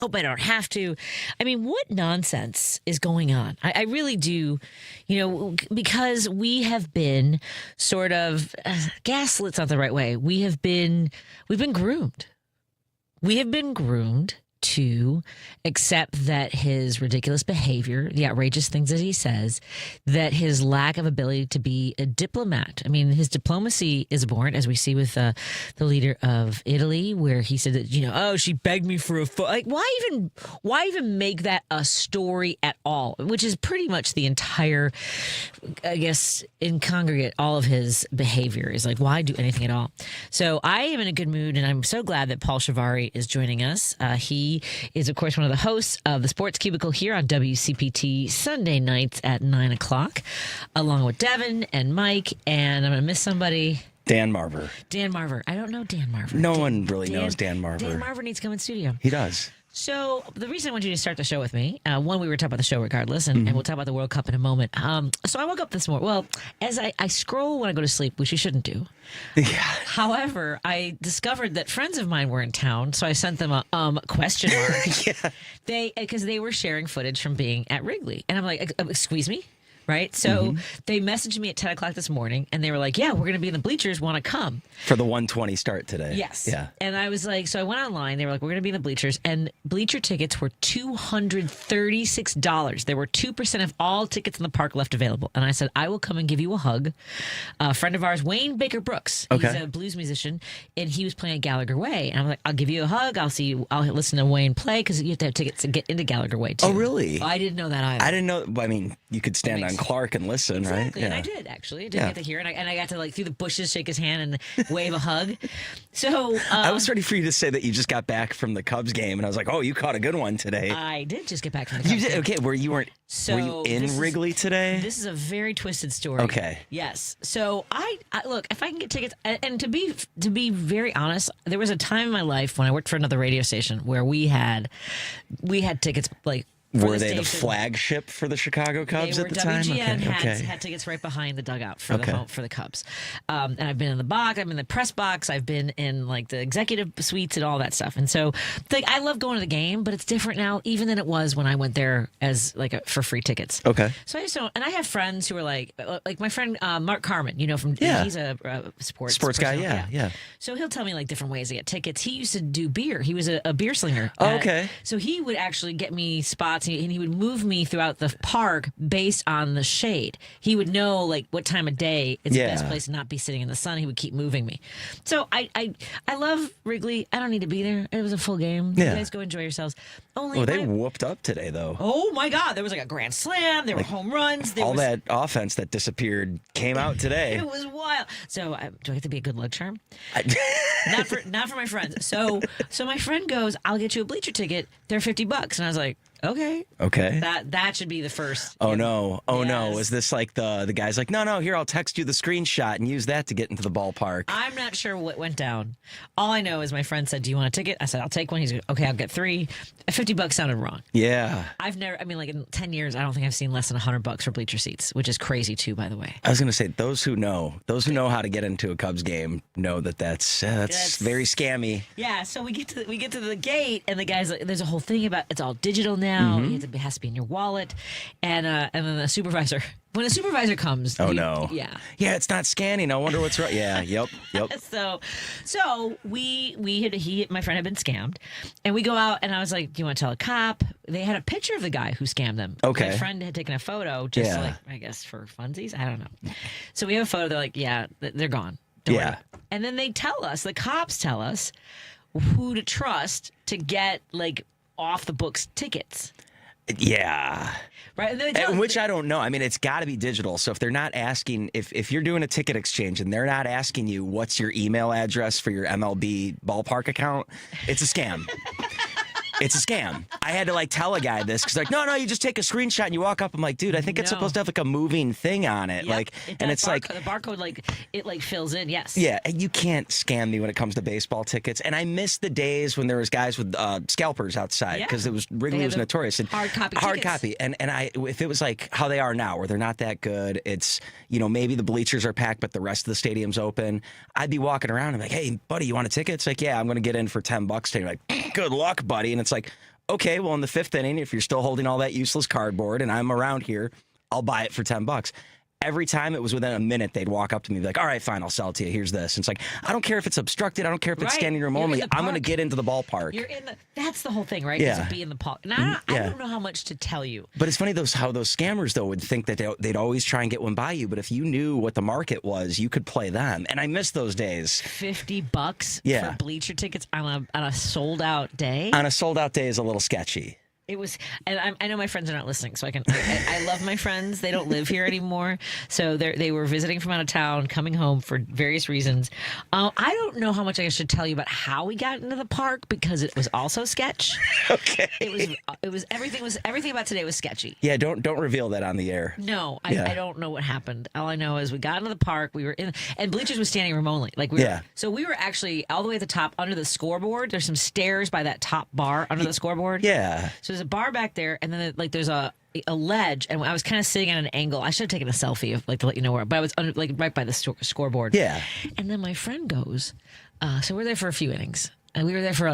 hope I don't have to. I mean, what nonsense is going on? I really do, because we have been sort of gaslit's not the right way. we've been groomed. We have been groomed to accept that his ridiculous behavior, the outrageous things that he says, that his lack of ability to be a diplomat. I mean, his diplomacy is abhorrent, as we see with the leader of Italy, where he said that, oh, she begged me for a foot. Like, why even make that a story at all? Which is pretty much the entire, I guess, in congregate, all of his behavior is like, why do anything at all? So I am in a good mood, and I'm so glad that Paul Chivari is joining us. He is, of course, one of the hosts of the Sports Cubicle here on WCPT Sunday nights at 9 o'clock, along with Devin and Mike, and I'm going to miss somebody. Dan Marver. Dan Marver. I don't know Dan Marver. No one really knows Dan Marver. Dan Marver needs to come in studio. He does. So the reason I want you to start the show with me, one, we were talking about the show regardless, and we'll talk about the World Cup in a moment. So I woke up this morning. Well, as I scroll when I go to sleep, which you shouldn't do. Yeah. However, I discovered that friends of mine were in town, so I sent them a question mark. Yeah. Because they were sharing footage from being at Wrigley, and I'm like, excuse me. Right. So they messaged me at 10 o'clock this morning and they were like, yeah, we're going to be in the bleachers. Want to come for the 1:20 start today? Yes. Yeah. And I was like, so I went online. They were like, we're going to be in the bleachers. And bleacher tickets were $236. There were 2% of all tickets in the park left available. And I said, I will come and give you a hug. A friend of ours, Wayne Baker Brooks, he's a blues musician, and he was playing at Gallagher Way. And I'm like, I'll give you a hug. I'll listen to Wayne play, because you have to have tickets to get into Gallagher Way, too. Oh, really? I didn't know that either. I didn't know. I mean, you could stand on Clark and listen, exactly. right? And I did, actually. I did get to hear it. And I got to, through the bushes, shake his hand and wave a hug. So I was ready for you to say that you just got back from the Cubs game, and I was like, oh, you caught a good one today. I did just get back from the Cubs game. Okay, were you in Wrigley today? This is a very twisted story. Okay. Yes. So I look, if I can get tickets, and to be very honest, there was a time in my life when I worked for another radio station where we had tickets Were they the flagship for the Chicago Cubs at the time? WGN had tickets right behind the dugout for the Cubs. And I've been in the box, I'm in the press box, I've been in the executive suites and all that stuff. And so I love going to the game, but it's different now even than it was when I went there as for free tickets. Okay. So I just don't, and I have friends who are like my friend Mark Carmen, from he's a sports guy, person, yeah. So he'll tell me different ways to get tickets. He used to do beer. He was a beer slinger. Oh, okay. So he would actually get me spots, and he would move me throughout the park based on the shade. He would know what time of day it's the best place to not be sitting in the sun. He would keep moving me. So I love Wrigley. I don't need to be there. It was a full game. Yeah. You guys go enjoy yourselves. They whooped up today, though. Oh my God! There was a grand slam. There were home runs. That offense that disappeared came out today. It was wild. So do I have to be a good luck charm? Not for my friends. So my friend goes, "I'll get you a bleacher ticket. They're $50," and I was like, "Okay." That should be the first. Oh no! Is this the guy's like, no, here, I'll text you the screenshot and use that to get into the ballpark? I'm not sure what went down. All I know is my friend said, "Do you want a ticket?" I said, "I'll take one." He's like, "Okay, I'll get 3." $50 sounded wrong. Yeah. I've never. In 10 years, I don't think I've seen less than $100 for bleacher seats, which is crazy too, by the way. I was going to say those who know how to get into a Cubs game know that's very scammy. Yeah. So we get to the gate, and the guy's like, "There's a whole thing about it's all digital now. It has to be in your wallet," and then the supervisor. When a supervisor comes, no. Yeah, it's not scanning. I wonder what's wrong. Yeah, yep. So my friend had been scammed, and we go out, and I was like, "Do you want to tell a cop?" They had a picture of the guy who scammed them. Okay, my friend had taken a photo, just I guess for funsies. I don't know. So we have a photo. They're like, "Yeah, they're gone." Don't worry. And then they tell us, the cops tell us, who to trust to get off the books tickets. Yeah. Right. Which I don't know. It's got to be digital. So if they're not asking, if you're doing a ticket exchange and they're not asking you what's your email address for your MLB ballpark account, it's a scam. It's a scam. I had to tell a guy this because no, you just take a screenshot and you walk up. I'm like, dude, I think it's supposed to have a moving thing on it. Yep, and it's the barcode it fills in. Yes. Yeah, and you can't scam me when it comes to baseball tickets. And I miss the days when there was guys with scalpers outside because Wrigley was notorious. And hard copy. And if it was how they are now, where they're not that good, it's maybe the bleachers are packed, but the rest of the stadium's open. I'd be walking around and like, hey, buddy, you want a ticket? It's like, yeah, I'm going to get in for $10 today. Like, good luck, buddy. And it's like, okay, well, in the 5th inning, if you're still holding all that useless cardboard and I'm around here, I'll buy it for $10. Every time it was within a minute, they'd walk up to me and be like, all right, fine, I'll sell it to you. Here's this. And it's like, I don't care if it's obstructed. I don't care if it's standing room only. I'm going to get into the ballpark. That's the whole thing, right? Yeah. Is to be in the park. Now, I don't know how much to tell you. But it's funny how those scammers, though, would think that they'd always try and get one by you. But if you knew what the market was, you could play them. And I miss those days. $50 for bleacher tickets on a sold-out day? On a sold-out day is a little sketchy. It was, and I know my friends are not listening, so I love my friends. They don't live here anymore, so they were visiting from out of town, coming home for various reasons. I don't know how much I should tell you about how we got into the park because it was also sketch. Okay. It was everything about today was sketchy. Yeah, don't reveal that on the air. No, I don't know what happened. All I know is we got into the park. We were in, and bleachers was standing room only. So we were actually all the way at the top under the scoreboard. There's some stairs by that top bar under the scoreboard. Yeah. So there's a bar back there, and then there's a ledge, and I was kind of sitting at an angle. I should have taken a selfie to let you know where, but I was right by the scoreboard. Yeah. And then my friend goes, so we're there for a few innings. And we were there for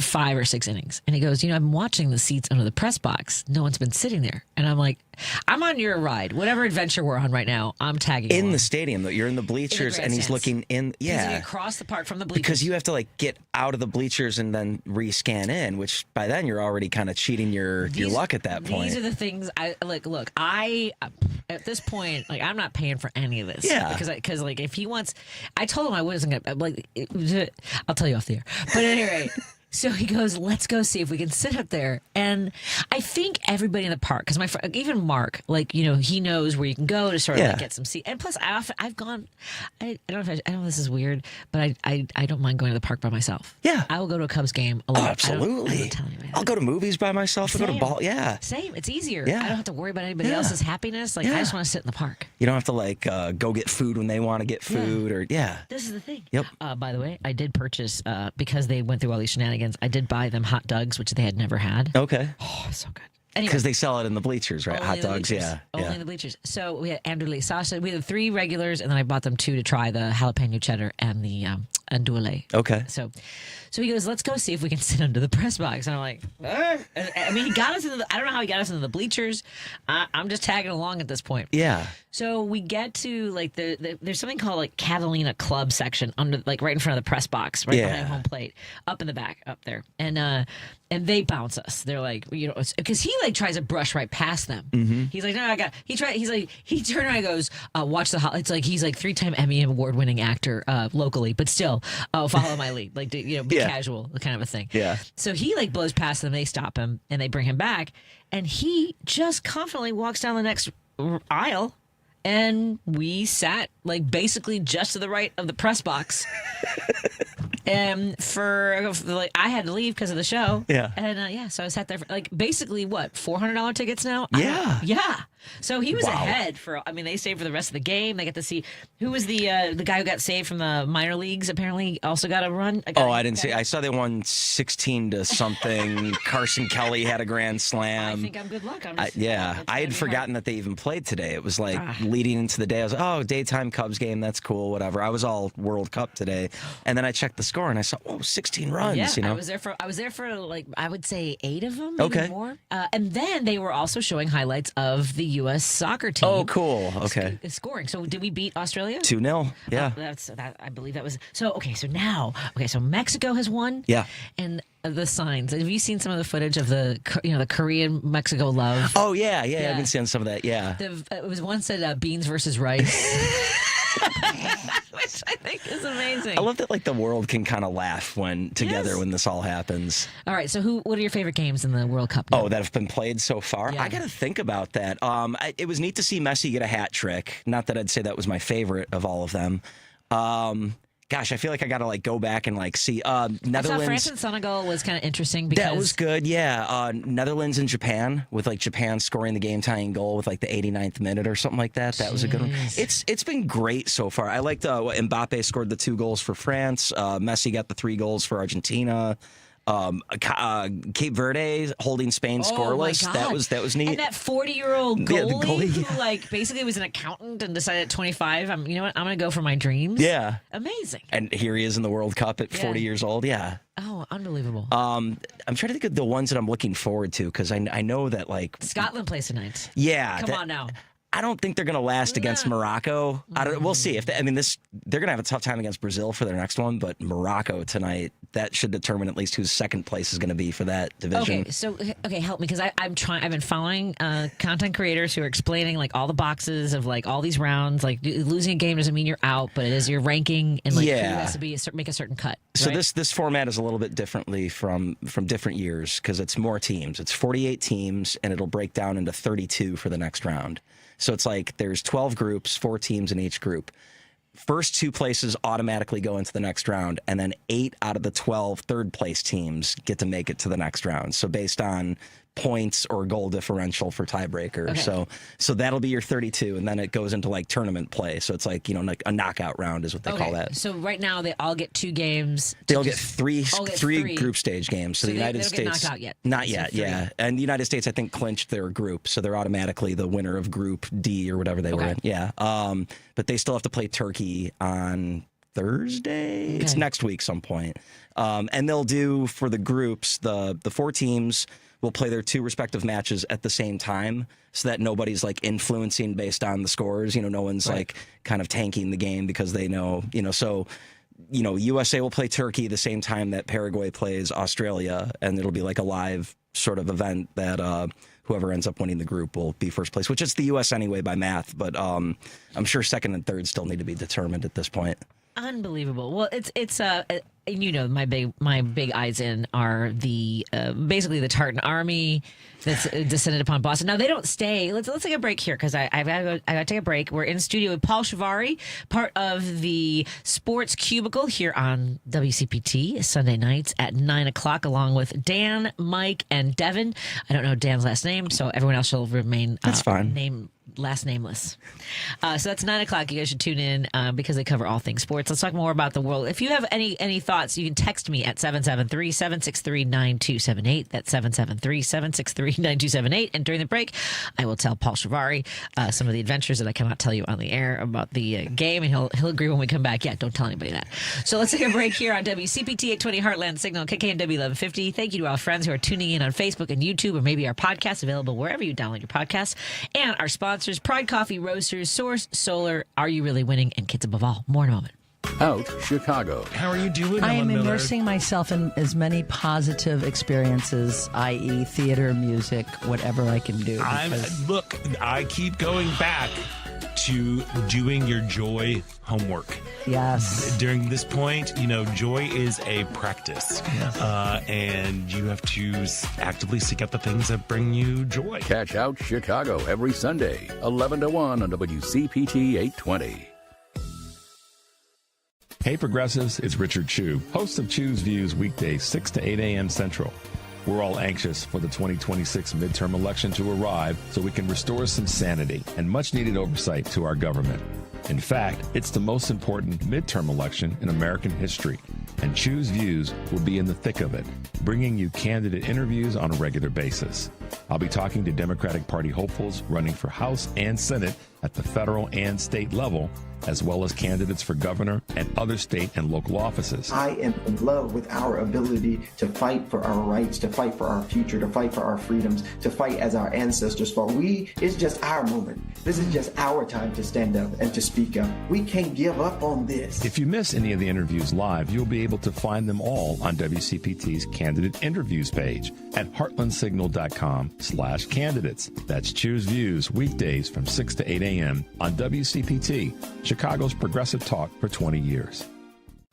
5 or 6 innings. And he goes, I'm watching the seats under the press box. No one's been sitting there. And I'm like, I'm on your ride. Whatever adventure we're on right now, I'm tagging in along. the stadium. Though you're in the bleachers, and he's looking in. Yeah, he's looking across the park from the bleachers because you have to get out of the bleachers and then re-scan in. Which by then you're already kind of cheating your luck at that point. These are the things I like. Look, at this point, I'm not paying for any of this. Yeah, because if he wants, I told him I wasn't gonna. I'll tell you off the air. But anyway, so he goes, let's go see if we can sit up there. And I think everybody in the park, because my friend, even Mark, he knows where you can go to sort of get some seat. And plus, I've gone. I don't know if this is weird, but I don't mind going to the park by myself. Yeah, I will go to a Cubs game alone. Oh, absolutely. I'll go to movies by myself. I'll go to ball. Yeah, same. It's easier. Yeah. I don't have to worry about anybody else's happiness. I just want to sit in the park. You don't have to go get food when they want to get food or This is the thing. Yep. By the way, I did purchase because they went through all these shenanigans. I did buy them hot dogs, which they had never had. Okay. Oh, so good. Because they sell it in the bleachers, right? Hot dogs, Only in the bleachers. So we had andouille sausage. We had 3 regulars, and then I bought them 2 to try the jalapeno cheddar and the andouille. Okay. So he goes, let's go see if we can sit under the press box. And I'm like, I mean, he got us into I don't know how he got us into the bleachers. I'm just tagging along at this point. Yeah. So we get to there's something called Catalina Club section under right in front of the press box, right behind home plate, up in the back, up there, and they bounce us. They're like, because he tries to brush right past them. Mm-hmm. He's like, no, I got. He turned around and goes, watch the. It's he's 3-time Emmy award winning actor locally, but still, follow my lead, be casual, kind of a thing. Yeah. So he blows past them. They stop him and they bring him back, and he just confidently walks down the next aisle. And we sat basically just to the right of the press box. And I had to leave because of the show. Yeah. And so I sat there for basically what, $400 tickets now? Yeah. Yeah. So he was ahead they stayed for the rest of the game. They get to see who was the guy who got saved from the minor leagues, apparently also got a run. I didn't see. I saw they won 16 to something. Carson Kelly had a grand slam. I think I'm good luck. I had forgotten that they even played today. It was leading into the day. I was like, daytime Cubs game. That's cool. Whatever. I was all World Cup today. And then I checked the score and I saw, 16 runs. Yeah, I was there for I would say 8 of them, maybe more. And then they were also showing highlights of the U.S. soccer team. Oh, cool. Okay. Scoring. So did we beat Australia? 2-0. Yeah. I believe that was so. So Mexico has won. Yeah. And the signs. Have you seen some of the footage of the Korean Mexico love? Oh yeah. I've been seeing some of that. Yeah. It was one said beans versus rice. Which I think is amazing. I love that the world can kind of laugh when together when this all happens. All right, so what are your favorite games in the World Cup now? That have been played so far? Yeah. I got to think about that. It was neat to see Messi get a hat trick. Not that I'd say that was my favorite of all of them. Gosh, I feel like I got to go back and see Netherlands. I saw France and Senegal was kind of interesting because that was good. Yeah, Netherlands and Japan with Japan scoring the game tying goal with the 89th minute or something like that. That was a good one. It's been great so far. I liked Mbappe scored the 2 goals for France. Messi got the 3 goals for Argentina. Cape Verde holding Spain scoreless. My God. That was neat. And that 40-year-old Yeah, the goalie goalie, who like basically was an accountant and decided at 25, you know what, I'm going to go for my dreams. Yeah. Amazing. And here he is in the World Cup at 40 years old. Yeah. Oh, unbelievable. I'm trying to think of the ones that I'm looking forward to because I know that like Scotland plays tonight. Yeah. Come on now. I don't think they're going to last against Morocco. We'll see. They're going to have a tough time against Brazil for their next one, but Morocco tonight, that should determine at least whose second place is going to be for that division. Okay, so help me because I've been following content creators who are explaining like all the boxes of like all these rounds. Like losing a game doesn't mean you're out, but it is your ranking and like who has to be make a certain cut. So right? this format is a little bit differently from different years because it's more teams. It's 48 teams, and it'll break down into 32 for the next round. So it's like there's 12 groups, 4 teams in each group. First 2 places automatically go into the next round, and then 8 out of the 12 third-place teams get to make it to the next round. So based on points or goal differential for tiebreaker. Okay. So that'll be your 32, and then it goes into like tournament play. So it's like, like a knockout round is what they call that. So right now they all get 2 games. They'll get three group stage games. So the United they don't States get knocked out yet. Not yet, yeah. And the United States I think clinched their group, so they're automatically the winner of Group D or whatever they were in. Yeah. But they still have to play Turkey on Thursday. It's next week some point. And they'll do for the groups, the 4 teams will play their 2 respective matches at the same time so that nobody's like influencing based on the scores. No one's like kind of tanking the game because they know, so, USA will play Turkey the same time that Paraguay plays Australia, and it'll be like a live sort of event that whoever ends up winning the group will be first place, which is the U.S. anyway by math, but I'm sure second and third still need to be determined at this point. Unbelievable. Well, it's my big eyes in are the basically the Tartan Army that's descended upon Boston. Now they don't stay. Let's take a break here because I've got to take a break. We're in studio with Paul Chivari, part of the Sports Cubicle here on WCPT Sunday nights at 9:00, along with Dan, Mike, and Devin. I don't know Dan's last name, so everyone else shall remain that's fine. Last nameless. So that's 9:00. You guys should tune in because they cover all things sports. Let's talk more about the world. If you have any thoughts, you can text me at 773-763-9278. That's 773-763-9278. And during the break, I will tell Paul Chivari some of the adventures that I cannot tell you on the air about the game, and he'll agree when we come back. Yeah, don't tell anybody that. So let's take a break here on WCPT 820 Heartland Signal, KKNW 1150. Thank you to our friends who are tuning in on Facebook and YouTube, or maybe our podcast available wherever you download your podcasts, and our sponsors, Pride Coffee Roasters, Source Solar, Are You Really Winning, and Kids Above All. More in a moment. Out Chicago. How are you doing, I am Ellen Miller? immersing myself in as many positive experiences, i.e. theater, music, whatever I can do. Look, I keep going back to doing your joy homework. Yes. During this point, joy is a practice. Yes. And you have to actively seek out the things that bring you joy. Catch Out Chicago every Sunday, 11 to 1 on WCPT 820. Hey Progressives, it's Richard Chu, host of Chu's Views weekdays 6 to 8 a.m. Central. We're all anxious for the 2026 midterm election to arrive so we can restore some sanity and much needed oversight to our government. In fact, it's the most important midterm election in American history, and Chu's Views will be in the thick of it, bringing you candidate interviews on a regular basis. I'll be talking to Democratic Party hopefuls running for House and Senate at the federal and state level, as well as candidates for governor and other state and local offices. I am in love with our ability to fight for our rights, to fight for our future, to fight for our freedoms, to fight as our ancestors fought. It's just our moment. This is just our time to stand up and to speak up. We can't give up on this. If you miss any of the interviews live, you'll be able to find them all on WCPT's Candidate Interviews page at heartlandsignal.com/candidates. That's Choose Views weekdays from 6 to 8 a.m. on WCPT, Chicago's progressive talk for 20 years.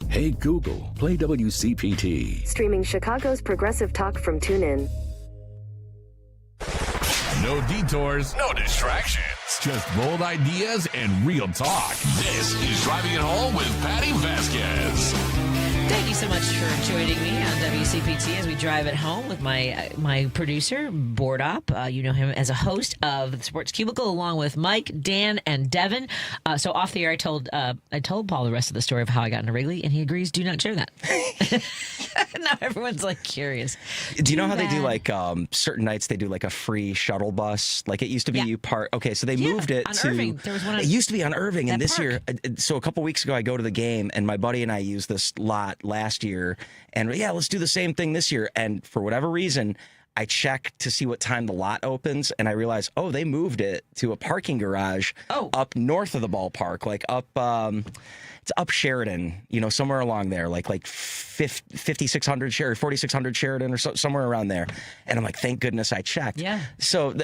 Hey Google, play WCPT. Streaming Chicago's progressive talk from TuneIn. No detours, no distractions. Just bold ideas and real talk. This is Driving It Home with Patti Vasquez. Thank you so much for joining me on WCPT as we drive it home with my producer, Board Op. You know him as a host of the Sports Cubicle, along with Mike, Dan, and Devin. So off the air, I told Paul the rest of the story of how I got into Wrigley, and he agrees. Do not share that. Now everyone's like curious. Do you know how they do like certain nights? They do like a free shuttle bus. Like it used to be you park. Okay, so they moved it on to. Irving. There was one. It used to be on Irving, and this park. year. So a couple weeks ago, I go to the game, and my buddy and I used this lot last year, and let's do the same thing this year. And for whatever reason, I checked to see what time the lot opens, and I realized, they moved it to a parking garage up north of the ballpark, like up. It's up Sheridan, somewhere along there, like 5600 Sheridan, 4600 Sheridan, or somewhere around there. And I'm like, thank goodness I checked. Yeah. So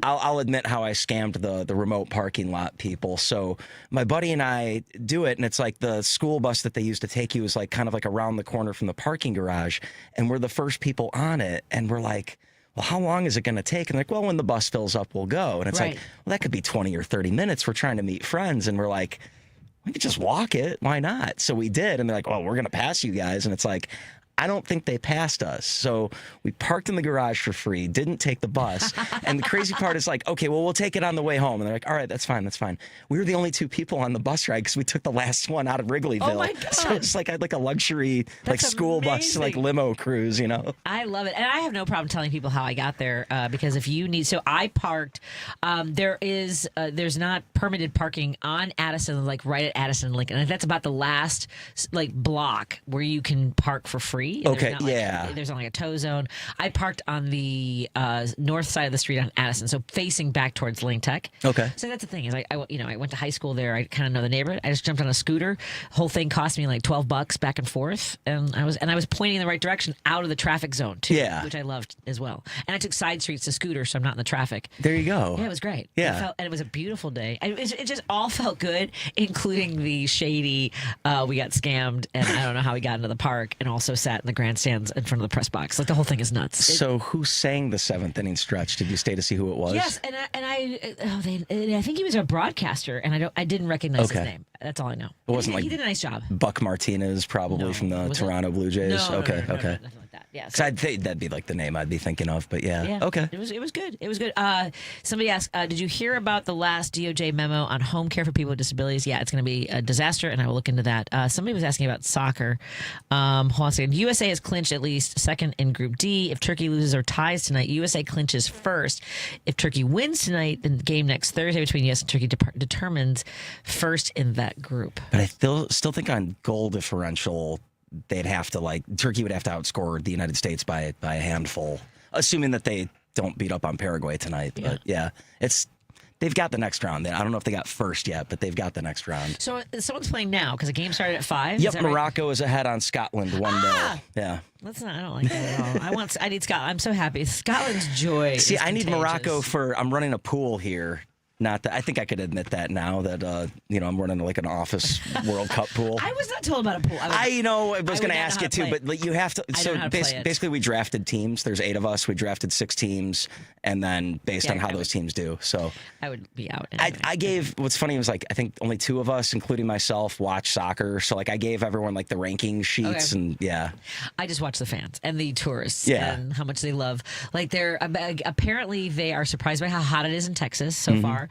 I'll admit how I scammed the remote parking lot people. So my buddy and I do it, and it's like the school bus that they used to take you is like kind of like around the corner from the parking garage, and we're the first people on it, and we're like, well, how long is it going to take? And they're like, well, when the bus fills up, we'll go. And it's like, well, that could be 20 or 30 minutes. We're trying to meet friends, and we're like, we could just walk it. Why not? So we did. And they're like, we're going to pass you guys. And it's like, I don't think they passed us. So we parked in the garage for free, didn't take the bus. And the crazy part is like, okay, well, we'll take it on the way home. And they're like, all right, that's fine. That's fine. We were the only two people on the bus ride because we took the last one out of Wrigleyville. Oh my God. So it's like I had like a luxury school bus, like limo cruise, I love it. And I have no problem telling people how I got there because if you need, so I parked, there's not permitted parking on Addison, like right at Addison and Lincoln. And that's about the last like block where you can park for free. Okay, There's not like a tow zone. I parked on the north side of the street on Addison, so facing back towards Lane Tech. Okay. So that's the thing is, I went to high school there. I kind of know the neighborhood. I just jumped on a scooter. Whole thing cost me like $12 back and forth, and I was pointing in the right direction out of the traffic zone too, which I loved as well. And I took side streets to scooter, so I'm not in the traffic. There you go. Yeah, it was great. Yeah, and it was a beautiful day. It just all felt good, including the shady. We got scammed, and I don't know how we got into the park, and also sat in the grandstands in front of the press box. Like the whole thing is nuts. So who sang the seventh inning stretch? Did you stay to see who it was? Yes, and I think he was a broadcaster, and I didn't recognize his name. That's all I know. It wasn't he did a nice job. Buck Martinez, probably from the Toronto Blue Jays. No, okay. nothing like that. Yeah, because I'd think that'd be like the name I'd be thinking of, but yeah. Okay. It was good. It was good. Somebody asked, did you hear about the last DOJ memo on home care for people with disabilities? Yeah, it's going to be a disaster, and I will look into that. Somebody was asking about soccer. Hold on a second. USA has clinched at least second in Group D. If Turkey loses or ties tonight, USA clinches first. If Turkey wins tonight, then the game next Thursday between US and Turkey determines first in that group. But I still think on goal differential, they'd have to Turkey would have to outscore the United States by a handful, assuming that they don't beat up on Paraguay tonight. But they've got the next round. I don't know if they got first yet, but they've got the next round. So someone's playing now because the game started at 5. Yep, Morocco is ahead on Scotland 1-0. Yeah. I don't like that at all. I need Scotland. I'm so happy. Scotland's joy. See, I need Morocco I'm running a pool here. Not that I think I could admit that now that I'm running like an office World Cup pool. I was not told about a pool. I was going to ask you too, but you have to. So basically, we drafted teams. There's 8 of us. We drafted 6 teams, and then based on how those teams do. So I would be out. Anyway. I gave. What's funny was I think only 2 of us, including myself, watch soccer. So I gave everyone the ranking sheets and I just watch the fans and the tourists and how much they love. Apparently they are surprised by how hot it is in Texas so far.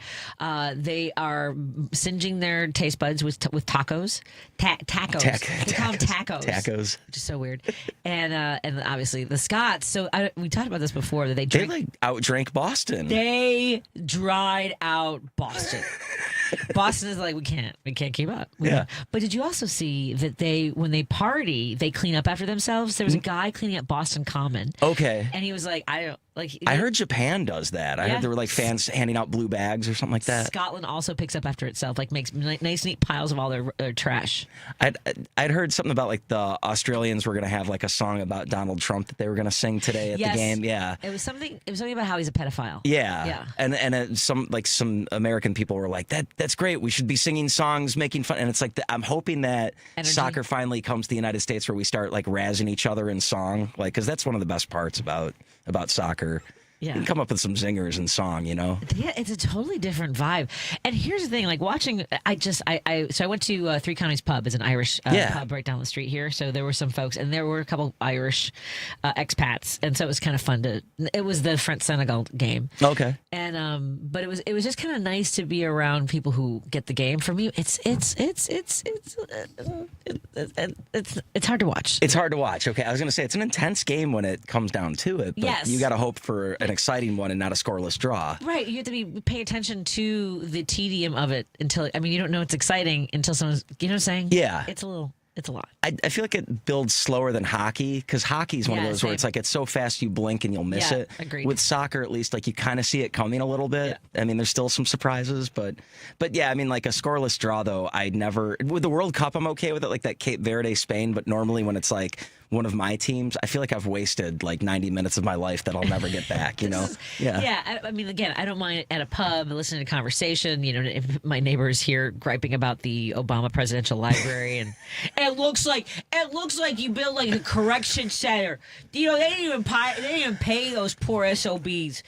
They are singeing their taste buds with tacos. Tacos. They call them tacos. Tacos. Which is so weird. And obviously the Scots. So we talked about this before that they outdrank Boston. They dried out Boston. Boston is like, we can't keep up. But did you also see that when they party, they clean up after themselves? There was a guy cleaning up Boston Common. Okay. And he was like, I heard Japan does that. I heard there were fans handing out blue bags or something like that. Scotland also picks up after itself, makes nice neat piles of all their trash. I'd heard something about the Australians were going to have a song about Donald Trump that they were going to sing today at the game. Yeah. It was something about how he's a pedophile. Yeah. And some American people were like, that's great. We should be singing songs, making fun. And it's I'm hoping that soccer finally comes to the United States where we start razzing each other in song, because that's one of the best parts about soccer. Yeah. You can come up with some zingers in song, you know? Yeah, it's a totally different vibe. And here's the thing, like watching, so I went to Three Counties Pub. It's an Irish pub right down the street here. So there were some folks, and there were a couple Irish expats. And so it was kind of fun it was the France-Senegal game. Okay. And, but it was just kind of nice to be around people who get the game. For me, it's hard to watch. It's hard to watch. Okay. I was going to say, it's an intense game when it comes down to it. But Yes. you got to hope for an exciting one and not a scoreless draw. Right, you have to pay attention to the tedium of it until you don't know it's exciting until someone's, you know what I'm saying? Yeah. It's a lot. I feel like it builds slower than hockey because hockey is one of those where it's like it's so fast you blink and you'll miss it. Agreed. With soccer, at least, like you kind of see it coming a little bit. Yeah. I mean, there's still some surprises, but yeah, I mean, like a scoreless draw though, I never with the World Cup, I'm okay with it, like that Cape Verde Spain. But normally when it's like one of my teams, I feel like I've wasted like 90 minutes of my life that I'll never get back. You know? Yeah. I mean, again, I don't mind at a pub listening to conversation. You know, if my neighbors here griping about the Obama Presidential Library, and it looks like you built like a correction center. You know, they didn't even pay those poor SOBs.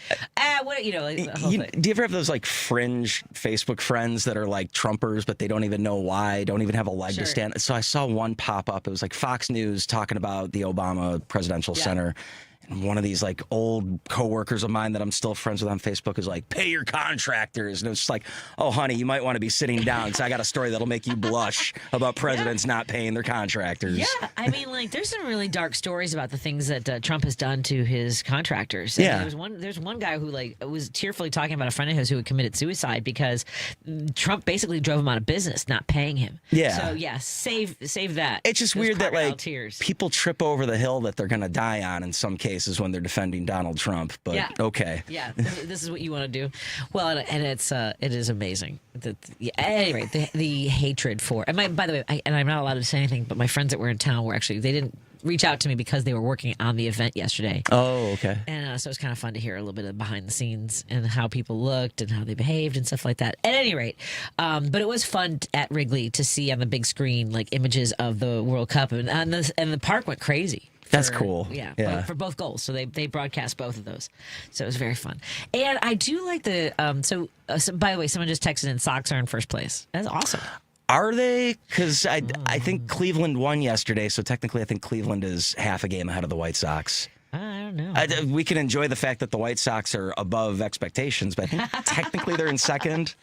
What you know? Like, the whole thing. Do you ever have those like fringe Facebook friends that are like Trumpers, but they don't even know why, don't even have a leg to stand? So I saw one pop up. It was like Fox News talking about the Obama Presidential Center. And one of these like old coworkers of mine that I'm still friends with on Facebook is like, pay your contractors. And it's just like, oh, honey, you might want to be sitting down because I got a story that'll make you blush about presidents not paying their contractors. Yeah, I mean, like, there's some really dark stories about the things that Trump has done to his contractors. Yeah. There's one guy who like was tearfully talking about a friend of his who had committed suicide because Trump basically drove him out of business, not paying him. Yeah. So yeah, save that. It's just Those weird that crocodile like tears. people trip over the hill that they're going to die on in some cases when they're defending Donald Trump. But okay. Yeah, this is what you want to do. Well, and it is amazing. Anyway, the hatred for, and by the way, and I'm not allowed to say anything, but my friends that were in town were actually, they didn't reach out to me because they were working on the event yesterday. Oh, okay. And so it was kind of fun to hear a little bit of behind the scenes and how people looked and how they behaved and stuff like that. At any rate, but it was fun at Wrigley to see on the big screen like images of the World Cup, and the park went crazy. That's cool. Yeah. For both goals. So they broadcast both of those. So it was very fun. And I do like the so by the way, someone just texted in Sox are in first place. That's awesome. Are they? Because I think Cleveland won yesterday, so technically I think Cleveland is half a game ahead of the White Sox. I don't know. We can enjoy the fact that the White Sox are above expectations, but I think technically they're in second.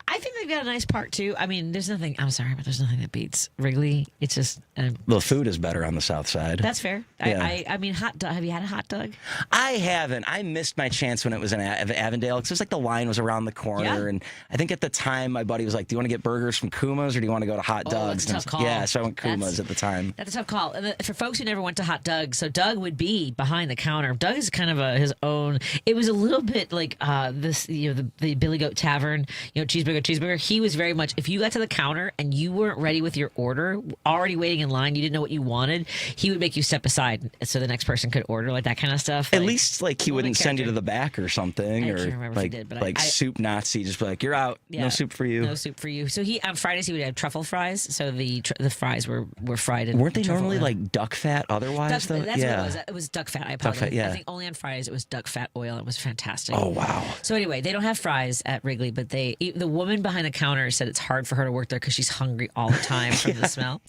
I think they've got a nice park too. I mean, I'm sorry, but there's nothing that beats Wrigley. It's just the food is better on the South Side. That's fair. Yeah. I mean, hot dog. Have you had a hot dog? I haven't. I missed my chance when it was in Avondale because it was like the line was around the corner, and I think at the time my buddy was like, "Do you want to get burgers from Kuma's or do you want to go to Hot Dogs?" That's a tough call. Yeah, so I went Kuma's at the time. That's a tough call. And for folks who never went to Hot Doug, so Doug would be behind the counter. Doug is kind of his own. It was a little bit like this, the Billy Goat Tavern, cheeseburger. He was very much, if you got to the counter and you weren't ready with your order, already waiting in line, you didn't know what you wanted, he would make you step aside so the next person could order, like that kind of stuff. At least like he wouldn't send you to the back or something, I or can't remember if he did, but soup Nazi, just be like, you're out, no soup for you. No soup for you. So on Fridays he would have truffle fries. So the fries were fried in. Weren't they normally like duck fat otherwise though? That's what it was. It was duck fat. I apologize. Duck fat, yeah. I think only on Fridays it was duck fat oil. It was fantastic. Oh wow. So anyway, they don't have fries at Wrigley, but the woman behind the counter said it's hard for her to work there because she's hungry all the time from the smell.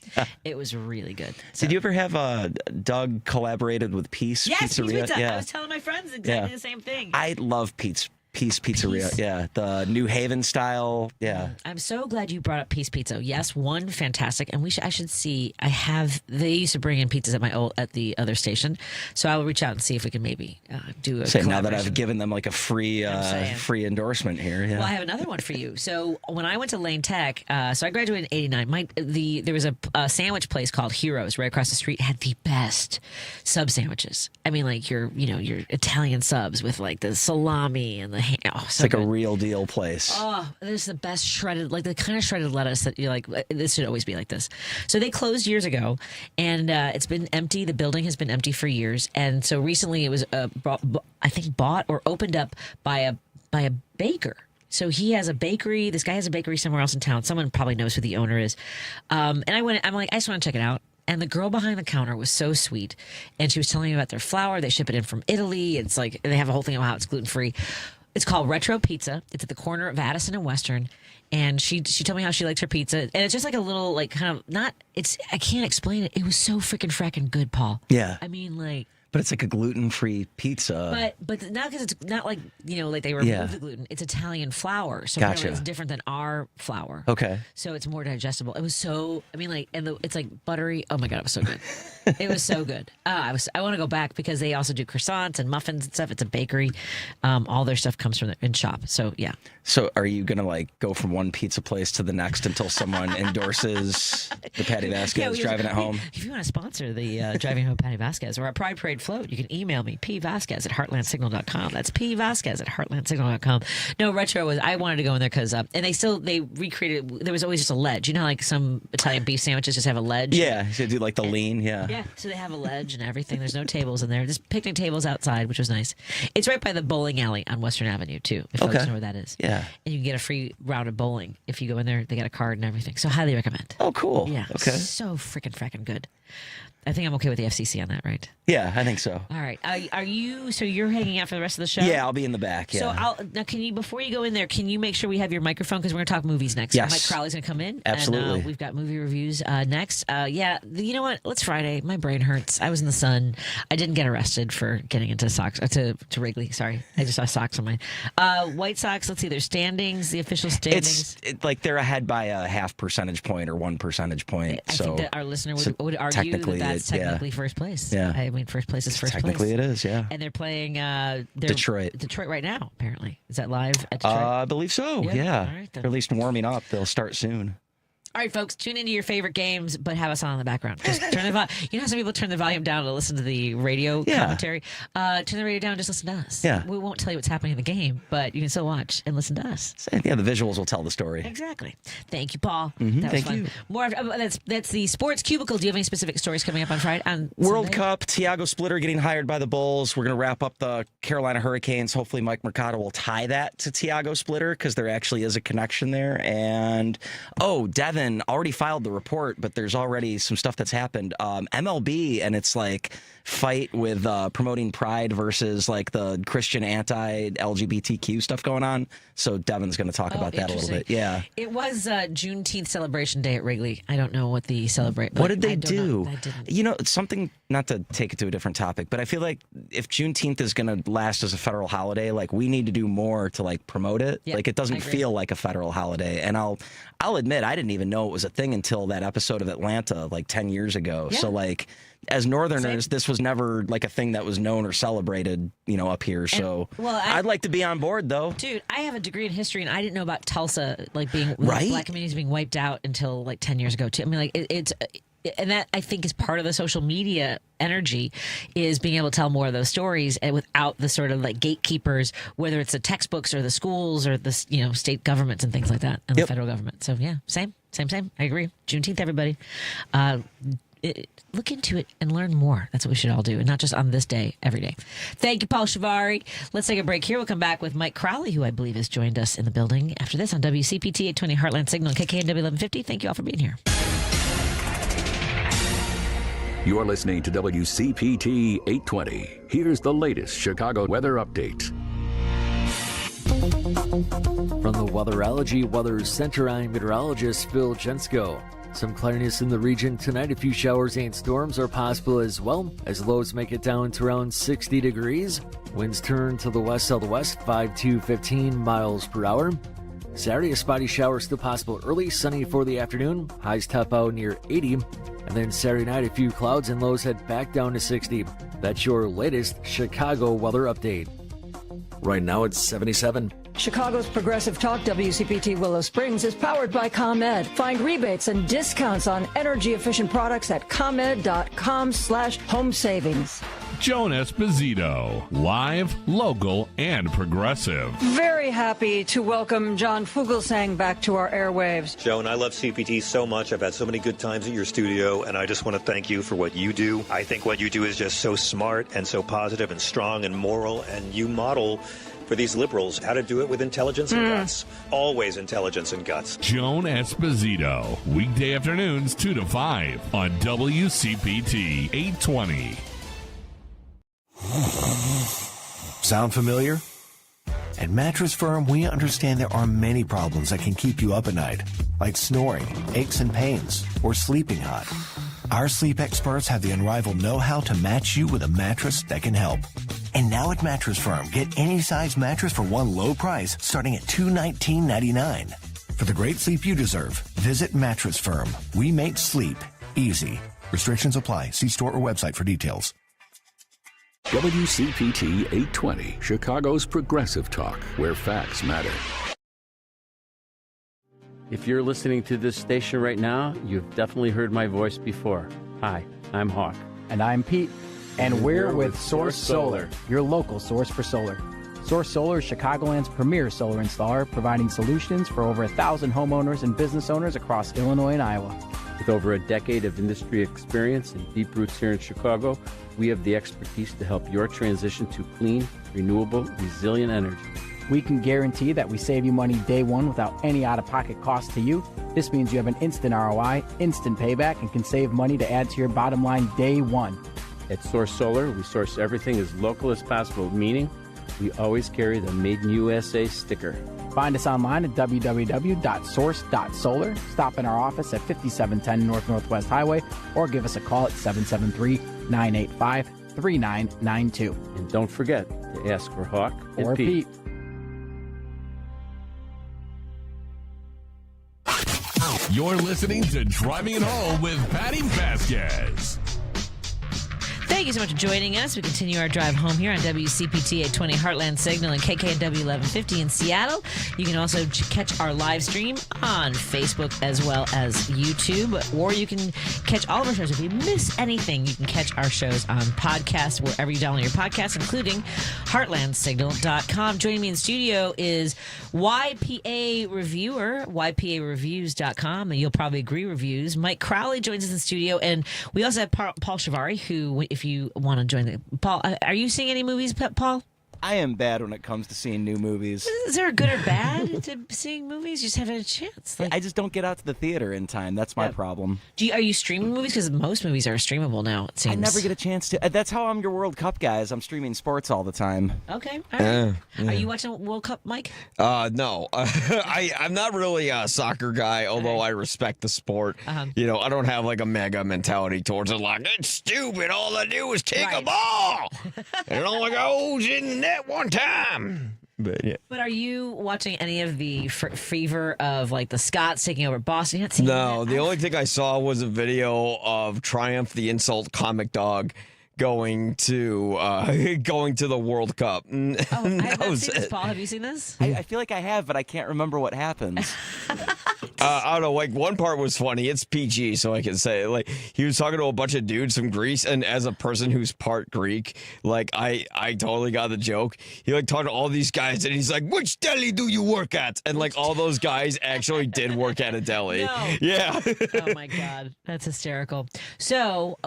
It was really good. So. Did you ever have Doug collaborated with Peace Pizzeria? I was telling my friends exactly the same thing. I love Peace Pizzeria. Yeah, the New Haven style. Yeah. I'm so glad you brought up Peace Pizza. Yes, one fantastic, and I should see. They used to bring in pizzas at the other station, so I will reach out and see if we can maybe do a. Now that I've given them like a free endorsement here. Yeah. Well, I have another one for you. So when I went to Lane Tech, so I graduated in '89. There was a sandwich place called Heroes right across the street. Had the best sub sandwiches. I mean, like your Italian subs with like the salami and the. It's like a real deal place. Oh, this is the best shredded, like the kind of shredded lettuce that you're like, this should always be like this. So they closed years ago, and it's been empty. The building has been empty for years, and so recently it was, I think, bought or opened up by a baker. So he has a bakery. This guy has a bakery somewhere else in town. Someone probably knows who the owner is. And I'm like, I just want to check it out. And the girl behind the counter was so sweet. And she was telling me about their flour. They ship it in from Italy. It's like, they have a whole thing about how it's gluten-free. It's called Retro Pizza. It's at the corner of Addison and Western. And she told me how she likes her pizza. And it's just like a little, like, kind of I can't explain it. It was so freaking fracking good, Paul. Yeah. I mean, like. But it's like a gluten-free pizza. But not because it's not like, like they removed the gluten. It's Italian flour. So apparently it's different than our flour. Okay. So it's more digestible. It was so, it's like buttery. Oh my God, it was so good. It was so good. I want to go back because they also do croissants and muffins and stuff. It's a bakery. All their stuff comes from in shop. So yeah. So are you going to go from one pizza place to the next until someone endorses the Patti Vasquez driving it home? If you want to sponsor the driving home Patti Vasquez or a Pride Parade float, you can email me, pvasquez@heartlandsignal.com. That's pvasquez@heartlandsignal.com. No, Retro I wanted to go in there because, and they recreated, there was always just a ledge. You know, like some Italian beef sandwiches just have a ledge? Yeah, they do like the lean, yeah. Yeah, so they have a ledge and everything. There's no tables in there. Just picnic tables outside, which was nice. It's right by the bowling alley on Western Avenue, too, if folks know where that is. Yeah. And you can get a free round of bowling if you go in there. They got a card and everything. So highly recommend. Oh, cool. Yeah. Okay. So fracking good. I think I'm okay with the FCC on that, right? Yeah, I think so. All right. So you're hanging out for the rest of the show? Yeah, I'll be in the back, yeah. So now, before you go in there, can you make sure we have your microphone? Because we're going to talk movies next. Yes. Mike Crowley's going to come in. Absolutely. And we've got movie reviews next. You know what? It's Friday. My brain hurts. I was in the sun. I didn't get arrested for getting into socks, to Wrigley. Sorry. I just saw socks on mine. White Sox, let's see their standings, the official standings. It's like they're ahead by a half percentage point or 1 percentage point. I think that our listener would argue that that's technically first place. Yeah. I mean, first place is first technically place. It is, yeah. And they're playing Detroit right now, apparently. Is that live at Detroit? I believe so, yeah. All right, then. They're at least warming up. They'll start soon. All right, folks, tune into your favorite games, but have us on in the background. Just turn the volume. You know how some people turn the volume down to listen to the radio commentary? Turn the radio down, just listen to us. Yeah. We won't tell you what's happening in the game, but you can still watch and listen to us. Yeah, the visuals will tell the story. Exactly. Thank you, Paul. Mm-hmm, that was thank fun. you. More. That's the Sports Cubicle. Do you have any specific stories coming up on Friday? World Sunday? Cup, Thiago Splitter getting hired by the Bulls. We're going to wrap up the Carolina Hurricanes. Hopefully Mike Mercado will tie that to Thiago Splitter because there actually is a connection there. And, Devin already filed the report, but there's already some stuff that's happened. MLB, and it's like fight with promoting pride versus like the Christian anti-LGBTQ stuff going on. So Devin's going to talk about that a little bit. Yeah. It was Juneteenth celebration day at Wrigley. I don't know what the celebrate. What did they do? I didn't. You know, something, not to take it to a different topic, but I feel like if Juneteenth is going to last as a federal holiday, like we need to do more to like promote it. Yep, like it doesn't feel like a federal holiday. And I'll admit, I didn't even know it was a thing until that episode of Atlanta like 10 years ago. Yeah. So like as Northerners, this was never like a thing that was known or celebrated, up here. So I'd like to be on board though. Dude, I have a degree in history and I didn't know about Tulsa, like being right? Black communities being wiped out until like 10 years ago too. I mean, like it's and that I think is part of the social media energy is being able to tell more of those stories and without the sort of like gatekeepers, whether it's the textbooks or the schools or the state governments and things like that and the federal government. So yeah, same. I agree. Juneteenth, everybody. Look into it and learn more. That's what we should all do, and not just on this day, every day. Thank you, Paul Chivari. Let's take a break here. We'll come back with Mike Crowley, who I believe has joined us in the building after this on WCPT 820 Heartland Signal and KKNW 1150. Thank you all for being here. You're listening to WCPT 820. Here's the latest Chicago weather update. From the Weatherology Weather Center, I'm meteorologist Phil Jensko. Some clearness in the region tonight. A few showers and storms are possible as well, as lows make it down to around 60 degrees. Winds turn to the west-southwest, 5 to 15 miles per hour. Saturday, a spotty shower still possible early, sunny for the afternoon. Highs top out near 80. And then Saturday night, a few clouds and lows head back down to 60. That's your latest Chicago weather update. Right now, it's 77. Chicago's Progressive Talk WCPT Willow Springs is powered by ComEd. Find rebates and discounts on energy-efficient products at ComEd.com/home savings. Joan Esposito, live, local, and progressive. Very happy to welcome John Fugelsang back to our airwaves. Joan, I love CPT so much. I've had so many good times at your studio, and I just want to thank you for what you do. I think what you do is just so smart and so positive and strong and moral, and you model for for these liberals how to do it with intelligence and guts. Always intelligence and guts. Joan Esposito, weekday afternoons 2 to 5 on WCPT 820. Sound familiar? At Mattress Firm, we understand there are many problems that can keep you up at night, like snoring, aches and pains, or sleeping hot. Our sleep experts have the unrivaled know-how to match you with a mattress that can help. And now at Mattress Firm, get any size mattress for one low price starting at $219.99. For the great sleep you deserve, visit Mattress Firm. We make sleep easy. Restrictions apply. See store or website for details. WCPT 820, Chicago's progressive talk, where facts matter. If you're listening to this station right now, you've definitely heard my voice before. Hi, I'm Hawk. And I'm Pete. And we're with Source Solar, your local source for solar. Source Solar is Chicagoland's premier solar installer, providing solutions for over 1,000 homeowners and business owners across Illinois and Iowa. With over a decade of industry experience and deep roots here in Chicago, we have the expertise to help your transition to clean, renewable, resilient energy. We can guarantee that we save you money day one without any out-of-pocket cost to you. This means you have an instant ROI, instant payback, and can save money to add to your bottom line day one. At Source Solar, we source everything as local as possible, meaning we always carry the Made in USA sticker. Find us online at www.source.solar. Stop in our office at 5710 North Northwest Highway or give us a call at 773-985-3992. And don't forget to ask for Hawk and or Pete. You're listening to Driving It Home with Patti Vasquez. Thank you so much for joining us. We continue our drive home here on WCPT 820 Heartland Signal and KKNW 1150 in Seattle. You can also catch our live stream on Facebook as well as YouTube, or you can catch all of our shows. If you miss anything, you can catch our shows on podcast wherever you download your podcasts, including heartlandsignal.com. Joining me in studio is YPA reviewer, ypareviews.com, and you'll probably agree reviews. Mike Crowley joins us in studio, and we also have Paul Chivari, who, if you want to join the Paul, are you seeing any movies, Paul? I am bad when it comes to seeing new movies. Is there a good or bad to seeing movies? You just haven't had a chance. I just don't get out to the theater in time. That's my problem. Are you streaming movies? Because most movies are streamable now, it seems. I never get a chance to. That's how I'm your World Cup guys. I'm streaming sports all the time. Okay. All right. Are you watching World Cup, Mike? No. I'm not really a soccer guy, although I respect the sport. You know, I don't have like a mega mentality towards it. Like, it's stupid. All I do is kick a ball. And it only goes in the net one time. But yeah. But are you watching any of the fever of like the Scots taking over Boston? No, the only thing I saw was a video of Triumph the Insult Comic Dog going to the World Cup. I have not seen this, Paul. Have you seen this? I feel like I have, but I can't remember what happens. I don't know, like one part was funny. It's PG, so I can say like he was talking to a bunch of dudes from Greece, and as a person who's part Greek, like I totally got the joke. He like talked to all these guys, and he's like, "Which deli do you work at?" And like all those guys actually did work at a deli. No. Yeah. Oh my God, that's hysterical. So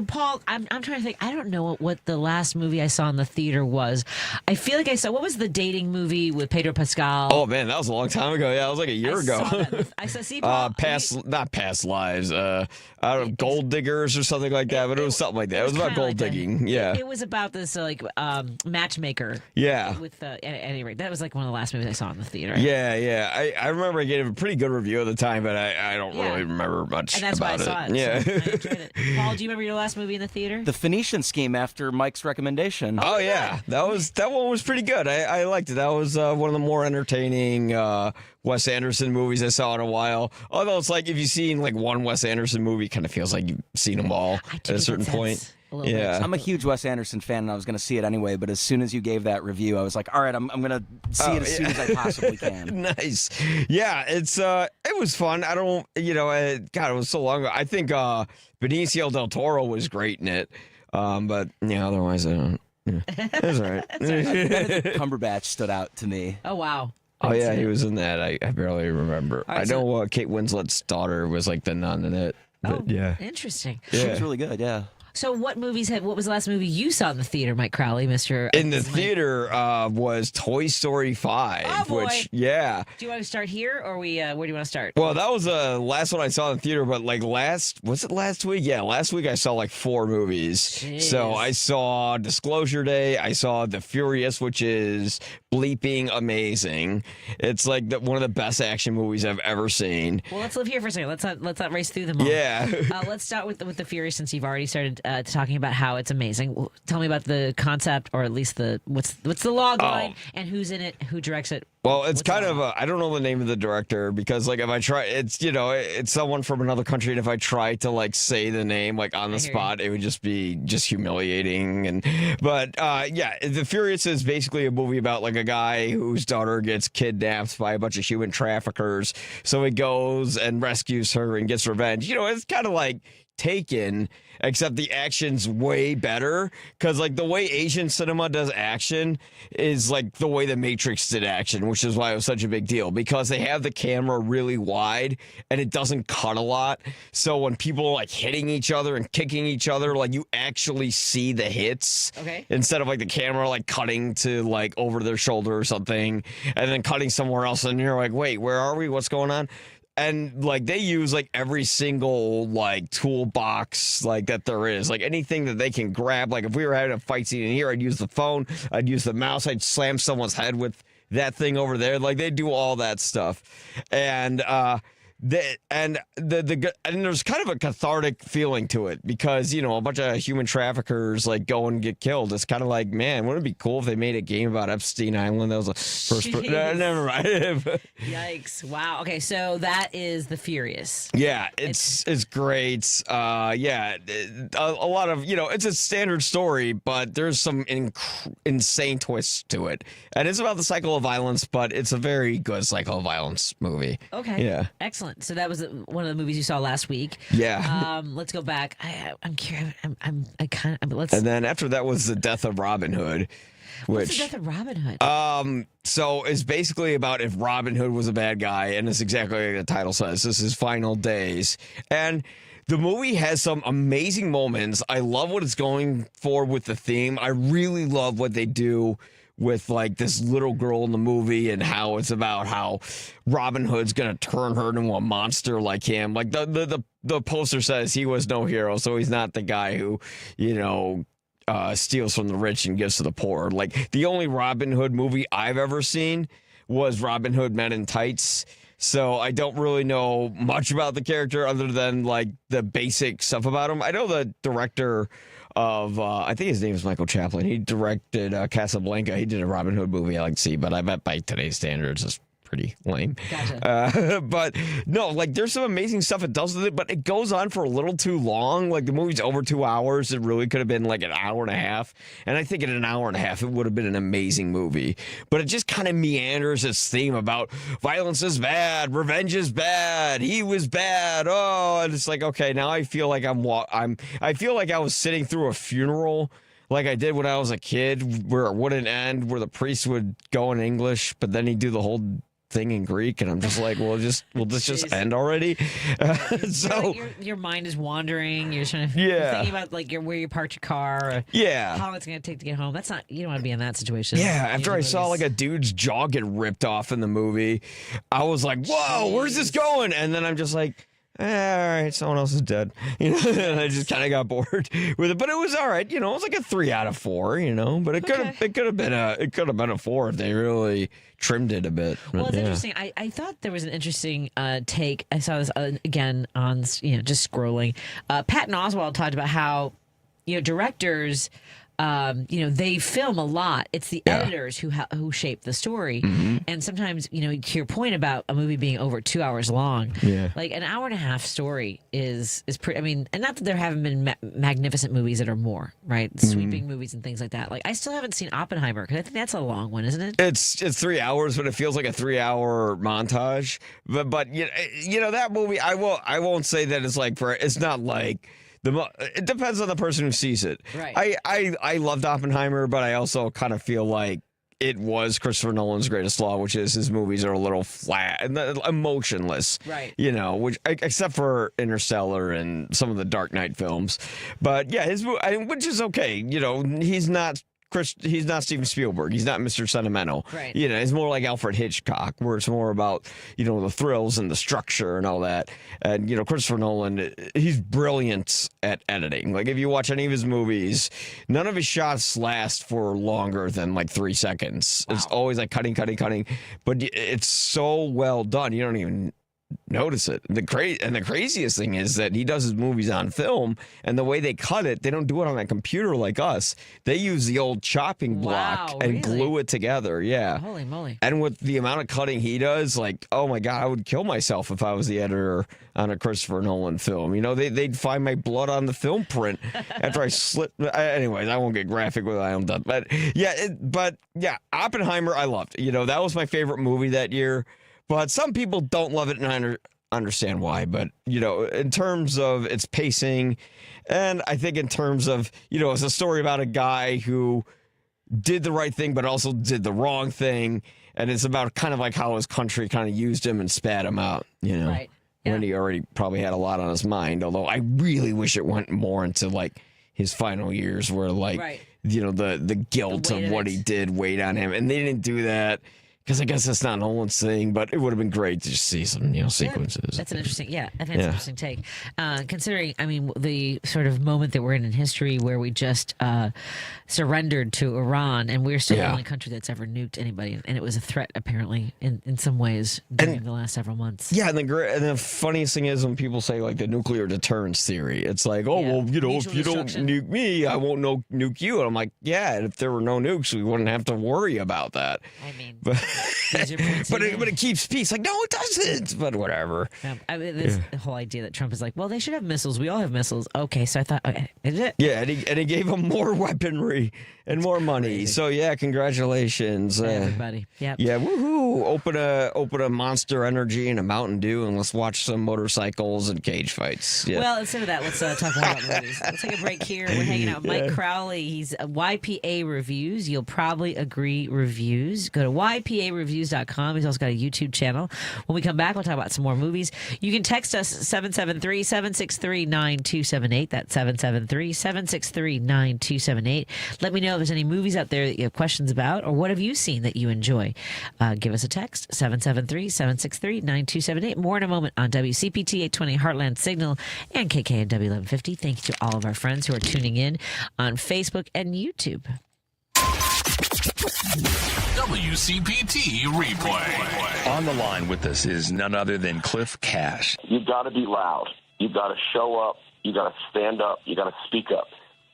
Paul, I'm trying to think. I don't know what the last movie I saw in the theater was. I feel like I saw, what was the dating movie with Pedro Pascal? Oh man, that was a long time ago. Yeah, it was like a year ago. I saw Paul, not past lives. I don't know, Gold Diggers or something like that. But it was something like that. It was about gold digging. Yeah. It was about this matchmaker. Yeah. With at any rate, that was like one of the last movies I saw in the theater. Yeah. I remember I gave a pretty good review at the time, but I don't really remember much and that's about why I saw it. Yeah. So I enjoyed it. Paul, do you remember your last movie in the theater? The Phoenician Scheme, after Mike's recommendation. Oh yeah, that one was pretty good. I liked it. That was one of the more entertaining Wes Anderson movies I saw in a while. Although it's like if you've seen like one Wes Anderson movie, it kind of feels like you've seen them all at a certain point. Yeah, I'm a huge Wes Anderson fan, and I was going to see it anyway. But as soon as you gave that review, I was like, "All right, I'm going to see it as soon as I possibly can." Nice. Yeah, it was fun. I don't, God, it was so long ago. I think Benicio del Toro was great in it, but yeah, otherwise I don't. Yeah. That's all right. Benedict Cumberbatch stood out to me. Oh wow. Oh yeah, he was in that. I barely remember. Right, I know Kate Winslet's daughter was like the nun in it. But yeah. Interesting. She was really good. Yeah. So what what was the last movie you saw in the theater, Mike Crowley, Mr. In the theater was Toy Story 5. Oh, boy. Which, yeah. Do you want to start here, or where do you want to start? Well, that was the last one I saw in the theater, but like was it last week? Yeah, last week I saw like 4 movies. Jeez. So I saw Disclosure Day, I saw The Furious, which is bleeping amazing. It's like one of the best action movies I've ever seen. Well, let's live here for a second. Let's not race through them all. Yeah. Let's start with the Furious, since you've already started talking about how it's amazing. Well, tell me about the concept, or at least what's the log line, and who's in it, who directs it. Well, it's kind of I don't know the name of the director, because like if I try, it's it's someone from another country, and if I try to like say the name like on the spot, it would just be humiliating. But The Furious is basically a movie about like a guy whose daughter gets kidnapped by a bunch of human traffickers, so he goes and rescues her and gets revenge. It's kind of like Taken, except the action's way better, because like the way Asian cinema does action is like the way the Matrix did action, which is why it was such a big deal, because they have the camera really wide and it doesn't cut a lot. So when people are like hitting each other and kicking each other, like you actually see the hits, instead of like the camera like cutting to like over their shoulder or something and then cutting somewhere else, and you're like, wait, where are we? What's going on? And like they use like every single like toolbox like that there is, like anything that they can grab. Like if we were having a fight scene in here, I'd use the phone, I'd use the mouse, I'd slam someone's head with that thing over there. Like they do all that stuff, and there's kind of a cathartic feeling to it, because a bunch of human traffickers like go and get killed. It's kind of like, man, wouldn't it be cool if they made a game about Epstein Island? That was the first. Never mind. Yikes! Wow. Okay, so that is The Furious. Yeah, it's great. A lot of it's a standard story, but there's some insane twists to it, and it's about the cycle of violence, but it's a very good cycle of violence movie. Okay. Yeah. Excellent. So that was one of the movies you saw last week. Yeah. Let's go back. I'm curious. Let's. And then after that was The Death of Robin Hood. What's The Death of Robin Hood? So it's basically about if Robin Hood was a bad guy, and it's exactly like the title says. This is Final Days. And the movie has some amazing moments. I love what it's going for with the theme. I really love what they do with like this little girl in the movie, and how it's about how Robin Hood's gonna turn her into a monster like him. Like the poster says he was no hero, so he's not the guy who steals from the rich and gives to the poor. Like the only Robin Hood movie I've ever seen was Robin Hood Men in Tights. So I don't really know much about the character other than like the basic stuff about him. I know the director of I think his name is Michael Chaplin. He directed Casablanca. He did a Robin Hood movie I like to see, but I bet by today's standards it's pretty lame. Gotcha. But no, like there's some amazing stuff it does with it, but it goes on for a little too long. Like the movie's over 2 hours. It really could have been like an hour and a half. And I think in an hour and a half, it would have been an amazing movie. But it just kind of meanders its theme about violence is bad, revenge is bad, he was bad. Oh, and it's like, okay, now I feel like I feel like I was sitting through a funeral like I did when I was a kid, where it wouldn't end, where the priest would go in English, but then he'd do the whole thing in Greek, and I'm just like, will this just end already? So your mind is wandering. You're trying to thinking about like where you parked your car, or how long it's going to take to get home. That's not, you don't want to be in that situation. Yeah, after I saw like a dude's jaw get ripped off in the movie, I was like, whoa, where's this going? And then I'm just like, all right, someone else is dead. And I just kind of got bored with it, but it was all right. It was like a 3 out of 4. But it could have been a 4 if they really trimmed it a bit. Well, it's interesting. I thought there was an interesting take. I saw this again on just scrolling. Patton Oswalt talked about how directors. They film a lot. It's the editors who shape the story. Mm-hmm. And sometimes, to your point about a movie being over 2 hours long, like an hour and a half story is pretty. I mean, and not that there haven't been magnificent movies that are more, right? Sweeping movies and things like that. Like I still haven't seen Oppenheimer, because I think that's a long one, isn't it? It's 3 hours, but it feels like a 3-hour montage. But that movie, I won't say that it's like it's not like. It depends on the person who sees it. Right. I loved Oppenheimer, but I also kind of feel like it was Christopher Nolan's greatest flaw, which is his movies are a little flat and emotionless. Right. You know, which except for Interstellar and some of the Dark Knight films. But yeah, which is okay. You know, he's not Steven Spielberg. He's not Mr. Sentimental. Right. You know, he's more like Alfred Hitchcock, where it's more about, you know, the thrills and the structure and all that. And, you know, Christopher Nolan, he's brilliant at editing. Like, if you watch any of his movies, none of his shots last for longer than like 3 seconds. Wow. It's always like cutting. But it's so well done. You don't even notice it. The craziest thing is that he does his movies on film, and the way they cut it, they don't do it on a computer like us. They use the old chopping block and glue it together. Yeah. Holy moly. And with the amount of cutting he does, like, oh my God, I would kill myself if I was the editor on a Christopher Nolan film. You know, they'd find my blood on the film print after I slit. Anyways, I won't get graphic with I am done. But yeah, Oppenheimer, I loved. You know, that was my favorite movie that year. But some people don't love it, and I understand why. But, you know, in terms of its pacing, and I think in terms of, you know, it's a story about a guy who did the right thing but also did the wrong thing. And it's about kind of like how his country kind of used him and spat him out, you know, when he already probably had a lot on his mind. Although I really wish it went more into, like, his final years where, like, you know, the guilt of what he did weighed on him. And they didn't do that. Because I guess that's not Nolan's thing, but it would have been great to just see some, you know, sequences. That's an interesting, interesting take. Considering, I mean, the sort of moment that we're in history where we just surrendered to Iran, and we're still the only country that's ever nuked anybody, and it was a threat apparently in some ways during the last several months. Yeah, and the funniest thing is when people say like the nuclear deterrence theory, it's like, oh well, you know, if you don't nuke me, I won't nuke you. And I'm like, yeah, if there were no nukes, we wouldn't have to worry about that. I mean, but it keeps peace. Like, no, it doesn't. But whatever. I mean, the whole idea that Trump is like, well, they should have missiles. We all have missiles. Okay, so I thought, okay, is it? Yeah, and he gave them more weaponry and more money. Crazy. So yeah, congratulations, everybody. Yep. Yeah, woohoo! Open a Monster Energy and a Mountain Dew, and let's watch some motorcycles and cage fights. Yeah. Well, instead of that, let's talk more about movies. Let's take a break here. We're hanging out with Mike Crowley. He's YPA Reviews. You'll probably agree reviews. Go to YPAReviews.com. He's also got a YouTube channel. When we come back, we'll talk about some more movies. You can text us 773-763-9278. That's 773-763-9278. Let me know if there's any movies out there that you have questions about, or what have you seen that you enjoy. Give us a text, 773-763-9278. More in a moment on WCPT 820 Heartland Signal and KKNW 1150. Thank you to all of our friends who are tuning in on Facebook and YouTube. WCPT Replay. On the line with us is none other than Cliff Cash. You've got to be loud. You've got to show up. You've got to stand up. You've got to speak up.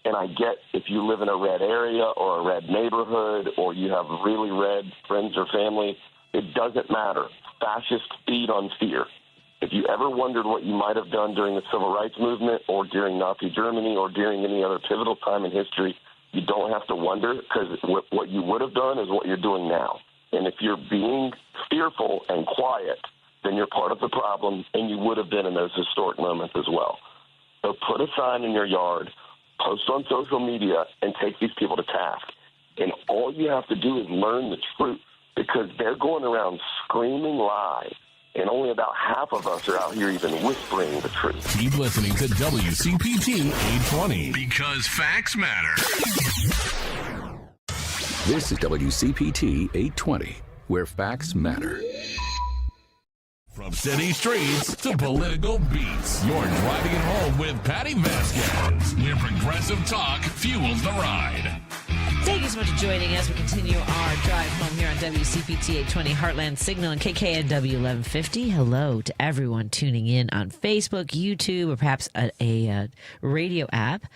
And I get if you live in a red area or a red neighborhood or you have really red friends or family, it doesn't matter. Fascists feed on fear. If you ever wondered what you might have done during the Civil Rights Movement or during Nazi Germany or during any other pivotal time in history, you don't have to wonder, because what you would have done is what you're doing now. And if you're being fearful and quiet, then you're part of the problem, and you would have been in those historic moments as well. So put a sign in your yard, post on social media, and take these people to task. And all you have to do is learn the truth, because they're going around screaming lies, and only about half of us are out here even whispering the truth. Keep listening to WCPT 820, because facts matter. This is WCPT 820, where facts matter. From city streets to political beats, you're driving it home with Patti Vasquez, where progressive talk fuels the ride. Thank you so much for joining us. We continue our drive home here on WCPT 820 Heartland Signal and KKNW 1150. Hello to everyone tuning in on Facebook, YouTube, or perhaps a radio app,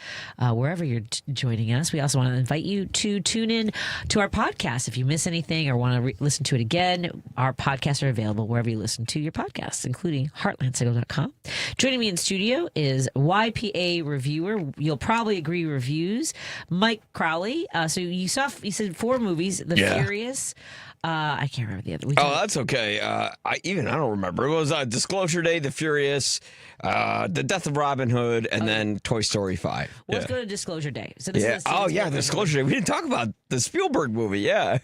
wherever you're joining us. We also want to invite you to tune in to our podcast. If you miss anything or want to listen to it again, our podcasts are available wherever you listen to your podcasts, including heartlandsignal.com. Joining me in studio is YPA reviewer, you'll probably agree reviews, Mike Crowley. So you said 4 movies. The Furious. I can't remember the other. That's okay. I don't remember. It was Disclosure Day, The Furious, The Death of Robin Hood, and then Toy Story 5. Let's go to Disclosure Day. So this is Disclosure Day. We didn't talk about the Spielberg movie. Yeah.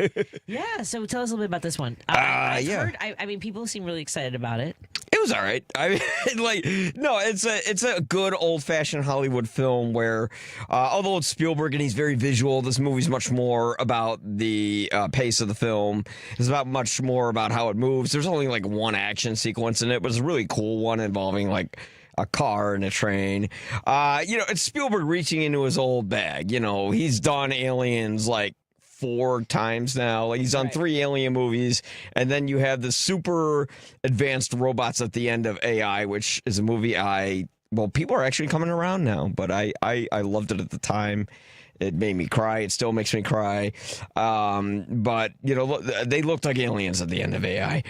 Yeah. So tell us a little bit about this one. I've heard. I mean, people seem really excited about it. It was all right. I mean, it's a good old-fashioned Hollywood film where, although it's Spielberg and he's very visual, this movie's much more about the pace of the film. It's much more about how it moves. There's only like one action sequence in it, but it's a really cool one involving like a car and a train. It's Spielberg reaching into his old bag. He's done Aliens like 4 times now. Like he's done 3 Alien movies, and then you have the super advanced robots at the end of AI, which is a movie people are actually coming around now, but I loved it at the time. It made me cry. It still makes me cry. But they looked like aliens at the end of AI.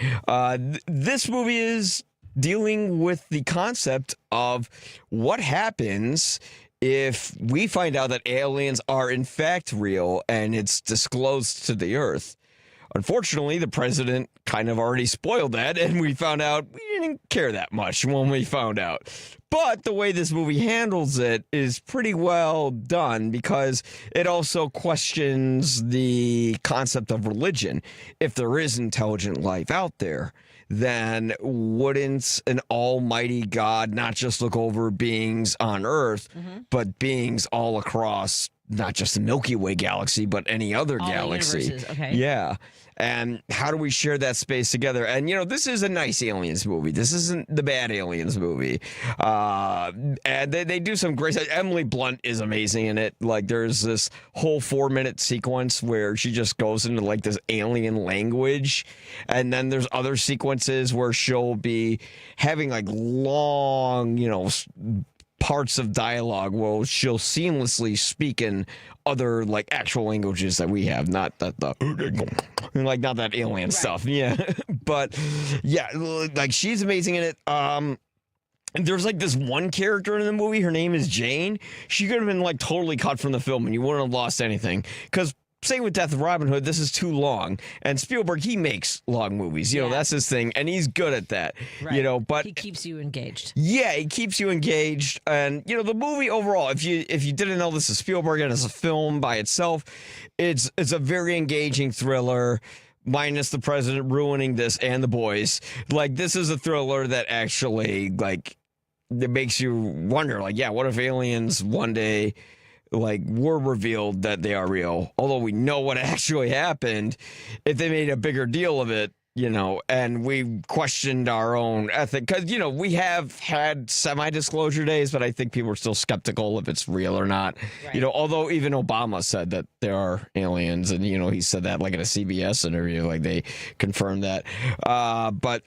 This movie is dealing with the concept of what happens if we find out that aliens are in fact real and it's disclosed to the Earth. Unfortunately, the president kind of already spoiled that, and we found out we didn't care that much when we found out. But the way this movie handles it is pretty well done because it also questions the concept of religion. If there is intelligent life out there, then wouldn't an almighty God not just look over beings on Earth, but beings all across not just the Milky Way galaxy, but any other galaxy? Okay. Yeah. And how do we share that space together? And, this is a nice Aliens movie. This isn't the bad Aliens movie. And they do some great stuff. Emily Blunt is amazing in it. Like, there's this whole 4-minute sequence where she just goes into, like, this alien language. And then there's other sequences where she'll be having, like, long, parts of dialogue where she'll seamlessly speak in other like actual languages that we have, not that not that alien stuff. Yeah. But yeah, like she's amazing in it. There's like this one character in the movie, her name is Jane. She could have been like totally cut from the film and you wouldn't have lost anything. Because same with Death of Robin Hood, this is too long. And Spielberg, he makes long movies. That's his thing. And he's good at that. Right. But he keeps you engaged. Yeah, he keeps you engaged. And, the movie overall, if you didn't know this is Spielberg and it's a film by itself, it's a very engaging thriller. Minus the president ruining this and the boys. Like, this is a thriller that actually, like, it makes you wonder, like, yeah, what if aliens one day were revealed that they are real, although we know what actually happened, if they made a bigger deal of it, and we questioned our own ethic, because, we have had semi-disclosure days, but I think people are still skeptical if it's real or not. Right. Although even Obama said that there are aliens, and, he said that like in a CBS interview, like they confirmed that. But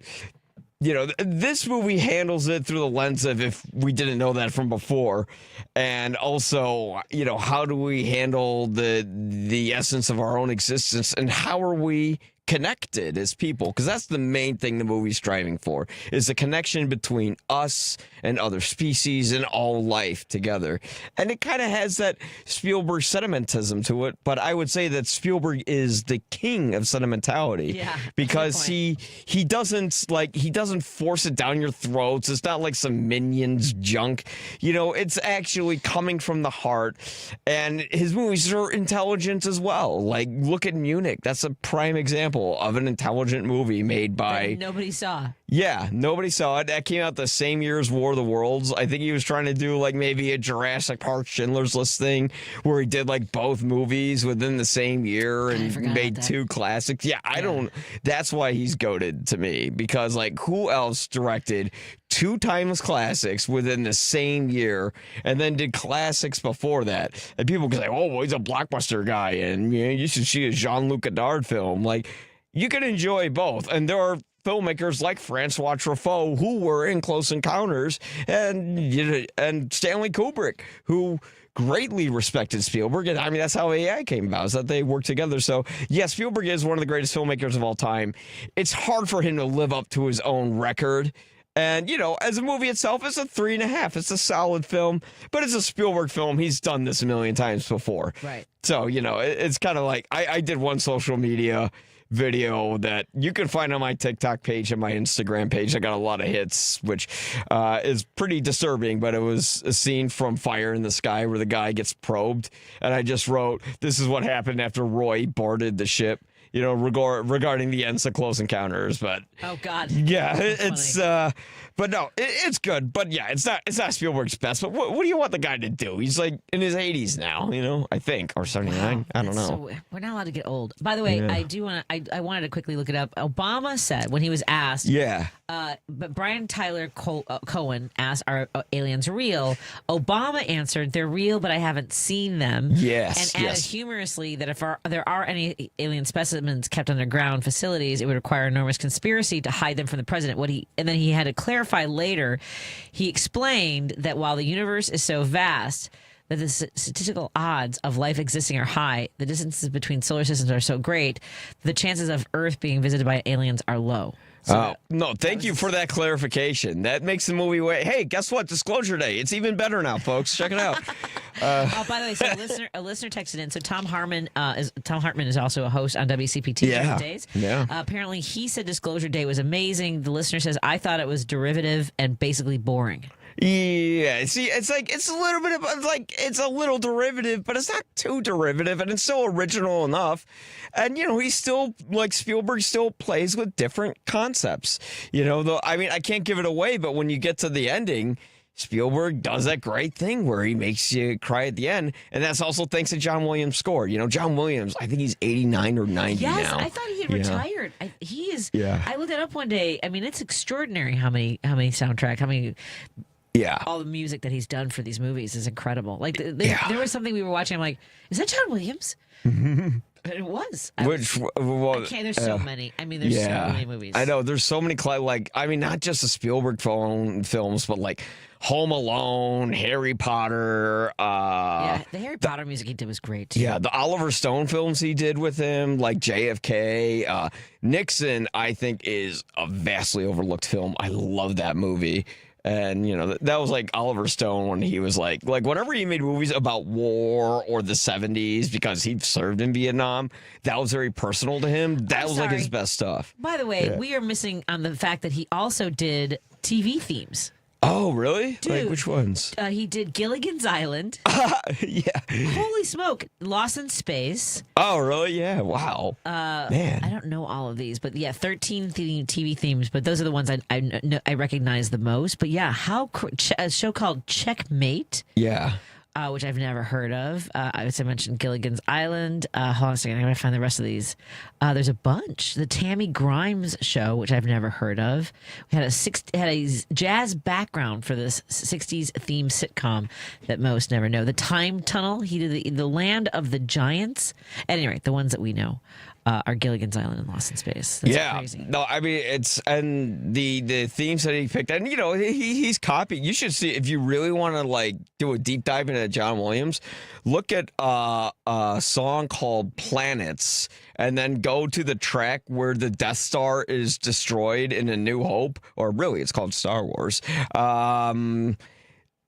this movie handles it through the lens of if we didn't know that from before. And also, how do we handle the essence of our own existence and how are we connected as people? Because that's the main thing the movie's striving for, is the connection between us and other species and all life together. And it kind of has that Spielberg sentimentalism to it, but I would say that Spielberg is the king of sentimentality, because he doesn't force it down your throats. It's not like some Minions junk. It's actually coming from the heart, and his movies are intelligent as well. Like, look at Munich. That's a prime example of an intelligent movie made by that nobody saw. Yeah, nobody saw it. That came out the same year as War of the Worlds. I think he was trying to do like maybe a Jurassic Park Schindler's List thing where he did like both movies within the same year and made 2 classics. Yeah, that's why he's goated to me, because like who else directed 2 timeless classics within the same year and then did classics before that? And people can say, oh, well, he's a blockbuster guy and you should see a Jean-Luc Godard film. Like, you can enjoy both. And there are filmmakers like Francois Truffaut who were in Close Encounters, and Stanley Kubrick, who greatly respected Spielberg. And I mean, that's how AI came about, is that they worked together. So yes, Spielberg is one of the greatest filmmakers of all time. It's hard for him to live up to his own record And, as a movie itself, it's a 3.5. It's a solid film, but it's a Spielberg film. He's done this a million times before. Right. So, it's kind of like I did one social media video that you can find on my TikTok page and my Instagram page. I got a lot of hits, which is pretty disturbing, but it was a scene from Fire in the Sky where the guy gets probed. And I just wrote, this is what happened after Roy boarded the ship. Regarding the ends of Close Encounters, but oh god, yeah, it's but no, it's good, but yeah, it's not Spielberg's best. But what do you want the guy to do? He's like in his 80s now, I think, or 79. Wow, I don't know. So, we're not allowed to get old. By the way, Yeah. I wanted to quickly look it up. Obama said when he was asked, Yeah. But Brian Tyler Cohen asked, "Are aliens real?" Obama answered, "They're real, but I haven't seen them." Yes, and added yes. humorously that if there are any alien specimens kept underground facilities, it would require enormous conspiracy to hide them from the president. And then he had to clarify later. He explained that while the universe is so vast that the statistical odds of life existing are high, the distances between solar systems are so great, the chances of Earth being visited by aliens are low. No, thank you for that clarification. That makes the movie hey, guess what? Disclosure Day. It's even better now, folks. Check it out. By the way, so a listener texted in. So Tom Hartman is also a host on WCPT Weekdays. Yeah. Apparently, he said Disclosure Day was amazing. The listener says, I thought it was derivative and basically boring. Yeah, see, it's a little bit of it's a little derivative, but it's not too derivative, and it's still original enough. And he's still Spielberg still plays with different concepts. Though I can't give it away, but when you get to the ending, Spielberg does that great thing where he makes you cry at the end, and that's also thanks to John Williams' score. John Williams, I think he's 89 or 90 now. Yes, I thought he had retired. He is. Yeah. I looked it up one day. I mean, it's extraordinary how many soundtrack, all the music that he's done for these movies is incredible. There was something we were watching. I'm like, is that John Williams? And it was. There's so many. There's so many movies. I know. There's so many, not just the Spielberg films, but Home Alone, Harry Potter. The Harry Potter music he did was great, too. Yeah, the Oliver Stone films he did with him, like JFK. Nixon, I think, is a vastly overlooked film. I love that movie. And, that was like Oliver Stone when he was like whenever he made movies about war or the 70s because he served in Vietnam, that was very personal to him. That was his best stuff. By the way, we are missing on the fact that he also did TV themes. Oh, really? Dude, which ones? He did Gilligan's Island. Yeah. Holy smoke. Lost in Space. Oh, really? Yeah. Wow. Man. I don't know all of these, but 13 TV themes, but those are the ones I recognize the most. But yeah, a show called Checkmate. Yeah. Which I've never heard of. As I mentioned, Gilligan's Island. Hold on a second. I'm going to find the rest of these. There's a bunch. The Tammy Grimes Show, which I've never heard of. We had a jazz background for this 60s theme sitcom that most never know. The Time Tunnel. He did the Land of the Giants. At any rate, the ones that we know are Gilligan's Island and Lost in Space. That's crazy. No, and the themes that he picked, and he's copied. You should see if you really want to do a deep dive into John Williams. Look at a song called Planets, and then go to the track where the Death Star is destroyed in A New Hope, or really, it's called Star Wars.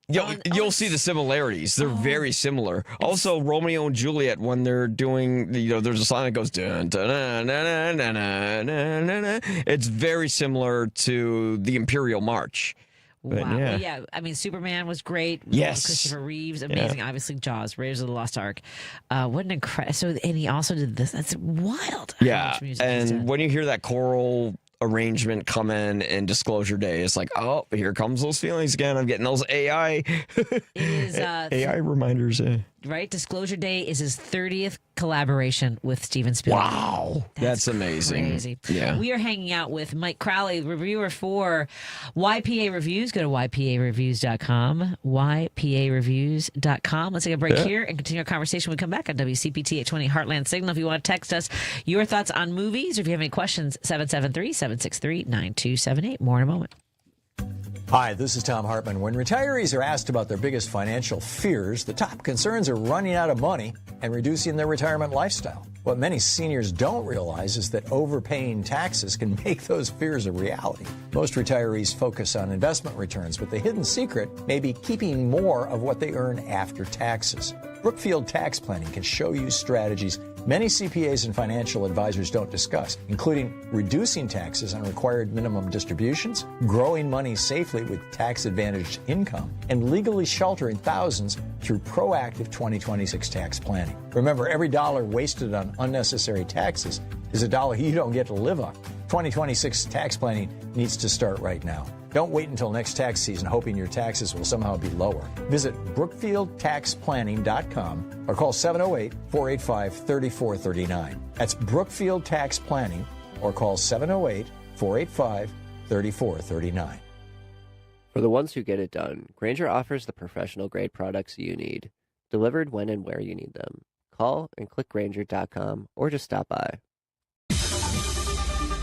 You'll see the similarities. They're very similar. Also, Romeo and Juliet, when they're doing, there's a song that goes dun, dun, dun, dun, dun, dun, dun, dun, dun. It's very similar to the Imperial March. But, wow. Well, Superman was great. Yes. Christopher Reeves, amazing. Yeah. Obviously, Jaws, Raiders of the Lost Ark. What an incredible. So, and he also did this. That's wild. Yeah. And when you hear that choral arrangement come in Disclosure Day, it's like, oh, here comes those feelings again. I'm getting those AI AI reminders. Right? Disclosure Day is his 30th collaboration with Steven Spielberg. Wow. That's amazing. Crazy. Yeah. We are hanging out with Mike Crowley, reviewer for YPA Reviews. Go to ypareviews.com. ypareviews.com. Let's take a break here and continue our conversation when we come back on WCPT 820 Heartland Signal. If you want to text us your thoughts on movies, or if you have any questions, 773-763-9278. More in a moment. Hi, this is Tom Hartman. When retirees are asked about their biggest financial fears, the top concerns are running out of money and reducing their retirement lifestyle. What many seniors don't realize is that overpaying taxes can make those fears a reality. Most retirees focus on investment returns, but the hidden secret may be keeping more of what they earn after taxes. Brookfield Tax Planning can show you strategies many CPAs and financial advisors don't discuss, including reducing taxes on required minimum distributions, growing money safely with tax-advantaged income, and legally sheltering thousands through proactive 2026 tax planning. Remember, every dollar wasted on unnecessary taxes is a dollar you don't get to live on. 2026 tax planning needs to start right now. Don't wait until next tax season hoping your taxes will somehow be lower. Visit BrookfieldTaxPlanning.com or call 708-485-3439. That's Brookfield Tax Planning or call 708-485-3439. For the ones who get it done, Grainger offers the professional-grade products you need, delivered when and where you need them. Call and click Grainger.com or just stop by.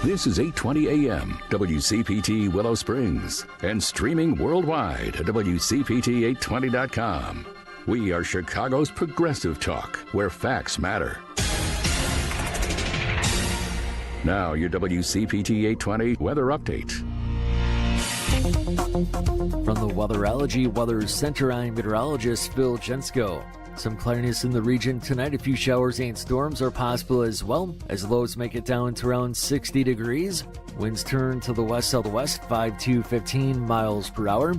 This is 820 AM, WCPT Willow Springs, and streaming worldwide at WCPT820.com. We are Chicago's progressive talk, where facts matter. Now, your WCPT 820 weather update. From the Weatherology Weather Center, I'm meteorologist Phil Jensko. Some cloudiness in the region tonight. A few showers and storms are possible as well, as lows make it down to around 60 degrees. Winds turn to the west-southwest, 5 to 15 miles per hour.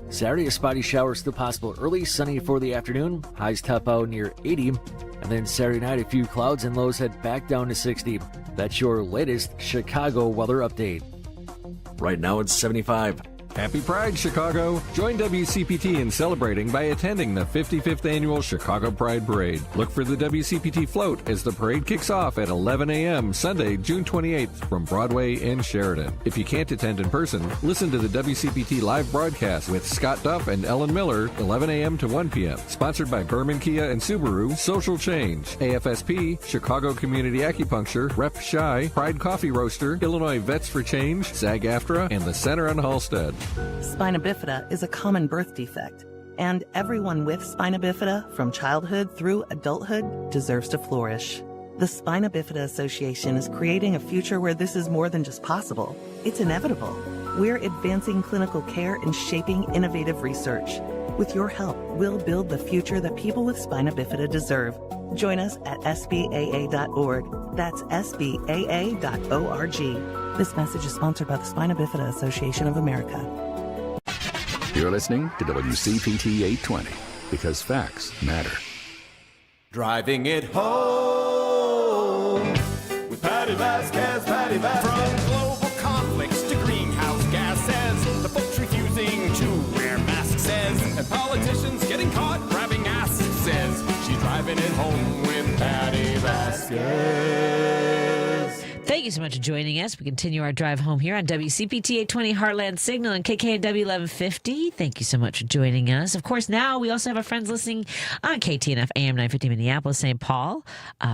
Saturday, a spotty shower still possible early, sunny for the afternoon. Highs top out near 80. And then Saturday night, a few clouds and lows head back down to 60. That's your latest Chicago weather update. Right now it's 75. Happy Pride, Chicago! Join WCPT in celebrating by attending the 55th Annual Chicago Pride Parade. Look for the WCPT float as the parade kicks off at 11 a.m. Sunday, June 28th from Broadway and Sheridan. If you can't attend in person, listen to the WCPT live broadcast with Scott Duff and Ellen Miller, 11 a.m. to 1 p.m. Sponsored by Berman Kia and Subaru, Social Change, AFSP, Chicago Community Acupuncture, Rep Shy, Pride Coffee Roaster, Illinois Vets for Change, SAG-AFTRA, and the Center on Halstead. Spina bifida is a common birth defect, and everyone with spina bifida from childhood through adulthood deserves to flourish. The Spina Bifida Association is creating a future where this is more than just possible. It's inevitable. We're advancing clinical care and shaping innovative research. With your help, we'll build the future that people with spina bifida deserve. Join us at SBAA.org. That's SBAA.org. This message is sponsored by the Spina Bifida Association of America. You're listening to WCPT 820, because facts matter. Driving it home with Patti Vasquez, Patti Vasquez. From global conflicts to greenhouse gases, the folks refusing to wear masks says, and politicians getting caught grabbing ass says, she's driving it home with Patti Vasquez. Thank you so much for joining us. We continue our drive home here on WCPT 820 Heartland Signal and KKNW 1150. Thank you so much for joining us. Of course, now we also have our friends listening on KTNF AM 950 Minneapolis, St. Paul.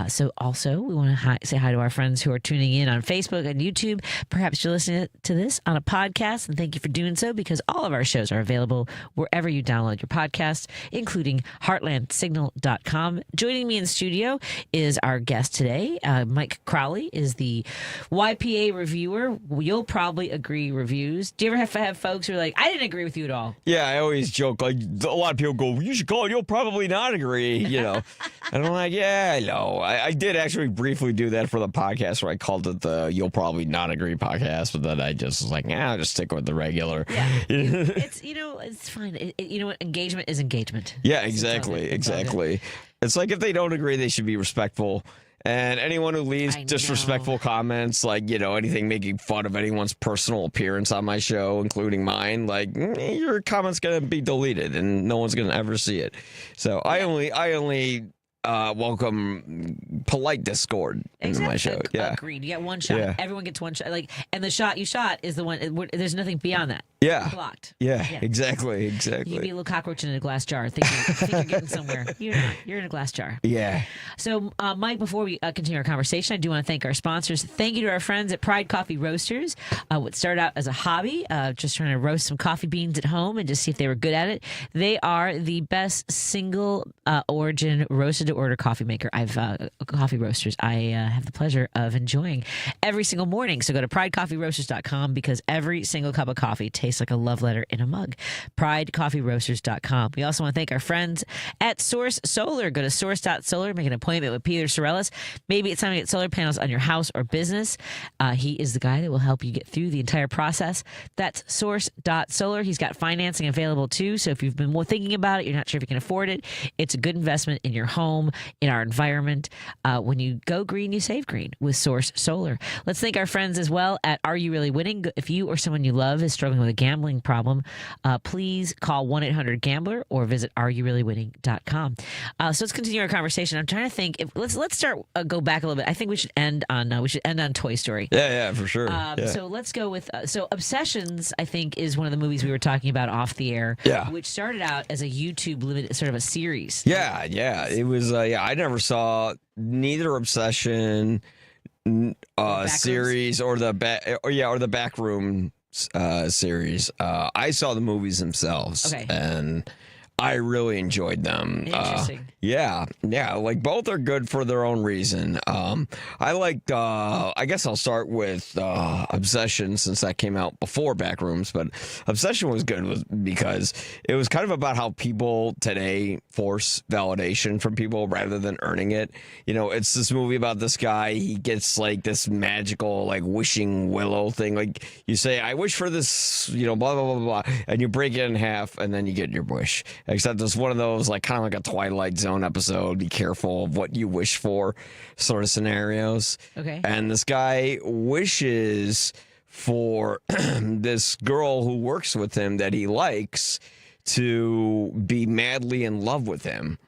So also, we want to say hi to our friends who are tuning in on Facebook and YouTube. Perhaps you're listening to this on a podcast, and thank you for doing so, because all of our shows are available wherever you download your podcast, including heartlandsignal.com. Joining me in studio is our guest today. Mike Crowley is the YPA reviewer. You'll probably agree reviews. Do you ever have folks who are like, I didn't agree with you at all? Yeah, I always joke, like, a lot of people go, you should call it, you'll probably not agree, you know. And I'm like, yeah, I know. I did actually briefly do that for the podcast where I called it the You'll Probably Not Agree podcast, but then I just was like, I'll just stick with the regular. Yeah. It's, it's fine. You know what? Engagement is engagement. Yeah, exactly. It's like, if they don't agree, they should be respectful. And anyone who leaves disrespectful comments, like, anything making fun of anyone's personal appearance on my show, including mine, like, your comment's going to be deleted and no one's going to ever see it. So I only welcome polite discord into my show. Yeah. Agreed. You get one shot. Yeah. Everyone gets one shot. And the shot you shot is the one. There's nothing beyond that. Yeah. Blocked. Yeah, Yeah. exactly. You can be a little cockroach in a glass jar. Think you're getting somewhere. You're not. You're in a glass jar. Yeah. So, Mike, before we continue our conversation, I do want to thank our sponsors. Thank you to our friends at Pride Coffee Roasters. What started out as a hobby, just trying to roast some coffee beans at home and just see if they were good at it. They are the best single origin roasted to order coffee maker. Coffee roasters I have the pleasure of enjoying every single morning. So go to pridecoffeeroasters.com because every single cup of coffee tastes like a love letter in a mug. pridecoffeeroasters.com. We also want to thank our friends at Source Solar. Go to source.solar, make an appointment with Peter Sorellis. Maybe it's time to get solar panels on your house or business. He is the guy that will help you get through the entire process. That's source.solar. He's got financing available too. So if you've been thinking about it, you're not sure if you can afford it, it's a good investment in your home, in our environment. When you go green, you save green with Source Solar. Let's thank our friends as well at Are You Really Winning? If you or someone you love is struggling with a gambling problem, please call 1-800-GAMBLER or visit areyourreallywinning.com. So let's continue our conversation. I'm trying to think. Let's start go back a little bit. I think we should end on Toy Story. Yeah, for sure. So let's go with Obsessions. I think is one of the movies we were talking about off the air. Yeah. Which started out as a YouTube limited sort of a series. Yeah. It was. I never saw neither Obsession series or the Backroom series. I saw the movies themselves, and I really enjoyed them. Interesting. Yeah, like both are good for their own reason. I liked. I guess I'll start with Obsession since that came out before Backrooms, but Obsession was good because it was kind of about how people today force validation from people rather than earning it. You know, it's this movie about this guy. He gets like this magical like wishing willow thing. Like you say, I wish for this, blah blah blah blah, and you break it in half, and then you get your wish. Except it's one of those like kind of like a Twilight Zone episode. Be careful of what you wish for, sort of scenarios. Okay. And this guy wishes for this girl who works with him that he likes to be madly in love with him.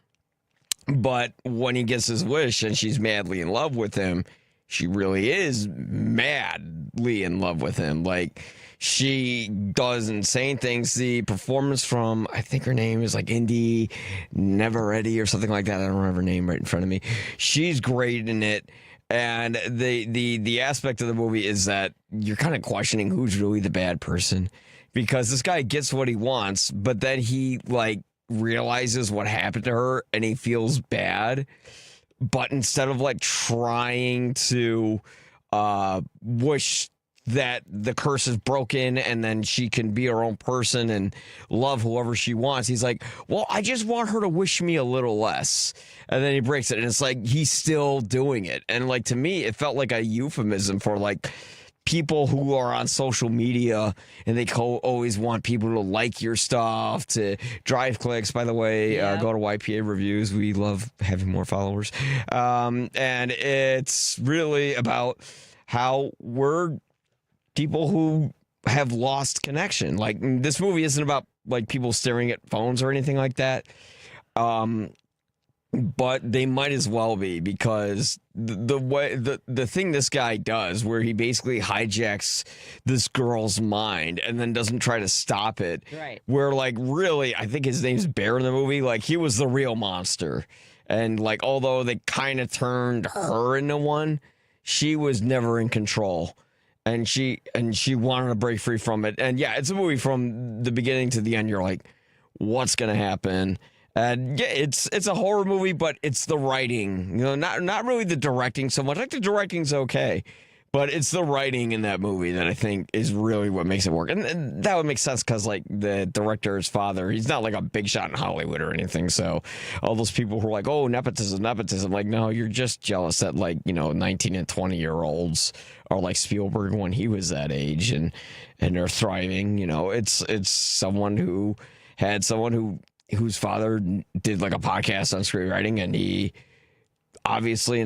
But when he gets his wish and she's madly in love with him, she really is madly in love with him. Like, she does insane things. The performance from, I think her name is like Indy Neveready or something like that. I don't have her name right in front of me. She's great in it. And the aspect of the movie is that you're kind of questioning who's really the bad person, because this guy gets what he wants, but then he like realizes what happened to her and he feels bad. But instead of like trying to wish that the curse is broken and then she can be her own person and love whoever she wants, he's like, well, I just want her to wish me a little less. And then he breaks it, and it's like he's still doing it. And like, to me, it felt like a euphemism for like people who are on social media and they always want people to like your stuff, to drive clicks. By the way, go to YPA Reviews. We love having more followers. And it's really about how we're people who have lost connection. Like, this movie isn't about like people staring at phones or anything like that. But they might as well be, because the thing this guy does, where he basically hijacks this girl's mind and then doesn't try to stop it. Right. Where like, really, I think his name's Bear in the movie. Like, he was the real monster. And like, although they kind of turned her into one, she was never in control. And she wanted to break free from it. And yeah, it's a movie from the beginning to the end. You're like, what's going to happen? And yeah, it's a horror movie, but it's the writing, not really the directing so much. Like, the directing's okay, but it's the writing in that movie that I think is really what makes it work. And that would make sense because like the director's father, he's not like a big shot in Hollywood or anything. So all those people who are like, oh, nepotism, like, no, you're just jealous that like, 19 and 20-year-olds are like Spielberg when he was that age and they're thriving. It's someone who had someone whose father did like a podcast on screenwriting, and he obviously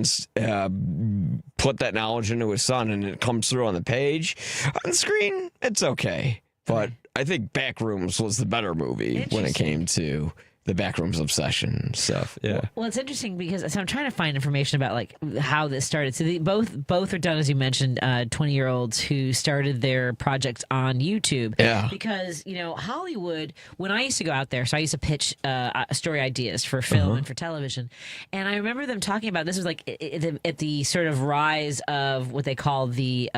put that knowledge into his son, and it comes through on the page. On the screen, it's okay. But I think Backrooms was the better movie when it came to the Backrooms obsession stuff. Yeah. Well, it's interesting because so I'm trying to find information about like how this started. So both are done, as you mentioned, 20-year-olds who started their projects on YouTube. Yeah. Because Hollywood, when I used to go out there, so I used to pitch story ideas for film and for television, and I remember them talking about this was like at the sort of rise of what they call the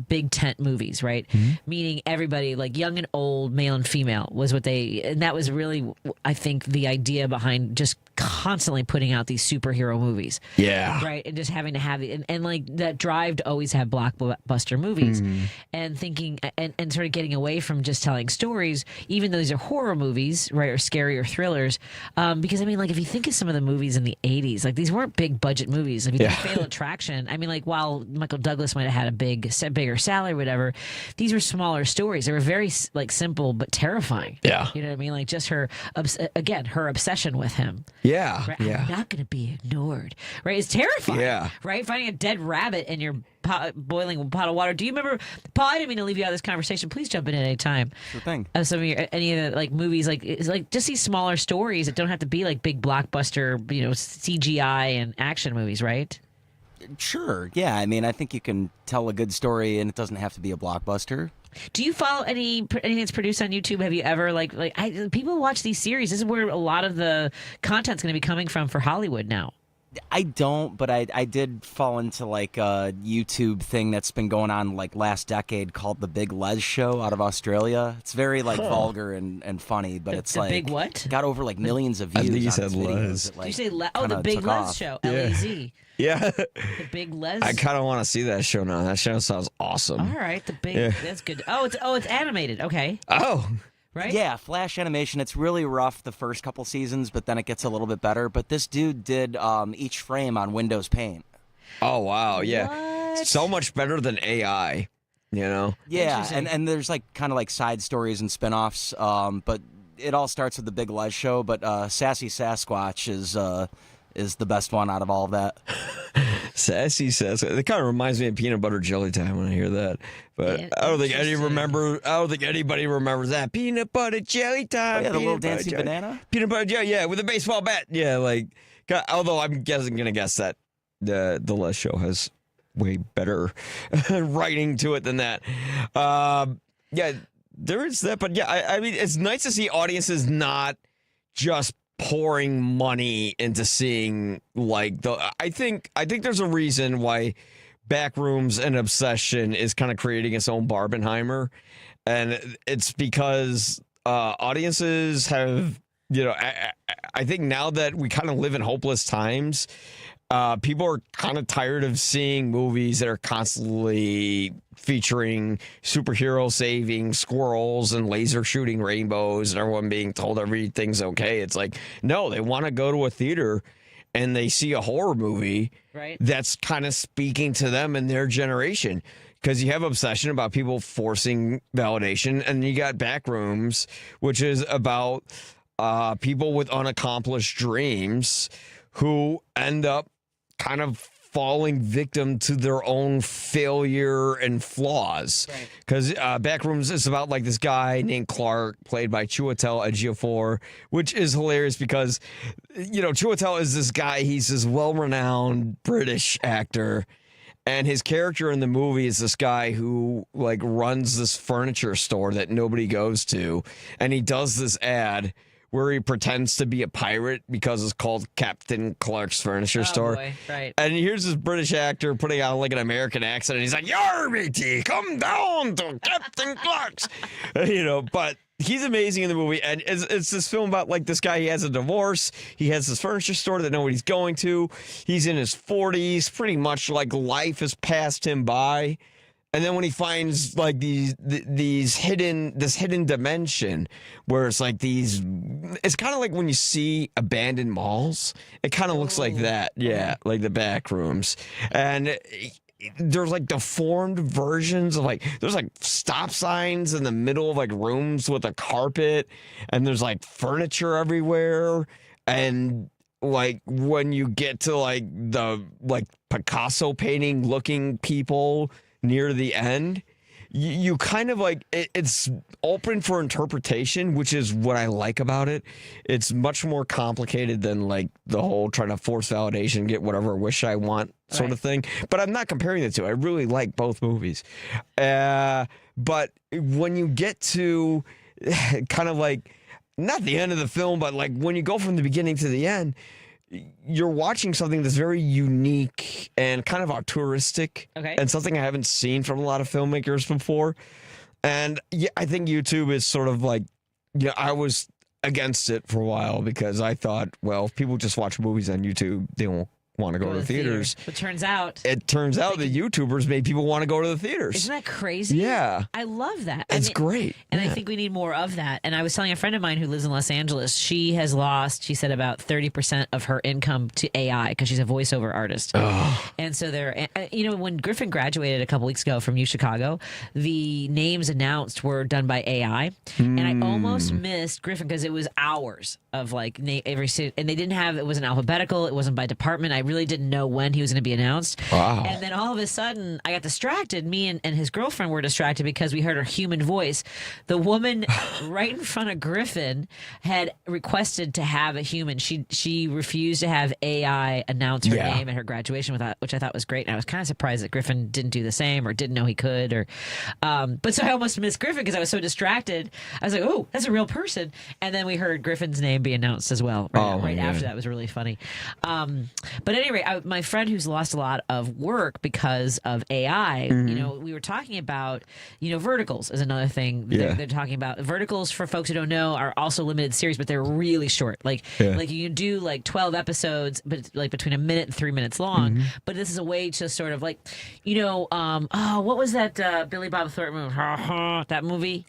big tent movies, right? Meaning everybody, like young and old, male and female, was what and that was really, I think, the idea behind just constantly putting out these superhero movies. Yeah. Right. And just having to have it and like that drive to always have blockbuster movies and thinking and sort of getting away from just telling stories, even though these are horror movies, right, or scary or thrillers. Because I mean, like if you think of some of the movies in the 80s, like these weren't big budget movies. If you think of Fatal Attraction, I mean, like while Michael Douglas might have had a bigger salary or whatever, these were smaller stories. They were very like simple but terrifying. Yeah. You know what I mean? Like just her obsession with him. Yeah. Right? Yeah. I'm not going to be ignored. Right? It's terrifying. Yeah. Right? Finding a dead rabbit in your boiling pot of water. Do you remember, Paul? I didn't mean to leave you out of this conversation. Please jump in at any time. Sure thing. Some of your any of the like movies, like it's like just these smaller stories that don't have to be like big blockbuster, CGI and action movies, right? Sure. Yeah. I mean, I think you can tell a good story, and it doesn't have to be a blockbuster. Do you follow anything that's produced on YouTube? Have you ever people watch these series? This is where a lot of the content's going to be coming from for Hollywood now. I don't, but I did fall into like a YouTube thing that's been going on like last decade called The Big Les Show out of Australia. It's very like vulgar and funny, but it's the like Big what? Got over like millions of I views. think you on said its videos. Les. It, like, Did you say The Big took Les off. Show? Yeah. L-E-Z. Yeah. The Big Les. I kind of want to see that show now. That show sounds awesome. All right, the big. Yeah. That's good. It's animated. Okay. Oh. Right? Yeah, Flash animation. It's really rough the first couple seasons, but then it gets a little bit better. But this dude did each frame on Windows Paint. Oh, wow. Yeah. What? So much better than AI, Yeah, and there's like kind of like side stories and spin-offs, but it all starts with The Big Les Show, but Sassy Sasquatch is the best one out of all of that. Sassy Sasquatch. It kind of reminds me of Peanut Butter Jelly Time when I hear that. But Yeah, I don't think anybody remembers that. Peanut Butter Jelly Time. Oh, yeah, the little Peanut Butter dancing Jelly. banana? Peanut Butter Jelly, yeah, with a baseball bat. Yeah, like, although I'm gonna guess that the Les Show has way better writing to it than that. Yeah, there is that. But yeah, I mean, it's nice to see audiences not just pouring money into seeing like I think there's a reason why Backrooms and Obsession is kind of creating its own Barbenheimer, and it's because audiences have I think now that we kind of live in hopeless times, people are kind of tired of seeing movies that are constantly featuring superheroes saving squirrels and laser shooting rainbows and everyone being told everything's okay. It's like, no, they want to go to a theater and they see a horror movie that's kind of speaking to them and their generation. Because you have Obsession about people forcing validation, and you got Backrooms, which is about people with unaccomplished dreams who end up kind of falling victim to their own failure and flaws. Because Backrooms is about like this guy named Clark, played by Chiwetel Ejiofor, which is hilarious because, Chiwetel is this guy, he's this well-renowned British actor, and his character in the movie is this guy who like runs this furniture store that nobody goes to, and he does this ad where he pretends to be a pirate because it's called Captain Clark's Furniture Store. Boy. Right. And here's this British actor putting on like an American accent, and he's like, "Yar, matey, come down to Captain Clark's." But he's amazing in the movie, and it's this film about like this guy. He has a divorce. He has this furniture store that nobody's going to. He's in his 40s, pretty much like life has passed him by. And then when he finds like this hidden dimension where it's like it's kind of like when you see abandoned malls. It kind of looks like that, yeah, like the Backrooms. And there's like deformed versions of like there's like stop signs in the middle of like rooms with a carpet, and there's like furniture everywhere, and like when you get to like the like Picasso painting looking people near the end, you kind of like it's open for interpretation, which is what I like about it. It's much more complicated than like the whole trying to force validation, get whatever wish I want sort of thing. But I'm not comparing the two. I really like both movies. But when you get to kind of like not the end of the film, but like when you go from the beginning to the end, you're watching something that's very unique and kind of altruistic, and something I haven't seen from a lot of filmmakers before. And yeah, I think YouTube is sort of like, I was against it for a while because I thought, well, if people just watch movies on YouTube, they won't want to go to the theaters. But turns out the YouTubers made people want to go to the theaters. Isn't that crazy? Yeah. I love that. It's great. And I think we need more of that. And I was telling a friend of mine who lives in Los Angeles, she has lost, she said, about 30% of her income to AI because she's a voiceover artist. And so when Griffin graduated a couple weeks ago from U Chicago, the names announced were done by AI. And I almost missed Griffin because it was hours of like every suit, and they didn't have, it wasn't alphabetical, it wasn't by department. I really didn't know when he was going to be announced. Wow. And then all of a sudden I got distracted. Me and his girlfriend were distracted because we heard her human voice. The woman right in front of Griffin had requested to have a human. She refused to have AI announce her name at her graduation, which I thought was great. And I was kind of surprised that Griffin didn't do the same or didn't know he could. But so I almost missed Griffin because I was so distracted. I was like, oh, that's a real person. And then we heard Griffin's name be announced as well right after that. It was really funny. But at any rate, my friend who's lost a lot of work because of AI, we were talking about, verticals is another thing they're talking about. Verticals, for folks who don't know, are also limited series, but they're really short. Like you can do like 12 episodes, but like between a minute and 3 minutes long. But this is a way to sort of like, what was that Billy Bob Thornton movie? That movie?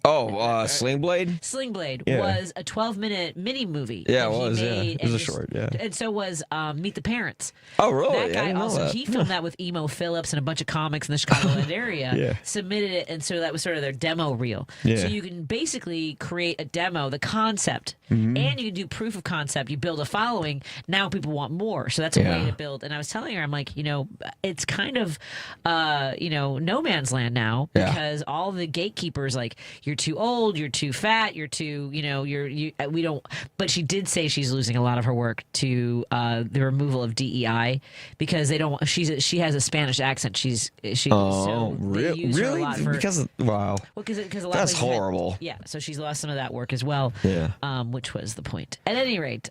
Sling Blade? Sling Blade was a 12-minute mini movie. Yeah, it was. It was a short, And so was Meet the Parents. Oh, really? That guy also, he filmed that with Emo Phillips and a bunch of comics in the Chicagoland area, submitted it, and so that was sort of their demo reel. So you can basically create a demo, the concept, and you can do proof of concept. You build a following. Now people want more. So that's a way to build. And I was telling her, I'm like, it's kind of, no man's land now because all the gatekeepers, like, you're too old, you're too fat, you're too, we don't. But she did say she's losing a lot of her work to the removal of DEI because they don't. She has a Spanish accent. Really? Wow. Well, because a lot that's of horrible. So she's lost some of that work as well. Which was the point. At any rate,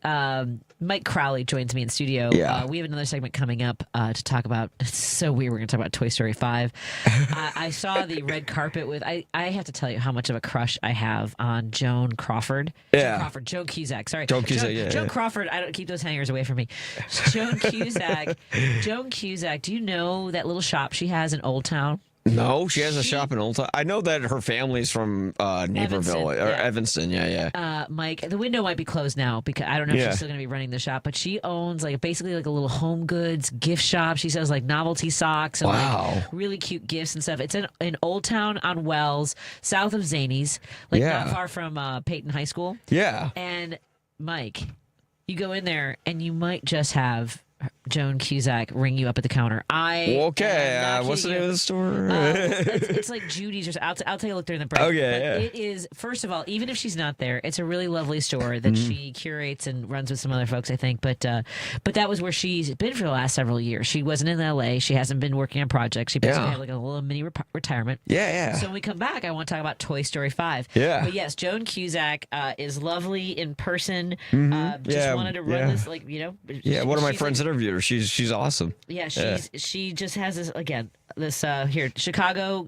Mike Crowley joins me in studio. We have another segment coming up to talk about. It's so weird. We're going to talk about Toy Story 5. I saw the red carpet with. I have to tell you how much of a crush I have on Joan Crawford. Joan Cusack. Sorry, Joan Cusack. Joan Crawford. I don't keep those hangers away from me. Joan Cusack. Joan Cusack. Do you know that little shop she has in Old Town? No, she has a shop in Old Town. I know that her family's from Naperville or Evanston. Mike, the window might be closed now because I don't know if she's still going to be running the shop, but she owns basically a little home goods gift shop. She sells like novelty socks and like really cute gifts and stuff. It's in Old Town on Wells, south of Zanies, not far from Peyton High School. Yeah. And Mike, you go in there and you might just have Joan Cusack ring you up at the counter. What's the name of the store? It's like Judy's. I'll take a look during the break. It is, first of all, even if she's not there, it's a really lovely store that she curates and runs with some other folks, I think. But that was where she's been for the last several years. She wasn't in LA. She hasn't been working on projects. She basically had like a little mini retirement. So when we come back, I want to talk about Toy Story 5. But yes, Joan Cusack is lovely in person. Just wanted to run this, one of my friends interviewed her. She's awesome. She just has this here Chicago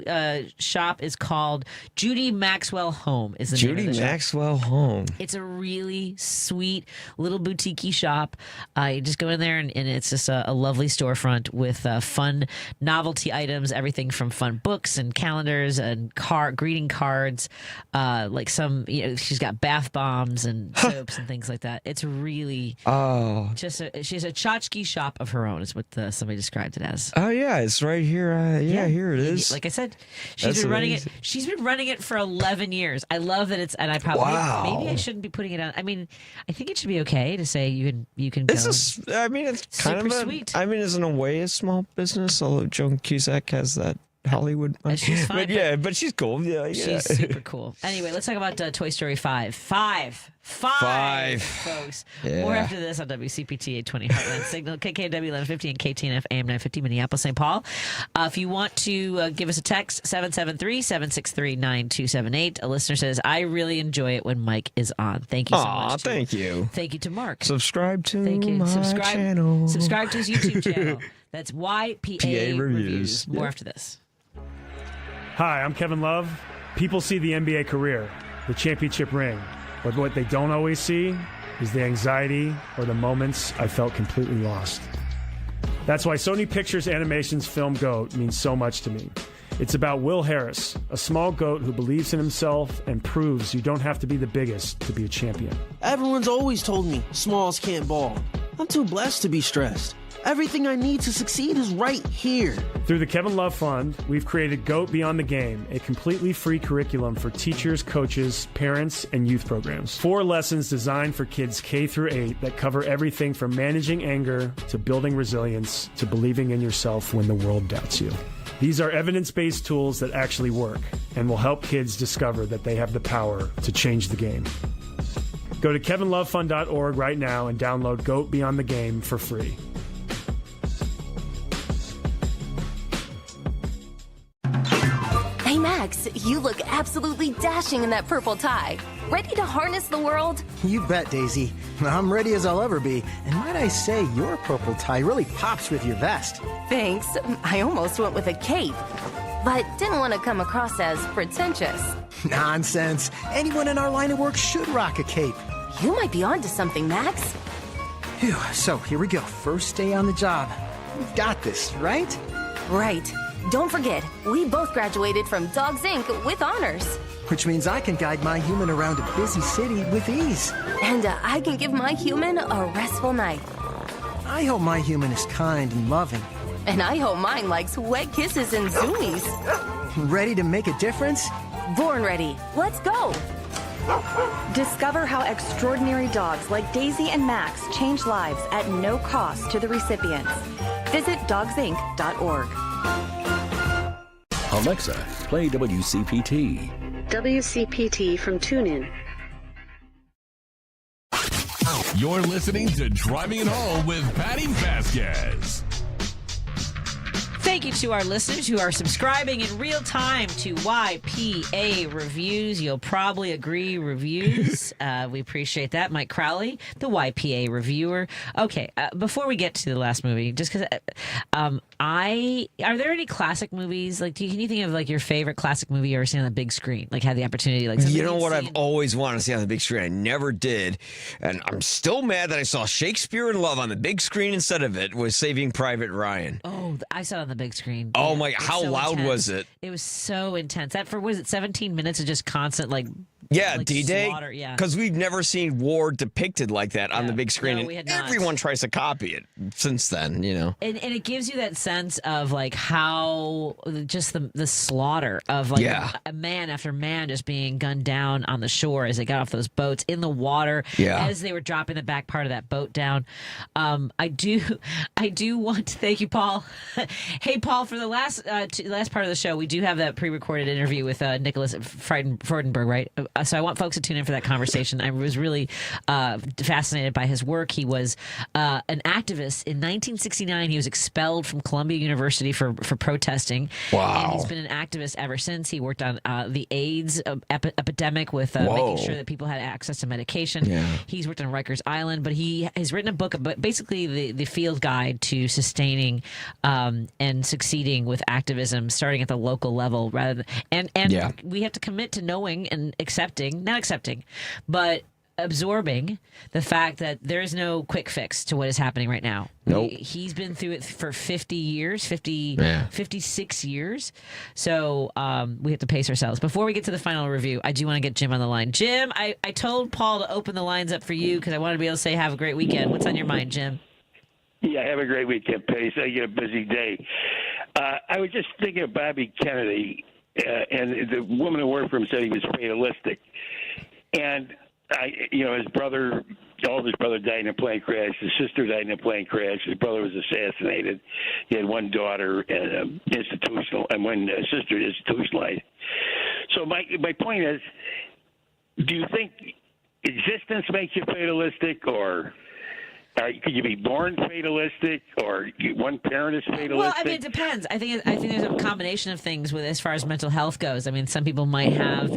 shop is called Judy Maxwell Home. Is the name of the shop. Maxwell Home. It's a really sweet little boutique-y shop. You just go in there and it's just a lovely storefront with fun novelty items, everything from fun books and calendars and greeting cards. She's got bath bombs and soaps and things like that. It's really she has a tchotchke shop of her own is what somebody described it as. It's right here. Here it is. Like I said, she's been running it. She's been running it for 11 years. I love that and I probably maybe I shouldn't be putting it on. I mean, I think it should be okay to say you can go. It's kind super of sweet. it's in a way a small business, although Joan Cusack has that Hollywood. She's fine. But she's cool. Yeah. She's super cool. Anyway, let's talk about Toy Story 5. Five, folks. Yeah. More after this on WCPT 820 Heartland Signal, KKW 1150 and KTNF AM 950 Minneapolis, St. Paul. If you want to give us a text, 773-763-9278. A listener says, I really enjoy it when Mike is on. Thank you so much. Thank you. Thank you to Mark. Subscribe to Thank you. my channel. Subscribe to his YouTube channel. That's YPA Reviews. More Yep. after this. Hi, I'm Kevin Love. People see the NBA career, the championship ring, but what they don't always see is the anxiety or the moments I felt completely lost. That's why Sony Pictures Animation's film GOAT means so much to me. It's about Will Harris, a small goat who believes in himself and proves you don't have to be the biggest to be a champion. Everyone's always told me smalls can't ball. I'm too blessed to be stressed. Everything I need to succeed is right here. Through the Kevin Love Fund, we've created GOAT Beyond the Game, a completely free curriculum for teachers, coaches, parents, and youth programs. 4 lessons designed for kids K through 8 that cover everything from managing anger to building resilience to believing in yourself when the world doubts you. These are evidence-based tools that actually work and will help kids discover that they have the power to change the game. Go to kevinlovefund.org right now and download GOAT Beyond the Game for free. Hey Max, you look absolutely dashing in that purple tie. Ready to harness the world? You bet, Daisy. I'm ready as I'll ever be. And might I say, your purple tie really pops with your vest. Thanks. I almost went with a cape, but didn't want to come across as pretentious. Nonsense. Anyone in our line of work should rock a cape. You might be onto something, Max. Phew, so here we go. First day on the job. We've got this, right? Right. Don't forget, we both graduated from Dogs Inc. with honors. Which means I can guide my human around a busy city with ease. And I can give my human a restful night. I hope my human is kind and loving. And I hope mine likes wet kisses and zoomies. Ready to make a difference? Born ready. Let's go. Discover how extraordinary dogs like Daisy and Max change lives at no cost to the recipients. Visit dogsinc.org. Alexa, play WCPT. WCPT from TuneIn. You're listening to Driving It Home with Patti Vasquez. Thank you to our listeners who are subscribing in real time to YPA Reviews. You'll probably agree, reviews. We appreciate that. Mike Crowley, the YPA reviewer. Okay, before we get to the last movie, just because are there any classic movies? Like, can you think of like your favorite classic movie you ever seen on the big screen? Like, had the opportunity? Like, you know what I've always wanted to see on the big screen? I never did, and I'm still mad that I saw Shakespeare in Love on the big screen instead of it. Was Saving Private Ryan? Oh, I saw it on the big screen. Oh my! How so loud intense. was it? It was so intense. That was it 17 minutes of just constant like D-Day. slaughter, yeah. Because we've never seen war depicted like that on the big screen, we had and not. everyone tries to copy it since then. You know, and it gives you that sense of like how just the slaughter of like a man after man just being gunned down on the shore as they got off those boats in the water as they were dropping the back part of that boat down. I do want to thank you, Paul. Hey, Paul, for the last part of the show, we do have that pre-recorded interview with Nicholas Freudenberg, right? So I want folks to tune in for that conversation. I was really fascinated by his work. He was an activist. In 1969, he was expelled from Columbia University for protesting. Wow. And he's been an activist ever since. He worked on the AIDS epidemic with making sure that people had access to medication. Yeah. He's worked on Rikers Island, but he has written a book about basically the field guide to sustaining and succeeding with activism, starting at the local level rather than we have to commit to knowing and not accepting, but absorbing the fact that there is no quick fix to what is happening right now. Nope. He's been through it for 56 years. So we have to pace ourselves. Before we get to the final review, I do want to get Jim on the line. Jim, I told Paul to open the lines up for you because I wanted to be able to say have a great weekend. What's on your mind, Jim? Yeah, have a great weekend, Patty. So you get a busy day. I was just thinking of Bobby Kennedy, and the woman who worked for him said he was fatalistic. And his brother oldest brother died in a plane crash. His sister died in a plane crash. His brother was assassinated. He had one daughter and one sister institutionalized. So my point is, do you think existence makes you fatalistic, or could you be born fatalistic, or one parent is fatalistic? Well, I mean, it depends. I think there's a combination of things with as far as mental health goes. I mean, some people might have,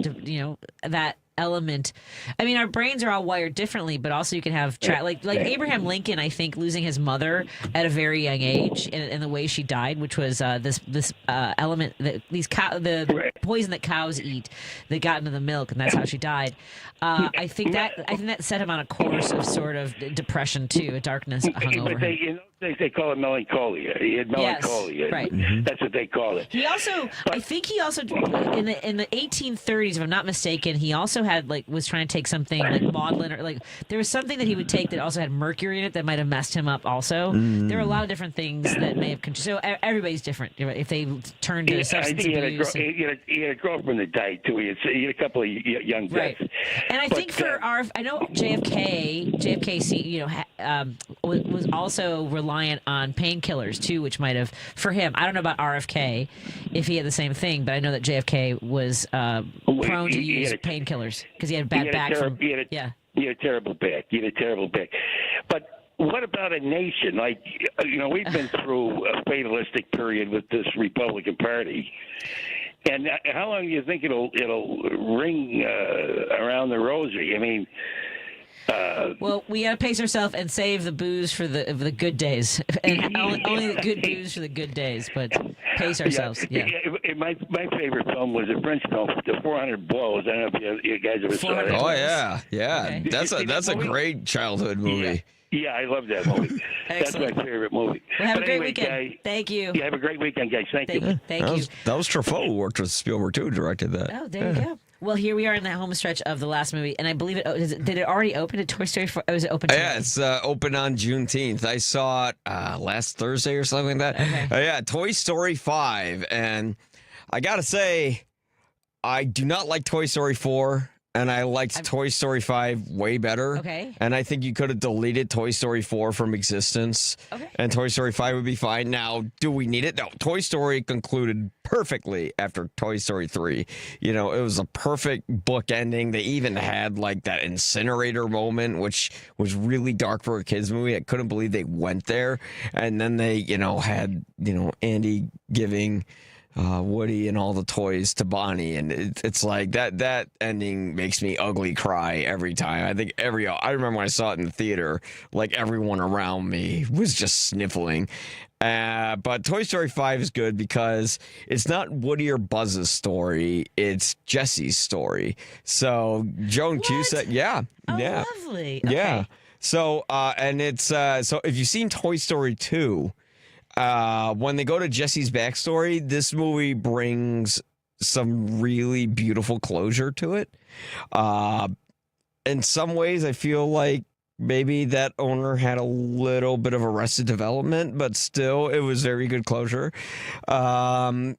that element. I mean, our brains are all wired differently, but also you can have like Abraham Lincoln. I think losing his mother at a very young age, and the way she died, which was this element that the poison that cows eat that got into the milk, and that's how she died. I think that set him on a course of sort of depression too, a darkness hung over him. They call it melancholia. He had melancholia. Yes, right. That's what they call it. I think he also in the 1830s, if I'm not mistaken, he also had was trying to take something like maudlin, or there was something that he would take that also had mercury in it that might have messed him up also. There are a lot of different things that may have contributed. So everybody's different. If they turn to substance abuse. He had a girlfriend that died too. He had a couple of young deaths. Right. And I think I know JFK, was also reliant on painkillers too, which might have, for him, I don't know about RFK if he had the same thing, but I know that JFK was prone to use painkillers because he had bad back. He had a terrible back. He had a terrible back. But what about a nation? We've been through a fatalistic period with this Republican Party. And how long do you think it'll ring around the rosary? I mean, well, we got to pace ourselves and save the booze for the good days, and only the good booze for the good days. But pace ourselves. Yeah. My favorite film was a French film, The 400 Blows. I don't know if you guys ever saw it. Oh yeah. Okay. That's a great childhood movie. Yeah, I love that movie. That's my favorite movie. Well, have a great weekend. Guys, thank you. Yeah, have a great weekend, guys. Thank you. Thank you. That was Truffaut who worked with Spielberg too, directed that. Oh, there you go. Well, here we are in that home stretch of the last movie, and I believe did it already open at Toy Story 4? Was it open today? Yeah, it's open on Juneteenth. I saw it last Thursday or something like that. Okay. Toy Story 5, and I gotta say, I do not like Toy Story 4. And I liked Toy Story 5 way better. Okay. And I think you could have deleted Toy Story 4 from existence. Okay. And Toy Story 5 would be fine. Now, do we need it? No. Toy Story concluded perfectly after Toy Story 3. It was a perfect book ending. They even had that incinerator moment, which was really dark for a kids movie. I couldn't believe they went there. And then they, had, Andy giving Woody and all the toys to Bonnie, and it's like that ending makes me ugly cry every time. I think I remember when I saw it in the theater, everyone around me was just sniffling. But Toy Story 5 is good because it's not Woody or Buzz's story, it's Jesse's story. So Joan Cusack, lovely. Okay. Yeah. So and it's so if you've seen Toy Story 2, when they go to Jesse's backstory, this movie brings some really beautiful closure to it. In some ways, I feel like maybe that owner had a little bit of Arrested Development, but still, it was very good closure. And,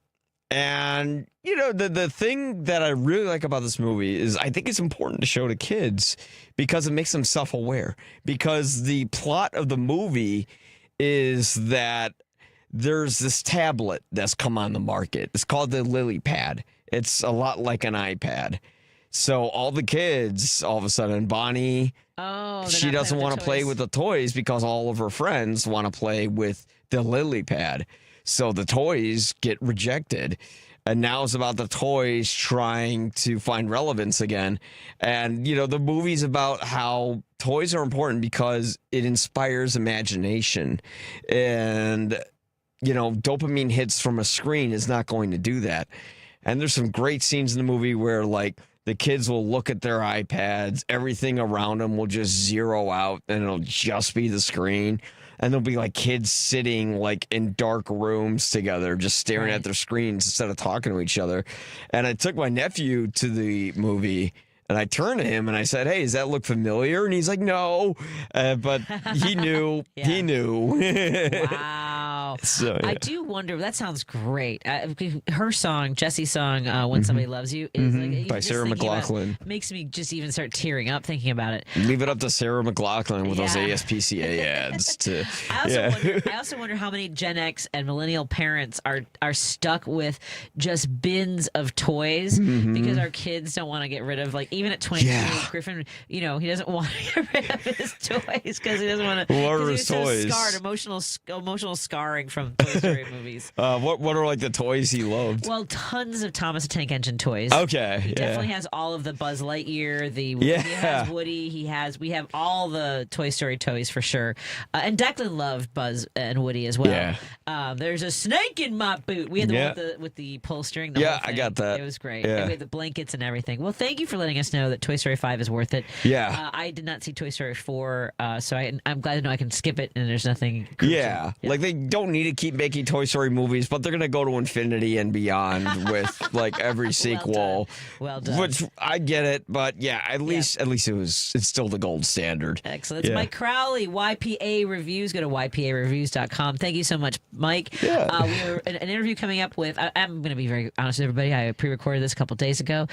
the thing that I really like about this movie is I think it's important to show to kids because it makes them self-aware. Because the plot of the movie is that there's this tablet that's come on the market. It's called the Lily Pad. It's a lot like an iPad. So all the kids, all of a sudden, Bonnie, she doesn't want to play with the toys because all of her friends want to play with the Lily Pad. So the toys get rejected. And now it's about the toys trying to find relevance again. And, the movie's about how toys are important because it inspires imagination. And, dopamine hits from a screen is not going to do that. And there's some great scenes in the movie where, the kids will look at their iPads, everything around them will just zero out, and it'll just be the screen. And there'll be kids sitting in dark rooms together, just staring at their screens instead of talking to each other. And I took my nephew to the movie, and I turned to him and I said, "Hey, does that look familiar?" And he's like, "No," but he knew. He knew. Wow. Wow. So, yeah. I do wonder. That sounds great. Her song, Jessie's song, "When Somebody Loves You," is like, By Sarah McLachlan. Makes me just even start tearing up thinking about it. Leave it up to Sarah McLachlan with those ASPCA ads. I also wonder how many Gen X and millennial parents are stuck with just bins of toys because our kids don't want to get rid of, like, even at 22, Griffin, he doesn't want to get rid of his toys because he doesn't want to. What are his toys? So scarred, emotional scarring from Toy Story movies. What are like the toys he loved? Well, tons of Thomas the Tank Engine toys. Okay, he definitely has all of the Buzz Lightyear. He has Woody. We have all the Toy Story toys for sure. And Declan loved Buzz and Woody as well. Yeah. There's a snake in my boot. We had the one with the pull string. The whole thing. I got that. It was great. Yeah. And we had the blankets and everything. Well, thank you for letting us know that Toy Story 5 is worth it. Yeah. I did not see Toy Story 4, so I'm glad to know I can skip it and there's nothing crucial. Yeah, like they don't need to keep making Toy Story movies, but they're gonna go to infinity and beyond with like every sequel. Well done. Which I get it, but yeah, at least it's still the gold standard. Excellent. It's Mike Crowley, YPA Reviews. Go to ypareviews.com. Thank you so much, Mike. Yeah. We have an interview coming up with, I'm going to be very honest with everybody, I pre-recorded this a couple days ago,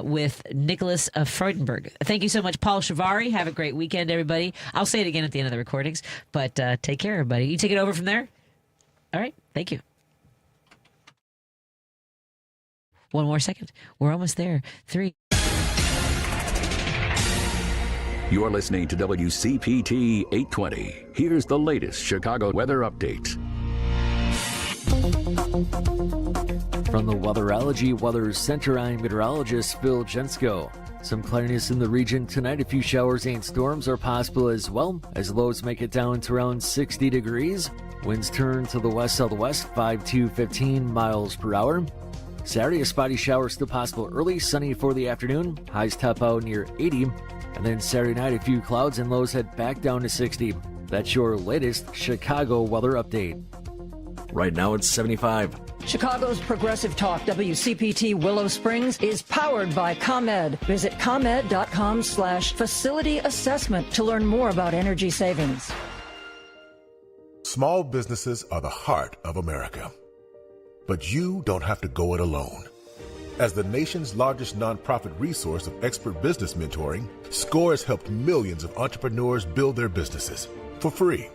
with Nicholas Freudenberg. Thank you so much, Paul Chivari. Have a great weekend, everybody. I'll say it again at the end of the recordings, but take care, everybody. You take it over from there? All right. Thank you. One more second. We're almost there. 3. You are listening to WCPT 820. Here's the latest Chicago weather update. From the Weatherology Weather Center, I'm meteorologist Phil Jensko. Some clearness in the region tonight. A few showers and storms are possible as well, as lows make it down to around 60 degrees. Winds turn to the west-southwest, 5 to 15 miles per hour. Saturday, a spotty shower still possible early, sunny for the afternoon. Highs top out near 80. And then Saturday night, a few clouds and lows head back down to 60. That's your latest Chicago weather update. Right now it's 75. Chicago's Progressive Talk WCPT Willow Springs is powered by ComEd. Visit ComEd.com/facility assessment to learn more about energy savings. Small businesses are the heart of America. But you don't have to go it alone. As the nation's largest nonprofit resource of expert business mentoring, SCORE has helped millions of entrepreneurs build their businesses for free.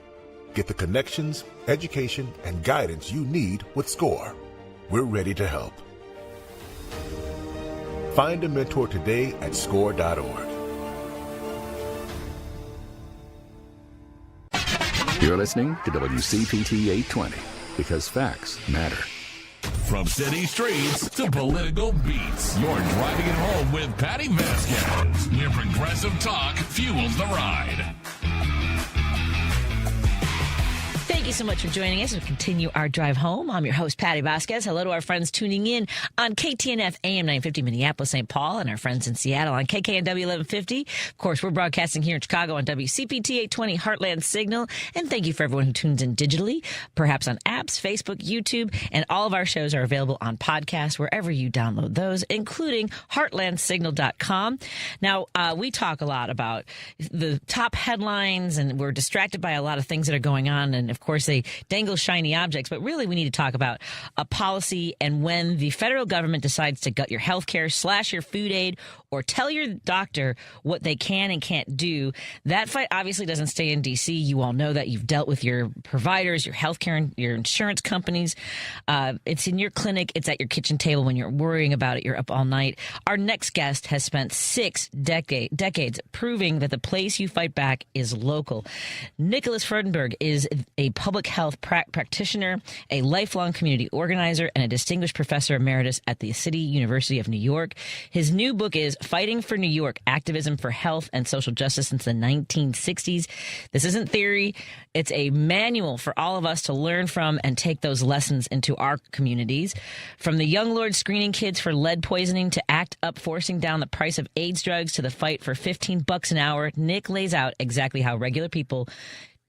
Get the connections, education, and guidance you need with SCORE. We're ready to help. Find a mentor today at score.org. You're listening to WCPT 820 because facts matter. From city streets to political beats, you're driving it home with Patti Vasquez, where progressive talk fuels the ride. Thank you so much for joining us. We'll continue our drive home. I'm your host, Patti Vasquez. Hello to our friends tuning in on KTNF AM 950 Minneapolis, St. Paul, and our friends in Seattle on KKNW 1150. Of course, we're broadcasting here in Chicago on WCPT 820 Heartland Signal. And thank you for everyone who tunes in digitally, perhaps on apps, Facebook, YouTube, and all of our shows are available on podcasts wherever you download those, including heartlandsignal.com. Now, we talk a lot about the top headlines, and we're distracted by a lot of things that are going on, and of course, they dangle shiny objects, but really we need to talk about a policy and when the federal government decides to gut your health care, slash your food aid, or tell your doctor what they can and can't do. That fight obviously doesn't stay in D.C. You all know that. You've dealt with your providers, your health care, your insurance companies. It's in your clinic. It's at your kitchen table. When you're worrying about it, you're up all night. Our next guest has spent 6 decades proving that the place you fight back is local. Nicholas Freudenberg is a public health practitioner, a lifelong community organizer, and a distinguished professor emeritus at the City University of New York. His new book is Fighting for New York, Activism for Health and Social Justice since the 1960s. This isn't theory. It's a manual for all of us to learn from and take those lessons into our communities. From the young lord screening kids for lead poisoning to ACT UP forcing down the price of AIDS drugs to the fight for $15 an hour, Nick lays out exactly how regular people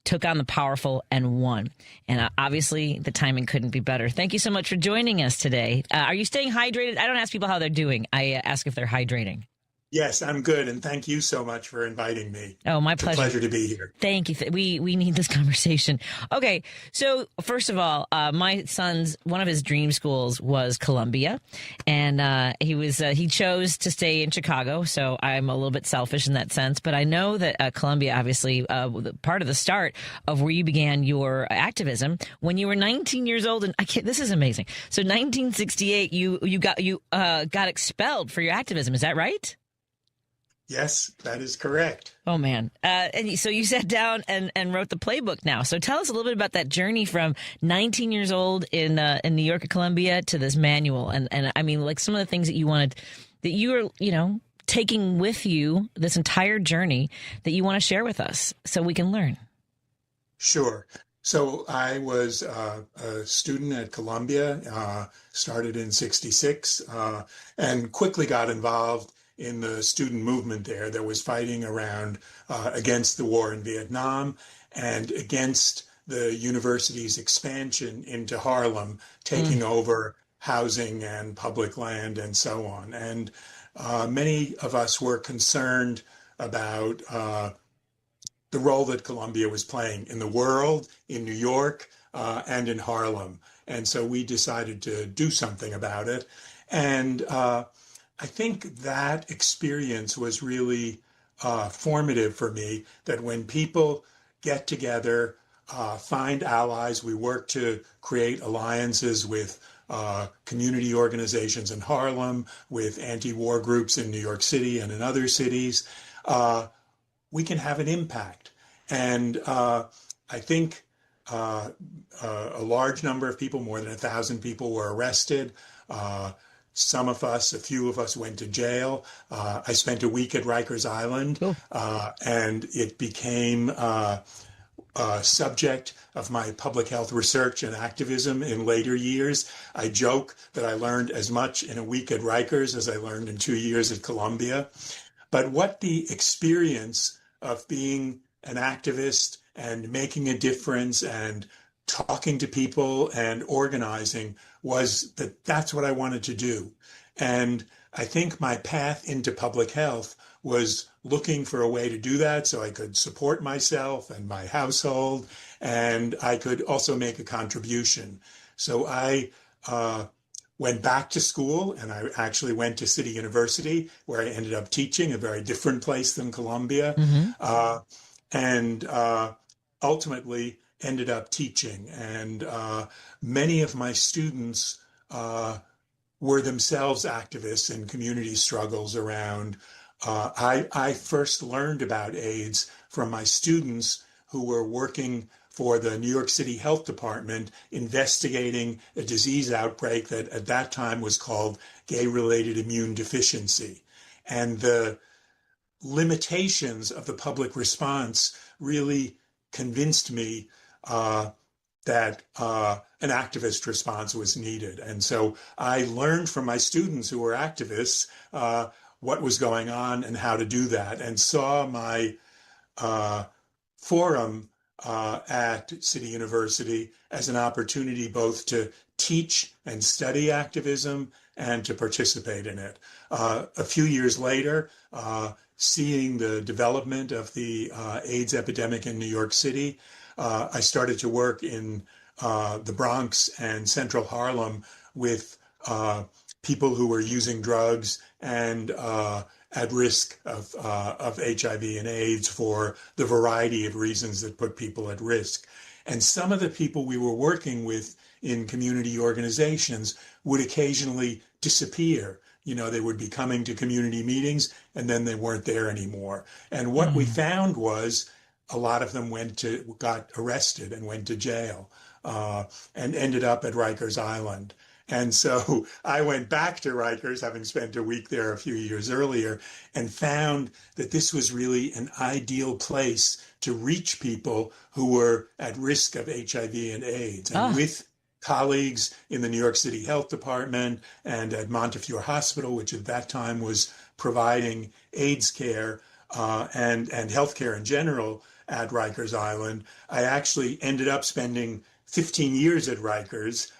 took on the powerful and won. And obviously, the timing couldn't be better. Thank you so much for joining us today. Are you staying hydrated? I don't ask people how they're doing. I ask if they're hydrating. Yes, I'm good, and thank you so much for inviting me. Oh, my It's pleasure. a pleasure to be here. Thank you. We need this conversation. Okay, so first of all, my son's one of his dream schools was Columbia, and he chose to stay in Chicago. So I'm a little bit selfish in that sense, but I know that Columbia, obviously, part of the start of where you began your activism when you were 19 years old, and this is amazing. So 1968, you got expelled for your activism. Is that right? Yes, that is correct. Oh, man. And so you sat down and wrote the playbook now. So tell us a little bit about that journey from 19 years old in New York at Columbia to this manual. And I mean, like some of the things that you wanted, that you were, taking with you this entire journey that you want to share with us so we can learn. Sure. So I was a student at Columbia, started in '66, and quickly got involved in the student movement there that was fighting around against the war in Vietnam and against the university's expansion into Harlem, taking over housing and public land and so on. And many of us were concerned about the role that Columbia was playing in the world, in New York, and in Harlem. And so we decided to do something about it. And I think that experience was really formative for me, that when people get together, find allies, we work to create alliances with community organizations in Harlem, with anti-war groups in New York City and in other cities, we can have an impact. And I think a large number of people, more than 1,000 people, were arrested. Some of us, a few of us, went to jail. I spent a week at Rikers Island, and it became a subject of my public health research and activism in later years. I joke that I learned as much in a week at Rikers as I learned in 2 years at Columbia. But what the experience of being an activist and making a difference and talking to people and organizing was that's what I wanted to do. And I think my path into public health was looking for a way to do that so I could support myself and my household, and I could also make a contribution. So I went back to school, and I actually went to City University, where I ended up teaching, a very different place than Columbia, and ultimately ended up teaching. And many of my students were themselves activists in community struggles around. I first learned about AIDS from my students who were working for the New York City Health Department, investigating a disease outbreak that at that time was called gay-related immune deficiency. And the limitations of the public response really convinced me that an activist response was needed. And so I learned from my students who were activists what was going on and how to do that, and saw my forum at City University as an opportunity both to teach and study activism and to participate in it. A few years later, seeing the development of the AIDS epidemic in New York City, I started to work in the Bronx and Central Harlem with people who were using drugs and at risk of HIV and AIDS for the variety of reasons that put people at risk. And some of the people we were working with in community organizations would occasionally disappear. You know, they would be coming to community meetings and then they weren't there anymore. And what we found was a lot of them got arrested and went to jail and ended up at Rikers Island. And so I went back to Rikers, having spent a week there a few years earlier, and found that this was really an ideal place to reach people who were at risk of HIV and AIDS. And with colleagues in the New York City Health Department and at Montefiore Hospital, which at that time was providing AIDS care and healthcare in general at Rikers Island, I actually ended up spending 15 years at Rikers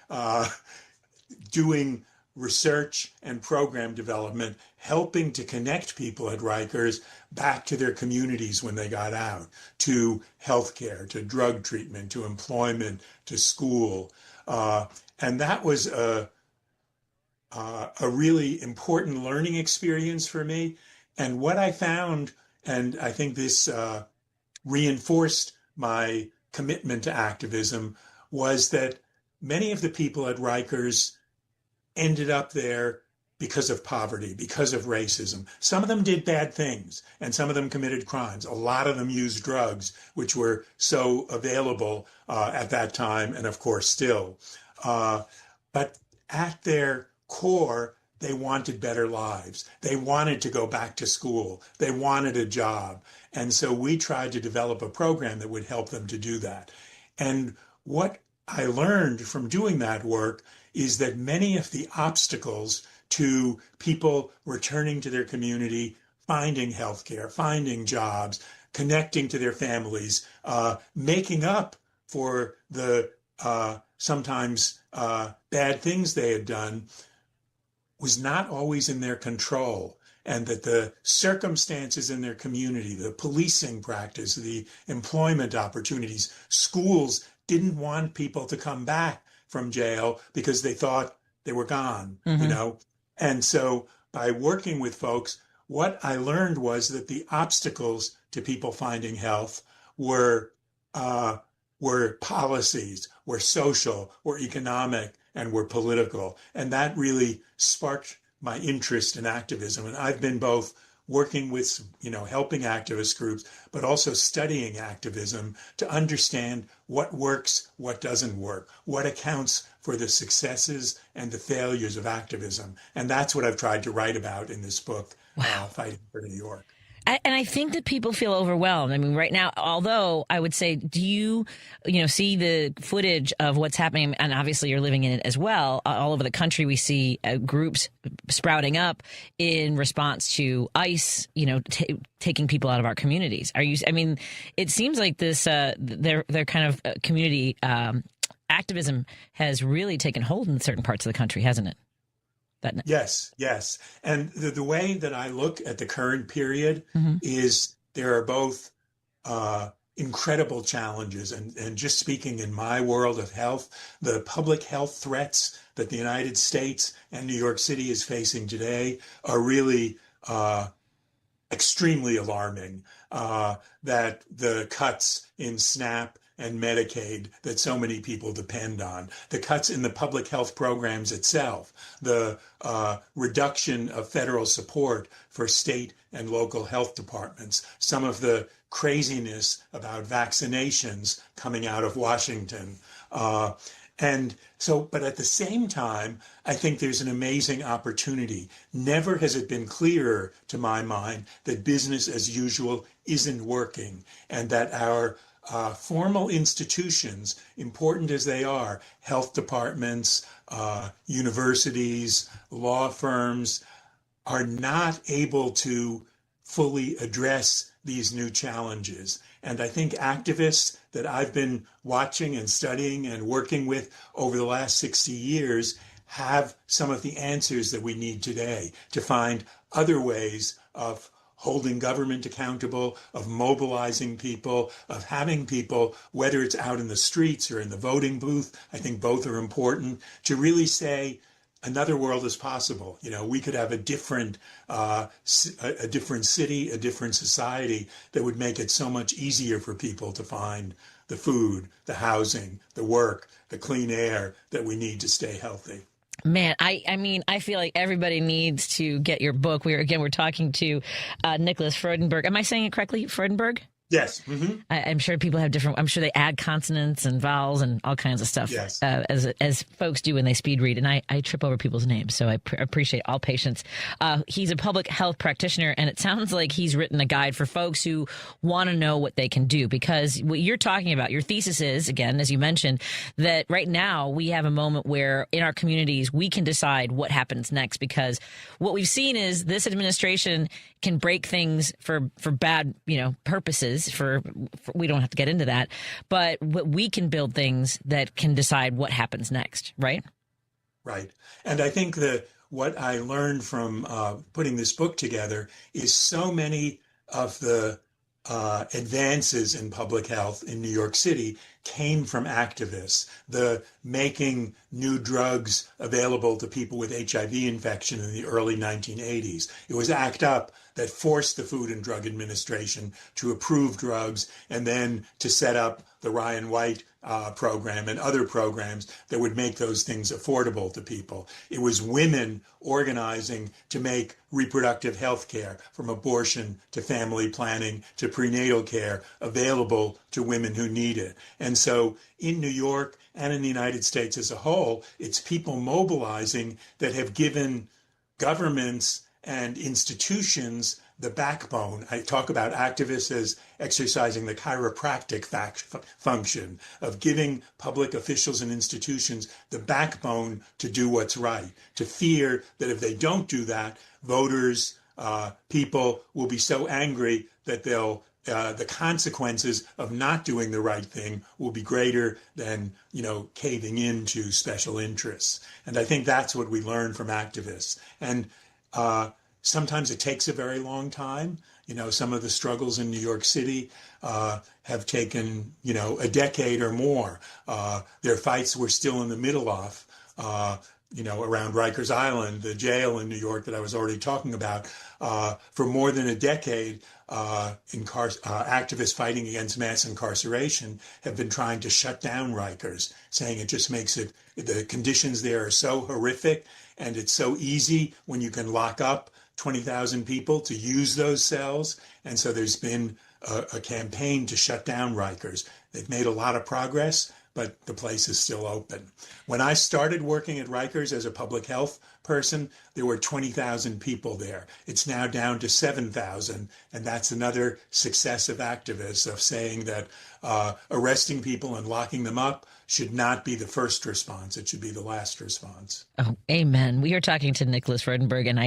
doing research and program development, helping to connect people at Rikers back to their communities when they got out, to healthcare, to drug treatment, to employment, to school. And that was a really important learning experience for me. And what I found, and I think this reinforced my commitment to activism, was that many of the people at Rikers ended up there because of poverty, because of racism. Some of them did bad things, and some of them committed crimes. A lot of them used drugs, which were so available at that time, and of course still. But at their core, they wanted better lives. They wanted to go back to school. They wanted a job. And so we tried to develop a program that would help them to do that. And what I learned from doing that work is that many of the obstacles to people returning to their community, finding healthcare, finding jobs, connecting to their families, making up for the sometimes bad things they had done, was not always in their control. And that the circumstances in their community, the policing practice, the employment opportunities, schools didn't want people to come back from jail because they thought they were gone, you know? And so by working with folks, what I learned was that the obstacles to people finding health were policies, were social, were economic, and were political. And that really sparked my interest in activism. And I've been both working with, helping activist groups, but also studying activism to understand what works, what doesn't work, what accounts for the successes and the failures of activism. And that's what I've tried to write about in this book, Fighting for New York. And I think that people feel overwhelmed. I mean, right now, although I would say, do you see the footage of what's happening? And obviously you're living in it as well. All over the country, we see groups sprouting up in response to ICE, taking people out of our communities. It seems like this, their kind of community activism has really taken hold in certain parts of the country, hasn't it? Yes. And the way that I look at the current period is there are both incredible challenges. And just speaking in my world of health, the public health threats that the United States and New York City is facing today are really extremely alarming. That the cuts in SNAP and Medicaid that so many people depend on, the cuts in the public health programs itself, the reduction of federal support for state and local health departments, some of the craziness about vaccinations coming out of Washington. But at the same time, I think there's an amazing opportunity. Never has it been clearer to my mind that business as usual isn't working, and that our formal institutions, important as they are, health departments, universities, law firms, are not able to fully address these new challenges. And I think activists that I've been watching and studying and working with over the last 60 years have some of the answers that we need today to find other ways of holding government accountable, of mobilizing people, of having people, whether it's out in the streets or in the voting booth, I think both are important, to really say another world is possible. We could have a different city, a different society that would make it so much easier for people to find the food, the housing, the work, the clean air that we need to stay healthy. Man, I feel like everybody needs to get your book. We're talking to Nicholas Freudenberg. Am I saying it correctly? Freudenberg? Yes. I'm sure people have different. I'm sure they add consonants and vowels and all kinds of stuff, yes. As folks do when they speed read. And I trip over people's names, so I appreciate all patience. He's a public health practitioner, and it sounds like he's written a guide for folks who want to know what they can do. Because what you're talking about, your thesis is, again, as you mentioned, that right now we have a moment where in our communities we can decide what happens next. Because what we've seen is this administration can break things for bad purposes. For we don't have to get into that, but we can build things that can decide what happens next, right? Right. And I think that what I learned from putting this book together is so many of the advances in public health in New York City came from activists. The making new drugs available to people with HIV infection in the early 1980s. It was ACT UP that forced the Food and Drug Administration to approve drugs and then to set up the Ryan White program and other programs that would make those things affordable to people. It was women organizing to make reproductive health care, from abortion to family planning to prenatal care, available to women who need it. And so in New York and in the United States as a whole, it's people mobilizing that have given governments and institutions the backbone. I talk about activists as exercising the chiropractic function of giving public officials and institutions the backbone to do what's right, to fear that if they don't do that, voters, people will be so angry that they'll the consequences of not doing the right thing will be greater than, caving into special interests. And I think that's what we learn from activists. And sometimes it takes a very long time. Some of the struggles in New York City have taken, a decade or more. There are fights we're still in the middle of, around Rikers Island, the jail in New York that I was already talking about. For more than a decade, activists fighting against mass incarceration have been trying to shut down Rikers, saying it just makes it, the conditions there are so horrific, and it's so easy when you can lock up 20,000 people to use those cells. And so there's been a campaign to shut down Rikers. They've made a lot of progress, but the place is still open. When I started working at Rikers as a public health person, there were 20,000 people there. It's now down to 7,000. And that's another success of activists, of saying that arresting people and locking them up should not be the first response. It should be the last response. Oh, amen. We are talking to Nicholas Freudenberg, and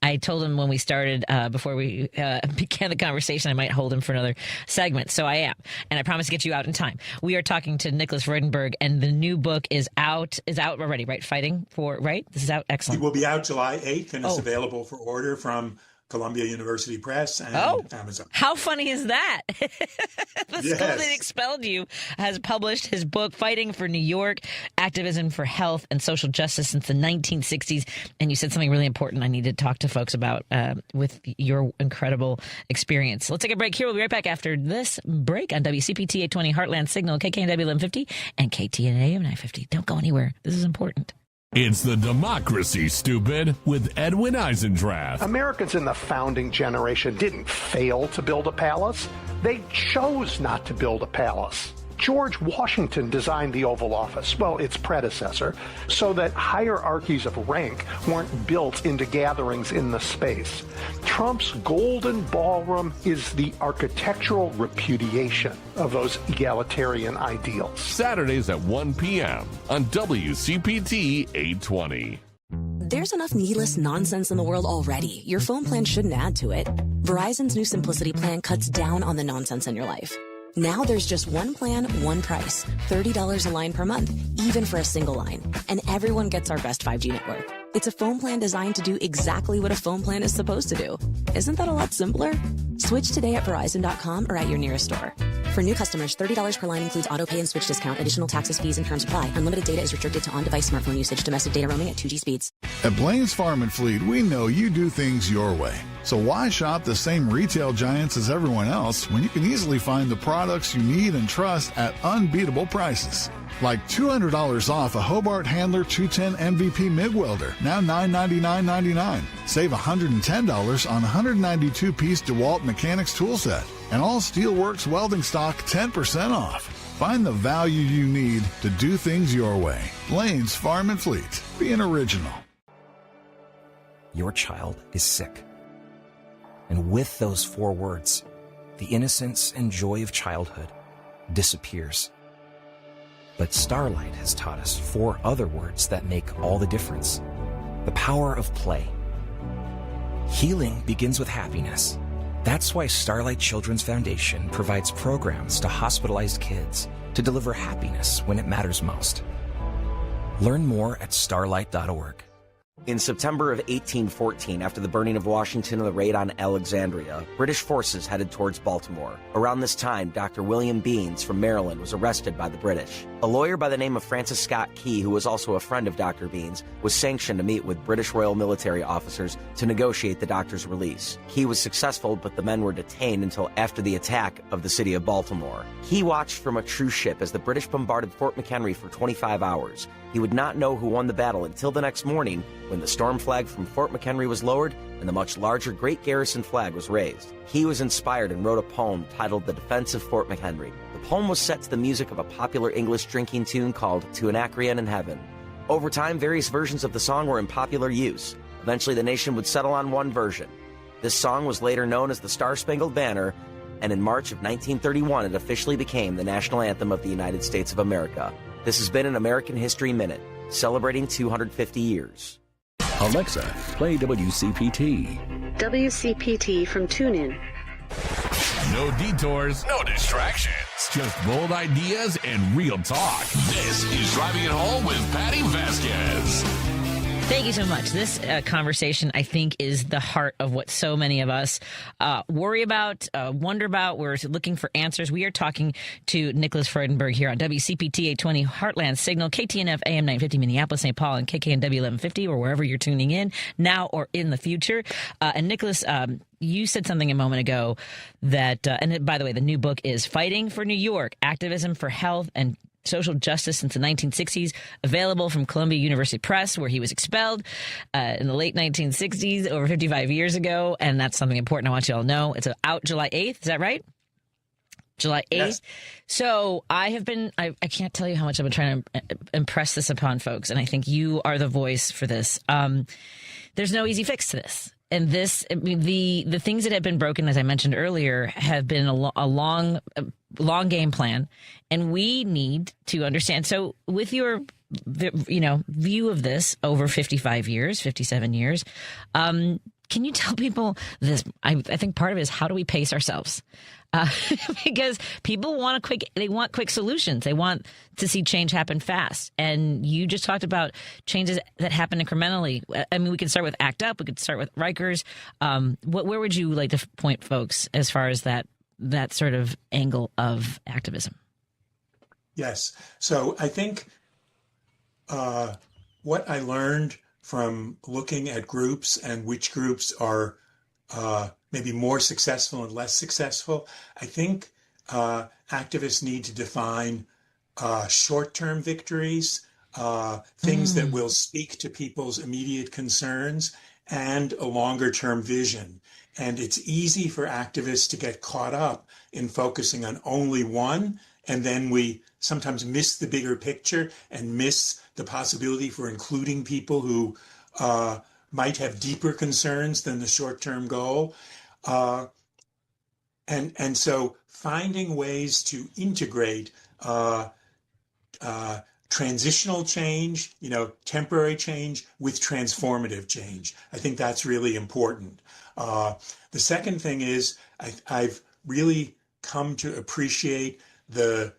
I told him when we started, before we began the conversation, I might hold him for another segment. So I am, and I promise to get you out in time. We are talking to Nicholas Freudenberg, and the new book is out already, right? Fighting for, right? This is out. Excellent. It will be out July 8th, and it's available for order from Columbia University Press and Amazon. How funny is that? The school that expelled you has published his book, Fighting for New York, Activism for Health and Social Justice since the 1960s. And you said something really important I need to talk to folks about with your incredible experience. Let's take a break here. We'll be right back after this break on WCPT 820 Heartland Signal, KKNW 1150, and KTNA 950. Don't go anywhere. This is important. It's the Democracy, Stupid, with Edwin Eisendrath. Americans in the founding generation didn't fail to build a palace. They chose not to build a palace. George Washington designed the Oval Office, well, its predecessor, so that hierarchies of rank weren't built into gatherings in the space. Trump's Golden Ballroom is the architectural repudiation of those egalitarian ideals. Saturdays at 1 p.m. on WCPT 820. There's enough needless nonsense in the world already. Your phone plan shouldn't add to it. Verizon's new Simplicity plan cuts down on the nonsense in your life. Now there's just one plan, one price, $30 a line per month, even for a single line. And everyone gets our best 5G network. It's a phone plan designed to do exactly what a phone plan is supposed to do. Isn't that a lot simpler? Switch today at Verizon.com or at your nearest store. For new customers, $30 per line includes auto pay and switch discount. Additional taxes, fees, and terms apply. Unlimited data is restricted to on-device smartphone usage. Domestic data roaming at 2G speeds. At Blaine's Farm and Fleet, we know you do things your way. So why shop the same retail giants as everyone else when you can easily find the products you need and trust at unbeatable prices? Like $200 off a Hobart Handler 210 MVP MIG welder, now $999.99. Save $110 on 192-piece DeWalt Mechanics tool set. And all Steelworks welding stock 10% off. Find the value you need to do things your way. Blaine's Farm and Fleet. Be an original. Your child is sick. And with those 4 words, the innocence and joy of childhood disappears. But Starlight has taught us 4 other words that make all the difference. The power of play. Healing begins with happiness. That's why Starlight Children's Foundation provides programs to hospitalized kids to deliver happiness when it matters most. Learn more at starlight.org. In September of 1814, after the burning of Washington and the raid on Alexandria, British forces headed towards Baltimore. Around this time, Dr. William Beans from Maryland was arrested by the British. A lawyer by the name of Francis Scott Key, who was also a friend of Dr. Beans, was sanctioned to meet with British Royal military officers to negotiate the doctor's release. Key was successful, but the men were detained until after the attack of the city of Baltimore. Key watched from a cruise ship as the British bombarded Fort McHenry for 25 hours. He would not know who won the battle until the next morning, when the storm flag from Fort McHenry was lowered and the much larger Great Garrison flag was raised. He was inspired and wrote a poem titled The Defense of Fort McHenry. The poem was set to the music of a popular English drinking tune called To Anacreon in Heaven. Over time, various versions of the song were in popular use. Eventually, the nation would settle on one version. This song was later known as the Star-Spangled Banner, and in March of 1931, it officially became the national anthem of the United States of America. This has been an American History Minute, celebrating 250 years. Alexa, play WCPT. WCPT from TuneIn. No detours, no distractions. Just bold ideas and real talk. This is Driving It Home with Patti Vasquez. Thank you so much. This conversation, I think, is the heart of what so many of us worry about, wonder about. We're looking for answers. We are talking to Nicholas Freudenberg here on WCPT 820 Heartland Signal, KTNF AM 950 Minneapolis, St. Paul, and KKNW 1150, or wherever you're tuning in now or in the future. And Nicholas, you said something a moment ago that, and by the way, the new book is Fighting for New York, Activism for Health and Social Justice since the 1960s, available from Columbia University Press, where he was expelled in the late 1960s, over 55 years ago. And that's something important I want you all to know. It's out July 8th. Is that right? July 8th. Yes. So I can't tell you how much I've been trying to impress this upon folks. And I think you are the voice for this. There's no easy fix to this. And this, I mean, the things that have been broken, as I mentioned earlier, have been a long game plan, and we need to understand. So, with your, view of this over 55 years, 57 years, can you tell people this? I think part of it is, how do we pace ourselves? Because people want quick solutions. They want to see change happen fast. And you just talked about changes that happen incrementally. I mean, we could start with ACT UP. We could start with Rikers. Where would you like to point folks as far as that sort of angle of activism? Yes. So I think what I learned from looking at groups and which groups are maybe more successful and less successful, I think activists need to define short-term victories, things that will speak to people's immediate concerns, and a longer-term vision. And it's easy for activists to get caught up in focusing on only one, and then we sometimes miss the bigger picture and miss the possibility for including people who might have deeper concerns than the short-term goal. And so finding ways to integrate transitional change, temporary change with transformative change. I think that's really important. The second thing is I've really come to appreciate the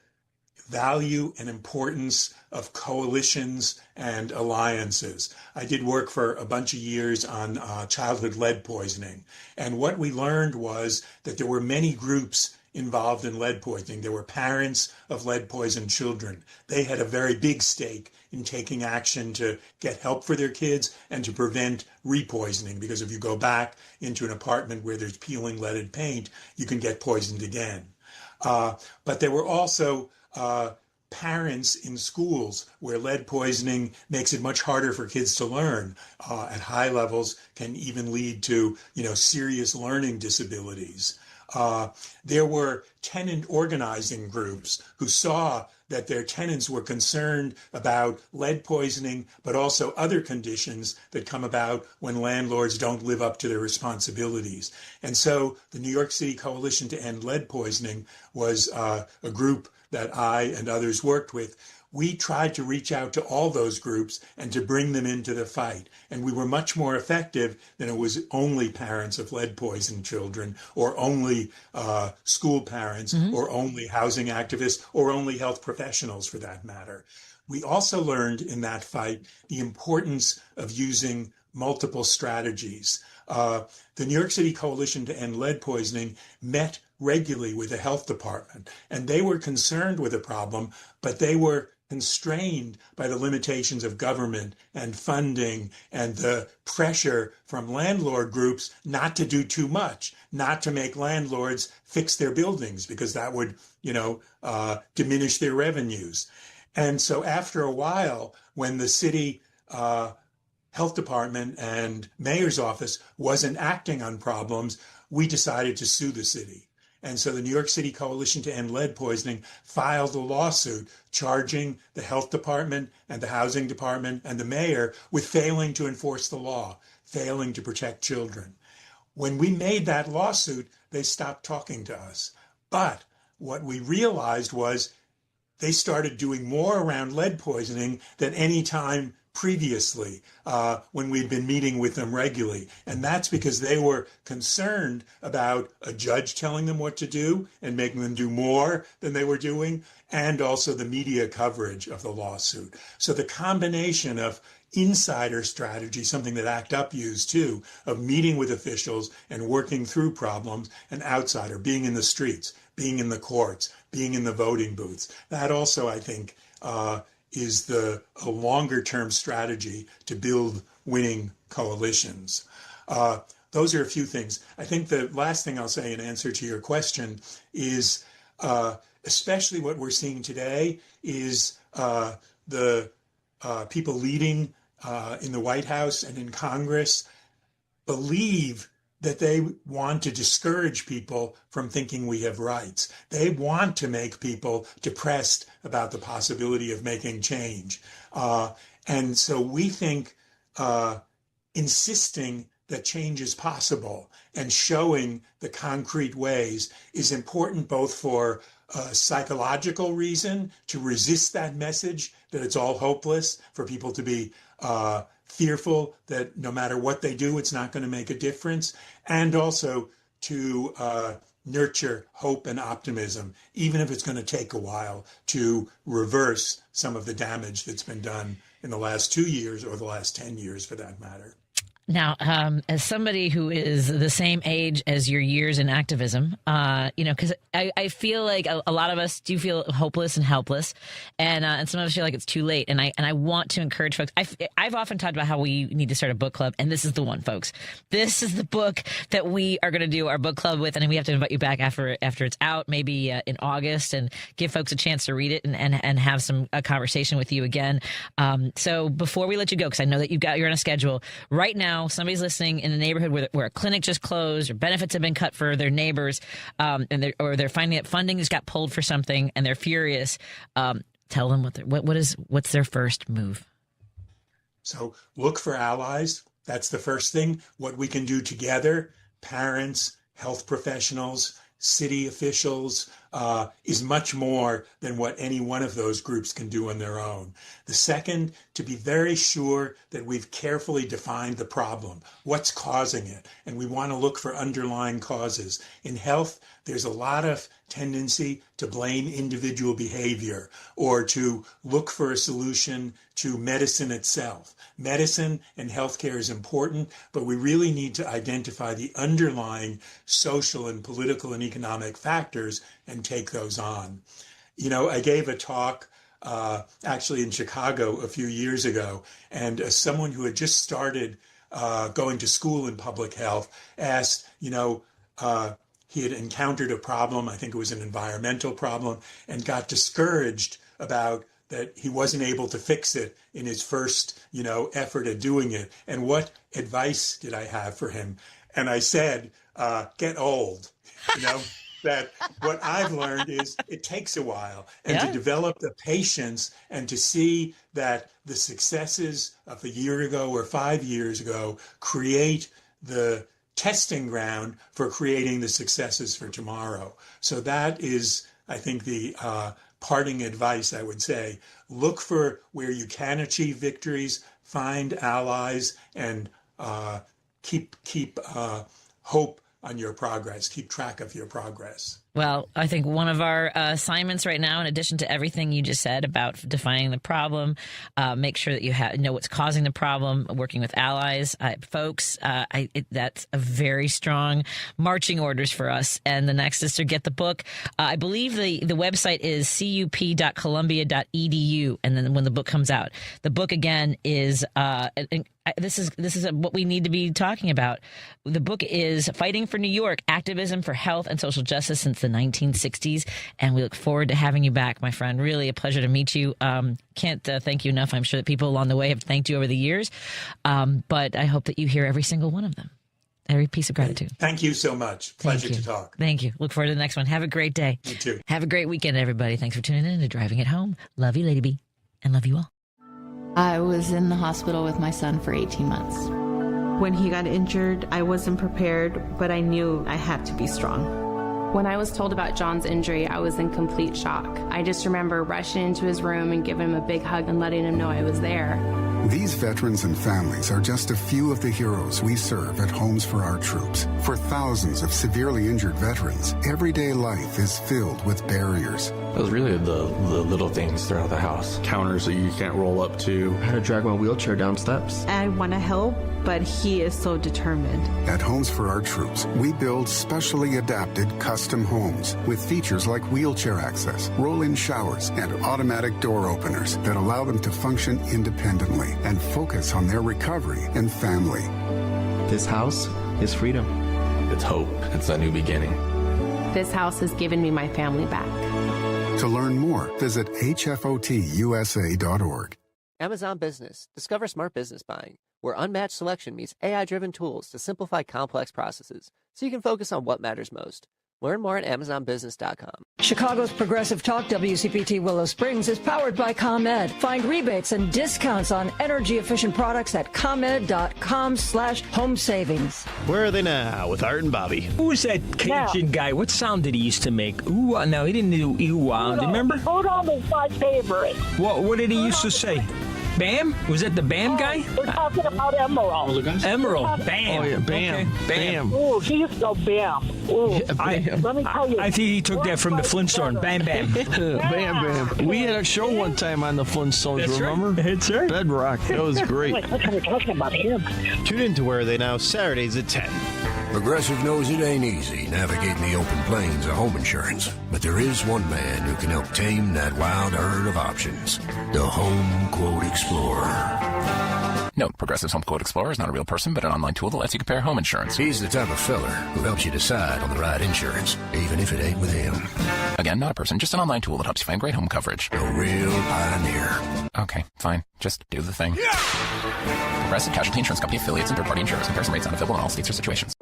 value and importance of coalitions and alliances. I did work for a bunch of years on childhood lead poisoning. And what we learned was that there were many groups involved in lead poisoning. There were parents of lead poisoned children. They had a very big stake in taking action to get help for their kids and to prevent repoisoning, because if you go back into an apartment where there's peeling leaded paint, you can get poisoned again. But there were also parents in schools where lead poisoning makes it much harder for kids to learn at high levels, can even lead to, serious learning disabilities. There were tenant organizing groups who saw that their tenants were concerned about lead poisoning, but also other conditions that come about when landlords don't live up to their responsibilities. And so the New York City Coalition to End Lead Poisoning was a group that I and others worked with. We tried to reach out to all those groups and to bring them into the fight. And we were much more effective than it was only parents of lead poisoned children, or only school parents, or only housing activists, or only health professionals for that matter. we also learned in that fight the importance of using multiple strategies. The New York City Coalition to End Lead Poisoning met regularly with the health department, and they were concerned with the problem, but they were constrained by the limitations of government and funding and the pressure from landlord groups not to do too much, not to make landlords fix their buildings because that would, diminish their revenues. And so after a while, when the city health department and mayor's office wasn't acting on problems, we decided to sue the city. And so the New York City Coalition to End Lead Poisoning filed a lawsuit charging the health department and the housing department and the mayor with failing to enforce the law, failing to protect children. When we made that lawsuit, they stopped talking to us. But what we realized was they started doing more around lead poisoning than any time previously when we'd been meeting with them regularly. And that's because they were concerned about a judge telling them what to do and making them do more than they were doing, and also the media coverage of the lawsuit. So the combination of insider strategy, something that ACT UP used too, of meeting with officials and working through problems, and outsider, being in the streets, being in the courts, being in the voting booths. That also, I think, is a longer-term strategy to build winning coalitions. Those are a few things. I think the last thing I'll say in answer to your question is, especially what we're seeing today is the people leading in the White House and in Congress believe that they want to discourage people from thinking we have rights. They want to make people depressed about the possibility of making change. And so we think insisting that change is possible and showing the concrete ways is important both for a psychological reason to resist that message that it's all hopeless, for people to be fearful that no matter what they do, it's not going to make a difference, and also to nurture hope and optimism, even if it's going to take a while to reverse some of the damage that's been done in the last 2 years or the last 10 years for that matter. Now, as somebody who is the same age as your years in activism, because I feel like a lot of us do feel hopeless and helpless, and some of us feel like it's too late. And I want to encourage folks. I've often talked about how we need to start a book club, and this is the one, folks. This is the book that we are going to do our book club with, and we have to invite you back after it's out, maybe in August, and give folks a chance to read it and have a conversation with you again. So before we let you go, because I know that you're on a schedule right now. Somebody's listening in a neighborhood where a clinic just closed or benefits have been cut for their neighbors, and they're finding that funding just got pulled for something and they're furious. Tell them what's their first move. So look for allies. That's the first thing. What we can do together, parents, health professionals, city officials, is much more than what any one of those groups can do on their own. The second, to be very sure that we've carefully defined the problem, what's causing it, and we want to look for underlying causes. In health, there's a lot of tendency to blame individual behavior or to look for a solution to medicine itself. Medicine and healthcare is important, but we really need to identify the underlying social and political and economic factors and take those on. I gave a talk actually in Chicago a few years ago, and someone who had just started going to school in public health asked, he had encountered a problem, I think it was an environmental problem, and got discouraged about that he wasn't able to fix it in his first, effort at doing it. And what advice did I have for him? And I said, get old, that what I've learned is it takes a while, and to develop the patience and to see that the successes of a year ago or 5 years ago create the testing ground for creating the successes for tomorrow. So that is, I think, the parting advice I would say. Look for where you can achieve victories, find allies, and keep hope on your progress. Keep track of your progress. Well, I think one of our assignments right now, in addition to everything you just said about defining the problem, make sure that you know what's causing the problem, working with allies, folks. That's a very strong marching orders for us. And the next is to get the book. I believe the website is cup.columbia.edu. And then when the book comes out, the book again is this is what we need to be talking about. The book is Fighting for New York, Activism for Health and Social Justice since the 1960s. And we look forward to having you back, my friend. Really a pleasure to meet you. Can't thank you enough. I'm sure that people along the way have thanked you over the years. But I hope that you hear every single one of them. Every piece of gratitude. Thank you so much. Pleasure to talk. Thank you. Look forward to the next one. Have a great day. You too. Have a great weekend, everybody. Thanks for tuning in to Driving It Home. Love you, Lady B. And love you all. I was in the hospital with my son for 18 months. When he got injured, I wasn't prepared, but I knew I had to be strong. When I was told about John's injury, I was in complete shock. I just remember rushing into his room and giving him a big hug and letting him know I was there. These veterans and families are just a few of the heroes we serve at Homes for Our Troops. For thousands of severely injured veterans, everyday life is filled with barriers. It was really the little things throughout the house. Counters that you can't roll up to. How to drag my wheelchair down steps. I want to help, but he is so determined. At Homes for Our Troops, we build specially adapted custom homes with features like wheelchair access, roll-in showers, and automatic door openers that allow them to function independently and focus on their recovery and family. This house is freedom. It's hope. It's a new beginning. This house has given me my family back. To learn more, visit hfotusa.org. Amazon Business. Discover smart business buying, where unmatched selection meets AI-driven tools to simplify complex processes so you can focus on what matters most. Learn more at AmazonBusiness.com. Chicago's Progressive Talk WCPT Willow Springs is powered by ComEd. Find rebates and discounts on energy-efficient products at ComEd.com/home savings. Where are they now with Art and Bobby? Who was that Cajun guy? What sound did he used to make? Ooh, no, he didn't do ooh-ah. Remember? Udon is my favorite. What did he used to say? Bam? Was that the Bam guy? We're talking about Emerald. Emerald. Bam. Oh, yeah, Bam. Okay. Bam. Ooh, he used to go Bam. Ooh. Let me tell you. I think he took that from the Flintstones. Bam, bam. Bam. We had a show one time on the Flintstones, That's remember? Right. That's right. Bedrock. That was great. Wait, we're talking about him. Tune in to Where Are They Now, Saturdays at 10. Progressive knows it ain't easy navigating the open plains of home insurance, but there is one man who can help tame that wild herd of options. The Home Quote Explorer. Note, Progressive's Home Quote Explorer is not a real person, but an online tool that lets you compare home insurance. He's the type of feller who helps you decide on the right insurance, even if it ain't with him. Again, not a person, just an online tool that helps you find great home coverage. A real pioneer. Okay, fine. Just do the thing. Progressive Casualty Insurance Company affiliates and third-party insurers. Comparison rates not available in all states or situations.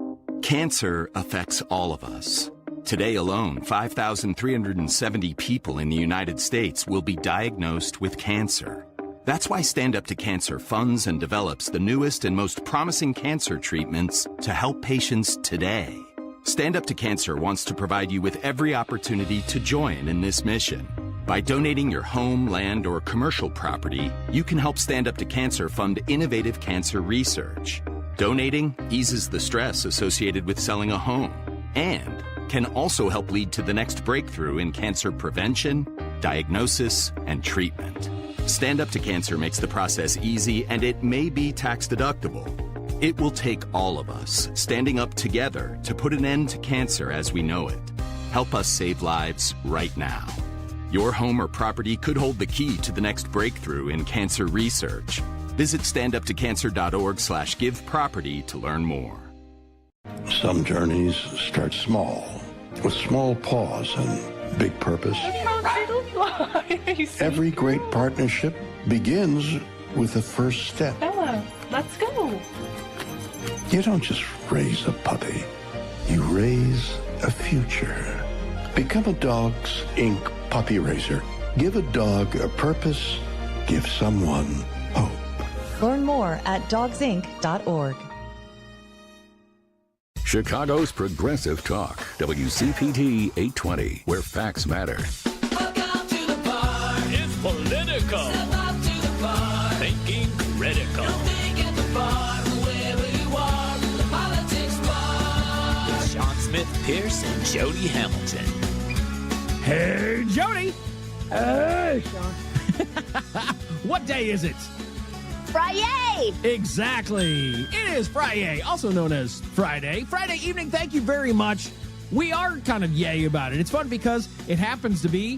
Cancer affects all of us. Today alone, 5,370 people in the United States will be diagnosed with cancer. That's why Stand Up to Cancer funds and develops the newest and most promising cancer treatments to help patients today. Stand Up to Cancer wants to provide you with every opportunity to join in this mission. By donating your home, land, or commercial property, you can help Stand Up to Cancer fund innovative cancer research. Donating eases the stress associated with selling a home and can also help lead to the next breakthrough in cancer prevention, diagnosis, and treatment. Stand Up to Cancer makes the process easy, and it may be tax deductible. It will take all of us standing up together to put an end to cancer as we know it. Help us save lives right now. Your home or property could hold the key to the next breakthrough in cancer research. Visit standuptocancer.org/giveproperty to learn more. Some journeys start small, with small pause and big purpose. Every great partnership begins with the first step. Bella, let's go. You don't just raise a puppy, you raise a future. Become a Dogs Inc. puppy raiser. Give a dog a purpose, give someone hope. Learn more at dogsinc.org. Chicago's Progressive Talk, WCPT 820, where facts matter. It's political. Step up to the bar. Thinking critical. Don't think at the bar, wherever you are, the politics bar. With Sean Smith, Pierce, and Jody Hamilton. Hey, Jody. Hey, Sean. What day is it? Friday. Exactly. It is Friday, also known as Friday. Friday evening, thank you very much. We are kind of yay about it. It's fun because it happens to be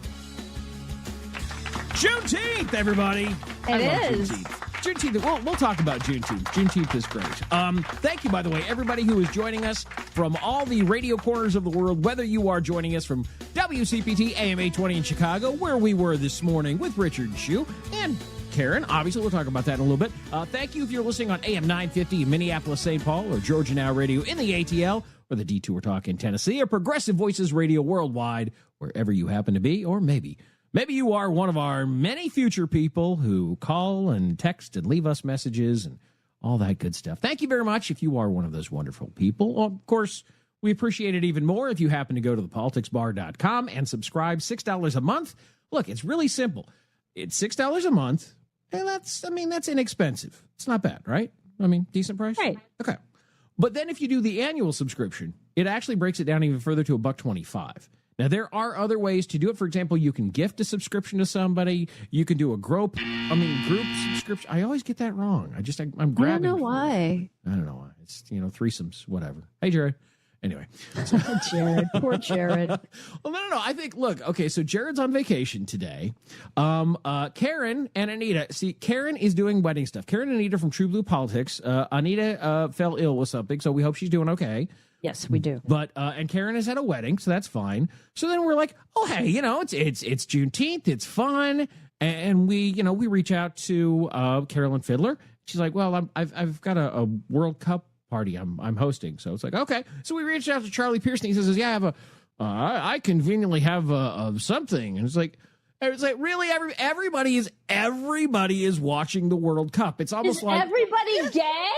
Juneteenth, everybody. It is. Juneteenth. We'll talk about Juneteenth. Juneteenth is great. Thank you, by the way, everybody who is joining us from all the radio corners of the world, whether you are joining us from WCPT AM 820 in Chicago, where we were this morning with Richard Shue and Karen. Obviously, we'll talk about that in a little bit. Thank you if you're listening on AM 950 in Minneapolis, St. Paul, or Georgia Now Radio in the ATL, or the Detour Talk in Tennessee, or Progressive Voices Radio worldwide, wherever you happen to be, or maybe you are one of our many future people who call and text and leave us messages and all that good stuff. Thank you very much if you are one of those wonderful people. Well, of course, we appreciate it even more if you happen to go to thepoliticsbar.com and subscribe. $6 a month. Look, it's really simple. It's $6 a month, and that's inexpensive. It's not bad, right? I mean, decent price? Right. Okay. But then if you do the annual subscription, it actually breaks it down even further to $1.25. Now, there are other ways to do it. For example, you can gift a subscription to somebody. You can do a group subscription. I always get that wrong. I'm grabbing. I don't know why. It's, threesomes, whatever. Hey, Jared. Anyway. Jared. Poor Jared. Well, no. I think, look, okay, so Jared's on vacation today. Karen and Anita. See, Karen is doing wedding stuff. Karen and Anita from True Blue Politics. Anita fell ill with something, so we hope she's doing okay. Yes, we do. But and Karen has had a wedding, so that's fine. So then we're like, oh hey, it's Juneteenth, it's fun, and we reach out to Carolyn Fiddler. She's like, well, I've got a World Cup party I'm hosting, so it's like okay. So we reached out to Charlie Pearson. He says, yeah, I have I conveniently have something, and it's like really everybody is watching the World Cup. It's almost like everybody gay.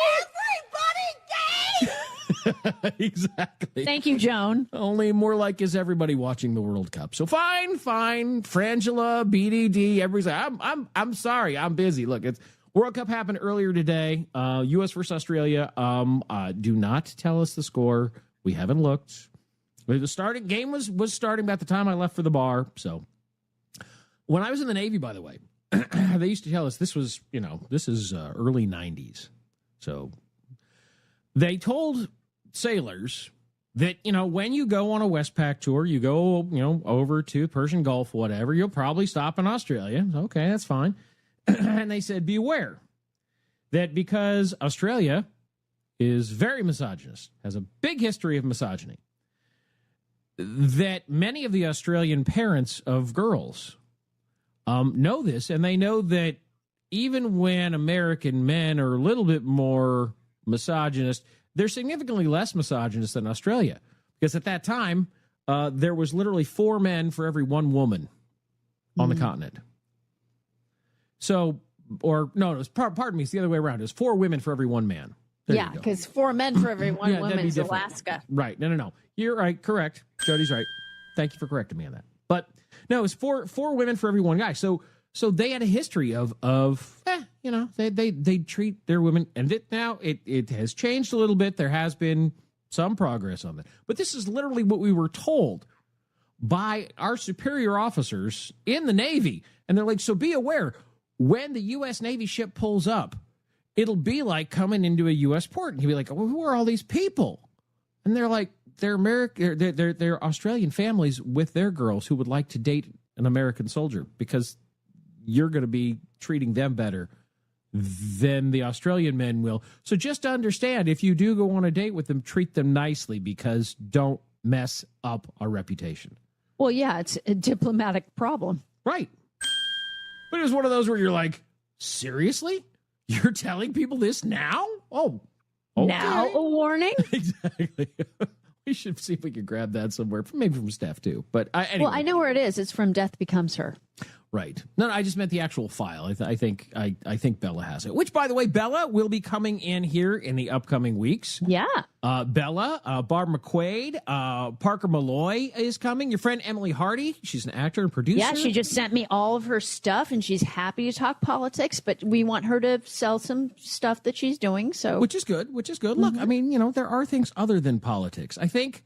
Exactly. Thank you, Joan. Only more like is everybody watching the World Cup. So fine. Frangela, BDD, everybody's like, I'm sorry, I'm busy. Look, it's World Cup happened earlier today. U.S. versus Australia. Do not tell us the score. We haven't looked. The game was starting about the time I left for the bar. So when I was in the Navy, by the way, they used to tell us this is early 90s. So they told sailors that, when you go on a Westpac tour, you go, over to Persian Gulf, whatever, you'll probably stop in Australia. Okay, that's fine. And they said, be aware that because Australia is very misogynist, has a big history of misogyny, that many of the Australian parents of girls know this, and they know that even when American men are a little bit more misogynist, they're significantly less misogynist than Australia, because at that time there was literally 4 men for every 1 woman on the continent. So, or no, it was pardon me, it's the other way around. It was 4 women for every 1 man. Yeah, because 4 men for every 1 woman is Alaska. Right? No. You're right. Correct. Jody's right. Thank you for correcting me on that. But no, it was four women for every 1 guy. So they had a history of they treat their women, and it has changed a little bit. There has been some progress on that. But this is literally what we were told by our superior officers in the Navy. And they're like, so be aware, when the U.S. Navy ship pulls up, it'll be like coming into a U.S. port. And you'll be like, well, who are all these people? And they're like, they're Australian families with their girls who would like to date an American soldier, because you're going to be treating them better than the Australian men will. So just to understand, if you do go on a date with them, treat them nicely, because don't mess up our reputation. Well, yeah, it's a diplomatic problem. Right. But it was one of those where you're like, seriously? You're telling people this now? Oh, okay. Now a warning? Exactly. We should see if we can grab that somewhere, maybe from Steph too. But anyway. Well, I know where it is. It's from Death Becomes Her. Right. No, I just meant the actual file. I think Bella has it. Which, by the way, Bella will be coming in here in the upcoming weeks. Yeah. Bella, Barb McQuaid, Parker Malloy is coming. Your friend Emily Hardy, she's an actor and producer. Yeah, she just sent me all of her stuff, and she's happy to talk politics, but we want her to sell some stuff that she's doing. So, which is good. Mm-hmm. Look, I mean, there are things other than politics. I think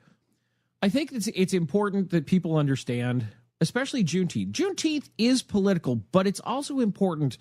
it's important that people understand especially Juneteenth. Juneteenth is political, but it's also important.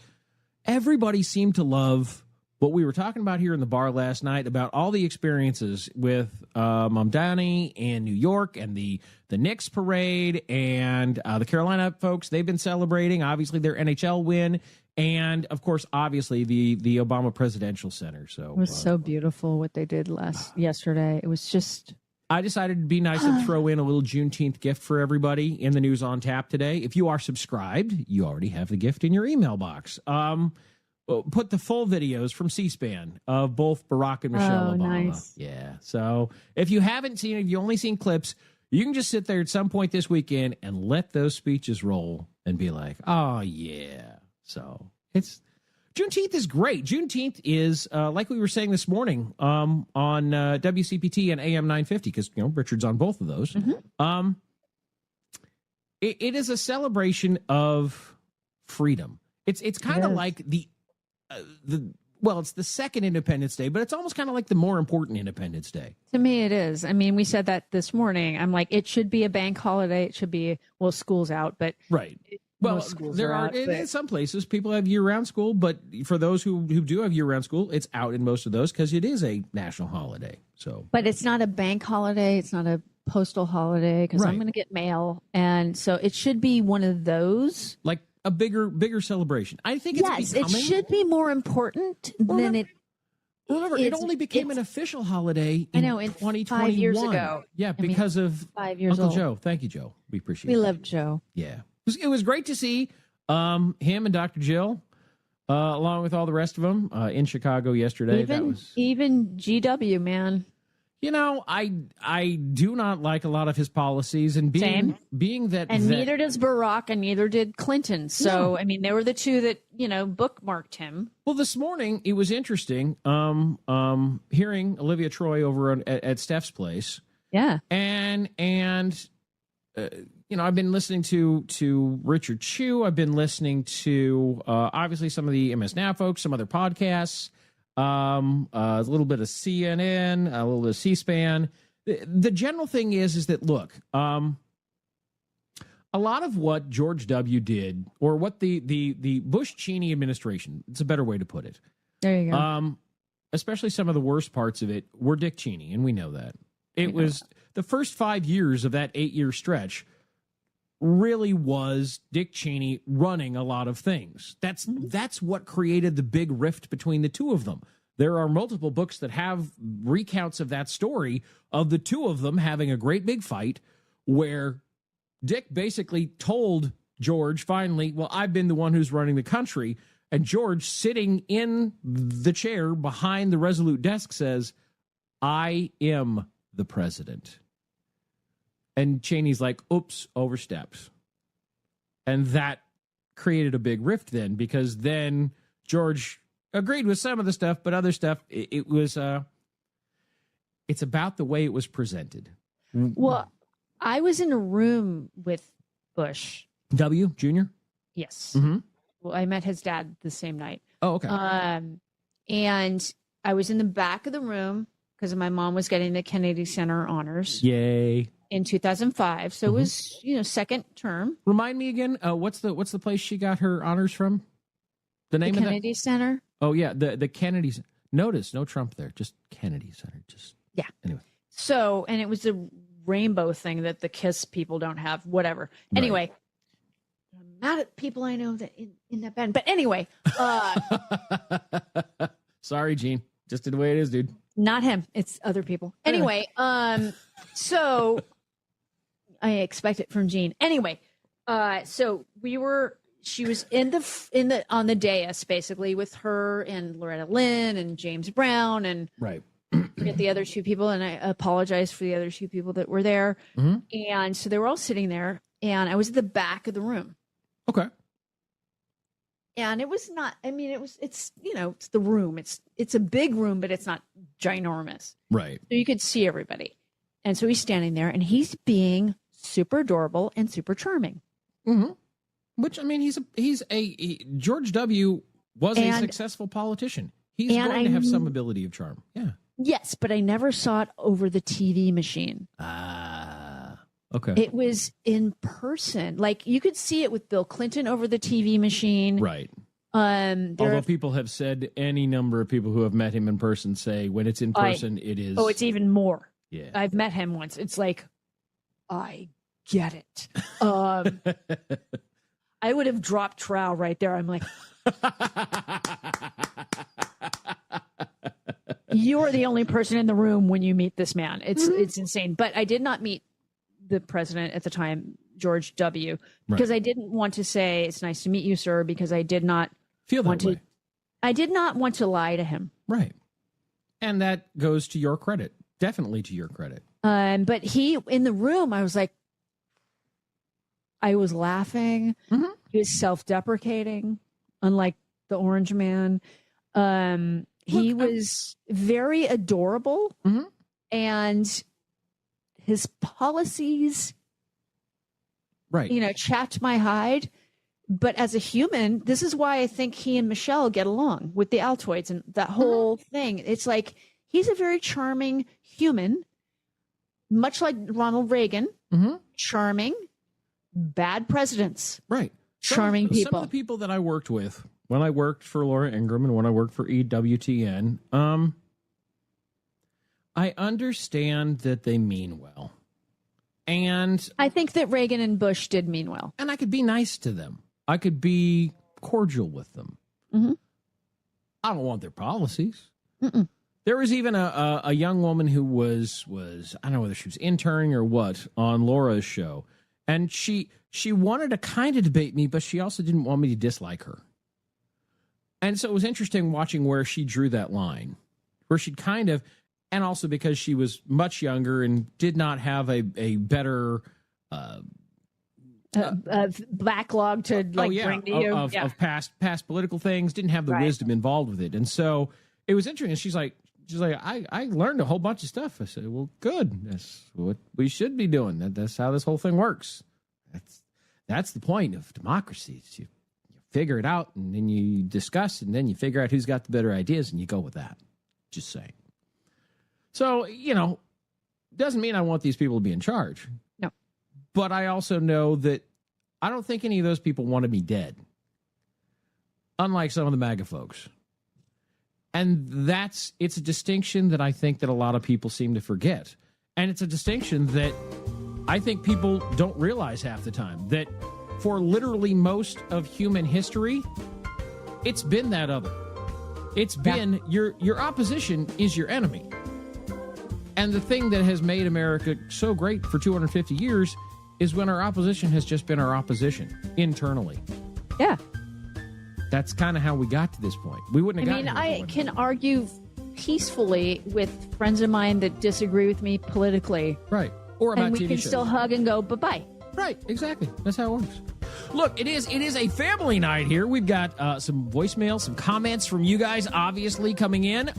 Everybody seemed to love what we were talking about here in the bar last night about all the experiences with Mamdani and New York and the Knicks parade and the Carolina folks. They've been celebrating, obviously, their NHL win. And, of course, obviously, the Obama Presidential Center. So it was so beautiful what they did yesterday. It was just... I decided it'd be nice to throw in a little Juneteenth gift for everybody in the News on Tap today. If you are subscribed, you already have the gift in your email box. Put the full videos from C-SPAN of both Barack and Michelle Obama. Nice. Yeah. So if you haven't seen it, if you only seen clips, you can just sit there at some point this weekend and let those speeches roll and be like, oh, yeah. So Juneteenth is great. Juneteenth is, like we were saying this morning on WCPT and AM 950, because, Richard's on both of those. Mm-hmm. It is a celebration of freedom. It's kind of like it's the second Independence Day, but it's almost kind of like the more important Independence Day. To me, it is. I mean, we said that this morning. I'm like, it should be a bank holiday. It should be, school's out, but right. Well, there are in some places people have year-round school, but for those who do have year-round school, it's out in most of those because it is a national holiday. So, but it's not a bank holiday. It's not a postal holiday because I'm going to get mail, and so it should be one of those, like a bigger celebration. I think it's it should be more important than it. Remember, it only became an official holiday in 2021. 5 years ago. Yeah, because of 5 years Uncle old. Joe. Thank you, Joe. We appreciate it. We love Joe. Yeah. It was great to see him and Dr. Jill, along with all the rest of them, in Chicago yesterday. Even GW, man. I do not like a lot of his policies, and being that neither does Barack, and neither did Clinton. So no. I mean, they were the two that bookmarked him. Well, this morning it was interesting hearing Olivia Troy over at Steph's place. Yeah, and I've been listening to Richard Chu. I've been listening to obviously some of the MS Now folks, some other podcasts. A little bit of CNN, a little bit of C-SPAN. The general thing is that, look, a lot of what George W. did, or what the Bush-Cheney administration, it's a better way to put it. There you go. Especially some of the worst parts of it were Dick Cheney, and we know that. It was the first 5 years of that 8-year stretch really was Dick Cheney running a lot of things. That's what created the big rift between the two of them. There are multiple books that have recounts of that story of the two of them having a great big fight where Dick basically told George finally, well, I've been the one who's running the country. And George, sitting in the chair behind the Resolute desk, says, I am the president. And Cheney's like, oops, overstepped. And that created a big rift then, because then George agreed with some of the stuff, but other stuff, it was, it's about the way it was presented. Well, I was in a room with Bush. W. Jr.? Yes. Mm-hmm. Well, I met his dad the same night. Oh, okay. And I was in the back of the room because my mom was getting the Kennedy Center honors. Yay. In 2005. So it was, second term. Remind me again, what's the place she got her honors from? The name the of that? Kennedy Center. Oh, yeah. The Kennedy. Notice, no Trump there. Just Kennedy Center. Yeah. Anyway. So, and it was the rainbow thing that the KISS people don't have, whatever. Right. Anyway, I'm mad at people I know that in that band. But anyway. Sorry, Gene. Just the way it is, dude. Not him. It's other people. Anyway, so I expect it from Gene. Anyway, so she was on the dais basically with her and Loretta Lynn and James Brown and right. The other two people, and I apologize for the other two people that were there. Mm-hmm. And so they were all sitting there, and I was at the back of the room. Okay. And it was not, it's the room. It's a big room, but it's not ginormous. Right. So you could see everybody. And so he's standing there and he's being super adorable and super charming. Mm-hmm. Which, George W. was a successful politician. He's going to have some ability of charm. Yeah. Yes, but I never saw it over the TV machine. Okay. Okay. It was in person. Like, you could see it with Bill Clinton over the TV machine. Right. Although people have said, any number of people who have met him in person say when it's in person, it is. Oh, it's even more. Yeah. I've met him once. It's like, I get it. I would have dropped trowel right there. I'm like, you're the only person in the room when you meet this man. It's insane. But I did not meet the president at the time, George W., because I didn't want to say, it's nice to meet you, sir, because I did not feel that way. I did not want to lie to him. Right. And that goes to your credit. Definitely to your credit. But he, in the room, I was like, I was laughing. He was self-deprecating, unlike the Orange Man. He was very adorable, and his policies, chapped my hide. But as a human, this is why I think he and Michelle get along with the Altoids and that whole thing. It's like, he's a very charming human, much like Ronald Reagan, charming, bad presidents. Right. Charming people. Some of the people that I worked with when I worked for Laura Ingraham and when I worked for EWTN, I understand that they mean well. And I think that Reagan and Bush did mean well. And I could be nice to them. I could be cordial with them. I don't want their policies. There was even a young woman who was I don't know whether she was interning or what on Laura's show. And she wanted to kind of debate me, but she also didn't want me to dislike her. And so it was interesting watching where she drew that line, where she'd kind of, and also because she was much younger and did not have a better backlog to bring to you of past political things, didn't have the wisdom involved with it. And so it was interesting. She's like, I learned a whole bunch of stuff. I said, well, good. That's what we should be doing. That's how this whole thing works. That's the point of democracy. You figure it out, and then you discuss, and then you figure out who's got the better ideas, and you go with that. Just saying. So, doesn't mean I want these people to be in charge. No. But I also know that I don't think any of those people want to be dead. Unlike some of the MAGA folks. And it's a distinction that I think that a lot of people seem to forget. And it's a distinction that I think people don't realize half the time. That for literally most of human history, it's been that other. It's been your opposition is your enemy. And the thing that has made America so great for 250 years is when our opposition has just been our opposition internally. Yeah. That's kind of how we got to this point. We wouldn't have gotten here. I can argue peacefully with friends of mine that disagree with me politically. Right. Or about TV shows. And we can still hug and go, bye-bye. Right. Exactly. That's how it works. Look, it is a family night here. We've got some voicemail, some comments from you guys, obviously, coming in.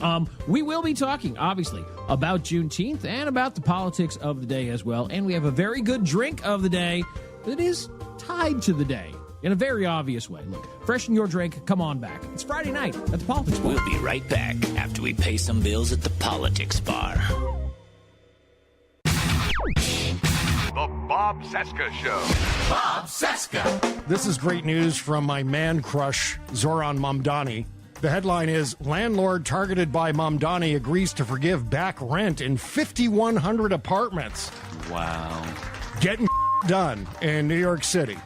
We will be talking, obviously, about Juneteenth and about the politics of the day as well. And we have a very good drink of the day that is tied to the day in a very obvious way. Look, freshen your drink. Come on back. It's Friday night at the Politics Bar. We'll be right back after we pay some bills at the Politics Bar. The Bob Cesca Show. Bob Cesca. This is great news from my man crush, Zoran Mamdani. The headline is, landlord targeted by Mamdani agrees to forgive back rent in 5,100 apartments. Wow. Getting done in New York City.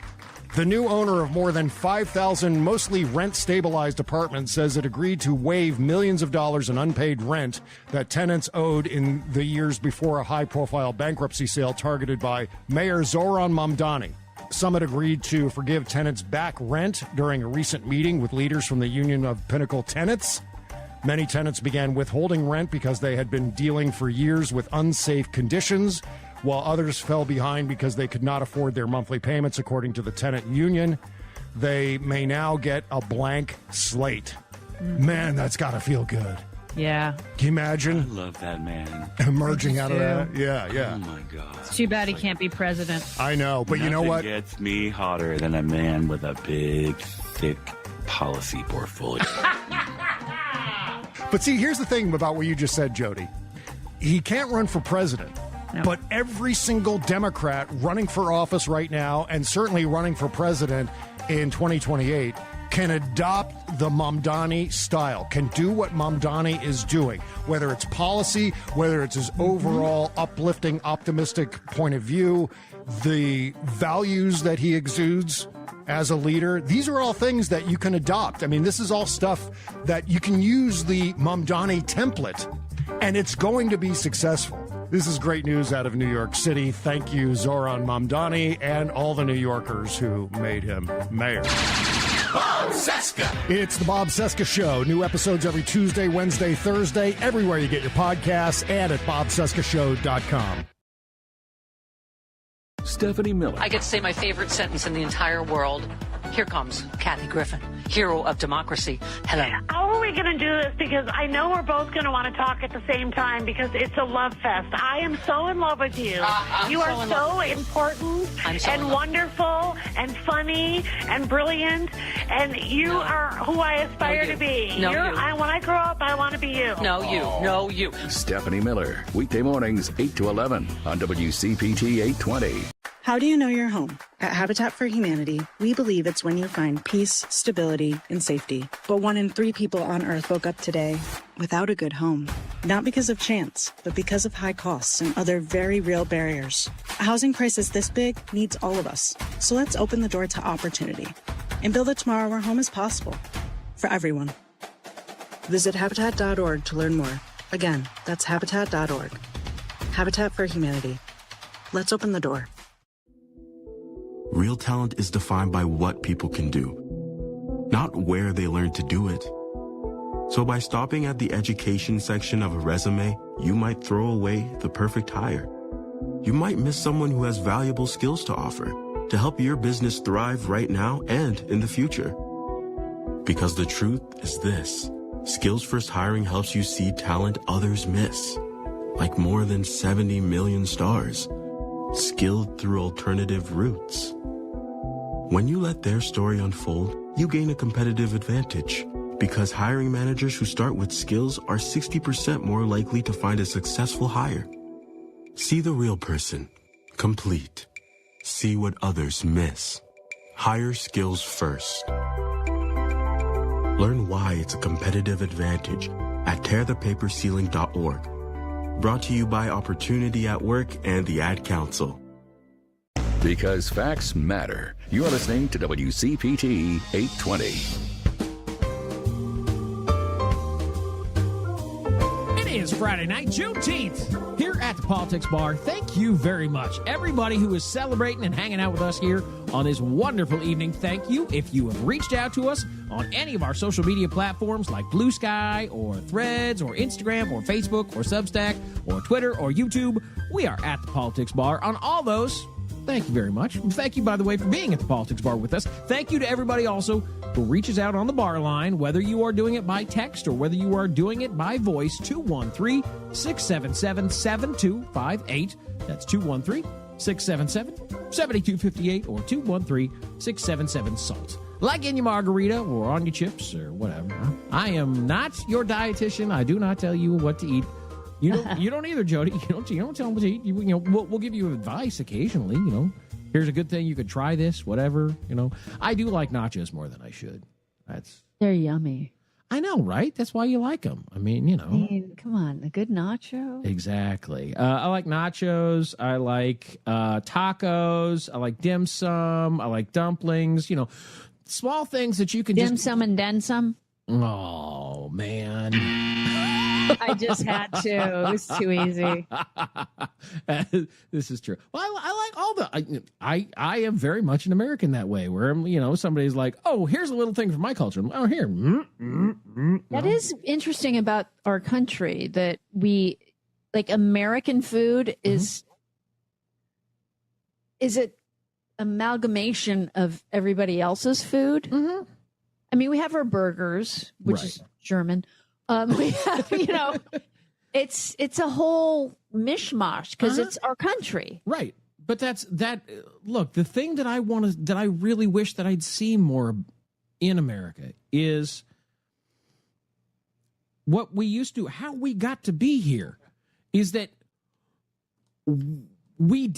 The new owner of more than 5,000 mostly rent-stabilized apartments says it agreed to waive millions of dollars in unpaid rent that tenants owed in the years before a high-profile bankruptcy sale targeted by Mayor Zoran Mamdani. Summit agreed to forgive tenants back rent during a recent meeting with leaders from the Union of Pinnacle Tenants. Many tenants began withholding rent because they had been dealing for years with unsafe conditions, while others fell behind because they could not afford their monthly payments, according to the tenant union. They may now get a blank slate. Man, that's got to feel good. Yeah. Can you imagine? I love that man. Emerging out of that? Yeah. Oh, my God. It's too bad he can't be president. I know, but you know what? Nothing gets me hotter than a man with a big, thick policy portfolio. But see, here's the thing about what you just said, Jody. He can't run for president, But every single Democrat running for office right now, and certainly running for president in 2028, can adopt the Mamdani style, can do what Mamdani is doing, whether it's policy, whether it's his overall uplifting, optimistic point of view, the values that he exudes as a leader. These are all things that you can adopt. I mean, this is all stuff that you can use the Mamdani template, and it's going to be successful. This is great news out of New York City. Thank you, Zoran Mamdani, and all the New Yorkers who made him mayor. Bob Cesca. It's the Bob Cesca Show. New episodes every Tuesday, Wednesday, Thursday, everywhere you get your podcasts, and at bobcescashow.com. Stephanie Miller. I get to say my favorite sentence in the entire world. Here comes Kathy Griffin, hero of democracy. Hello. How are we going to do this? Because I know we're both going to want to talk at the same time because it's a love fest. I am so in love with you. You are so important and wonderful and funny and brilliant, and you are who I aspire to be. When I grow up, I want to be you. No, you. Stephanie Miller, weekday mornings 8 to 11 on WCPT 820. How do you know your home? At Habitat for Humanity, we believe it's when you find peace, stability, and safety. But 1 in 3 people on Earth woke up today without a good home. Not because of chance, but because of high costs and other very real barriers. A housing crisis this big needs all of us. So let's open the door to opportunity and build a tomorrow where home is possible for everyone. Visit Habitat.org to learn more. Again, that's Habitat.org. Habitat for Humanity. Let's open the door. Real talent is defined by what people can do, not where they learn to do it. So by stopping at the education section of a resume, you might throw away the perfect hire. You might miss someone who has valuable skills to offer to help your business thrive right now and in the future. Because the truth is this: Skills First Hiring helps you see talent others miss, like more than 70 million stars, skilled through alternative routes. When you let their story unfold, you gain a competitive advantage, because hiring managers who start with skills are 60% more likely to find a successful hire. See the real person, complete. See what others miss. Hire skills first. Learn why it's a competitive advantage at tearthepaperceiling.org. Brought to you by Opportunity at Work and the Ad Council. Because facts matter. You're listening to WCPT 820. It is Friday night, Juneteenth, here at the Politics Bar. Thank you very much. Everybody who is celebrating and hanging out with us here on this wonderful evening, thank you. If you have reached out to us on any of our social media platforms like Blue Sky or Threads or Instagram or Facebook or Substack or Twitter or YouTube, we are at the Politics Bar on all those. Thank you very much. Thank you, by the way, for being at the Politics Bar with us. Thank you to everybody also who reaches out on the bar line, whether you are doing it by text or whether you are doing it by voice, 213-677-7258. That's 213-677-7258 or 213-677-SALT. Like in your margarita or on your chips or whatever. I am not your dietitian. I do not tell you what to eat. You don't either, Jody. You don't tell them what to eat. We'll give you advice occasionally. Here's a good thing. You could try this, whatever. I do like nachos more than I should. They're yummy. I know, right? That's why you like them. I mean, come on, a good nacho. Exactly. I like nachos. I like tacos. I like dim sum. I like dumplings. Small things that you can dim sum and then some. Oh man. I just had to. It was too easy. This is true. Well, I like all the. I am very much an American that way, where somebody's like, "Oh, here's a little thing from my culture." Oh, here. That is interesting about our country, that we like American food is an amalgamation of everybody else's food. Mm-hmm. I mean, we have our burgers, which is German. We have, it's a whole mishmash because it's our country. Right. But look, the thing that I really wish that I'd see more in America is what we used to, how we got to be here, is that we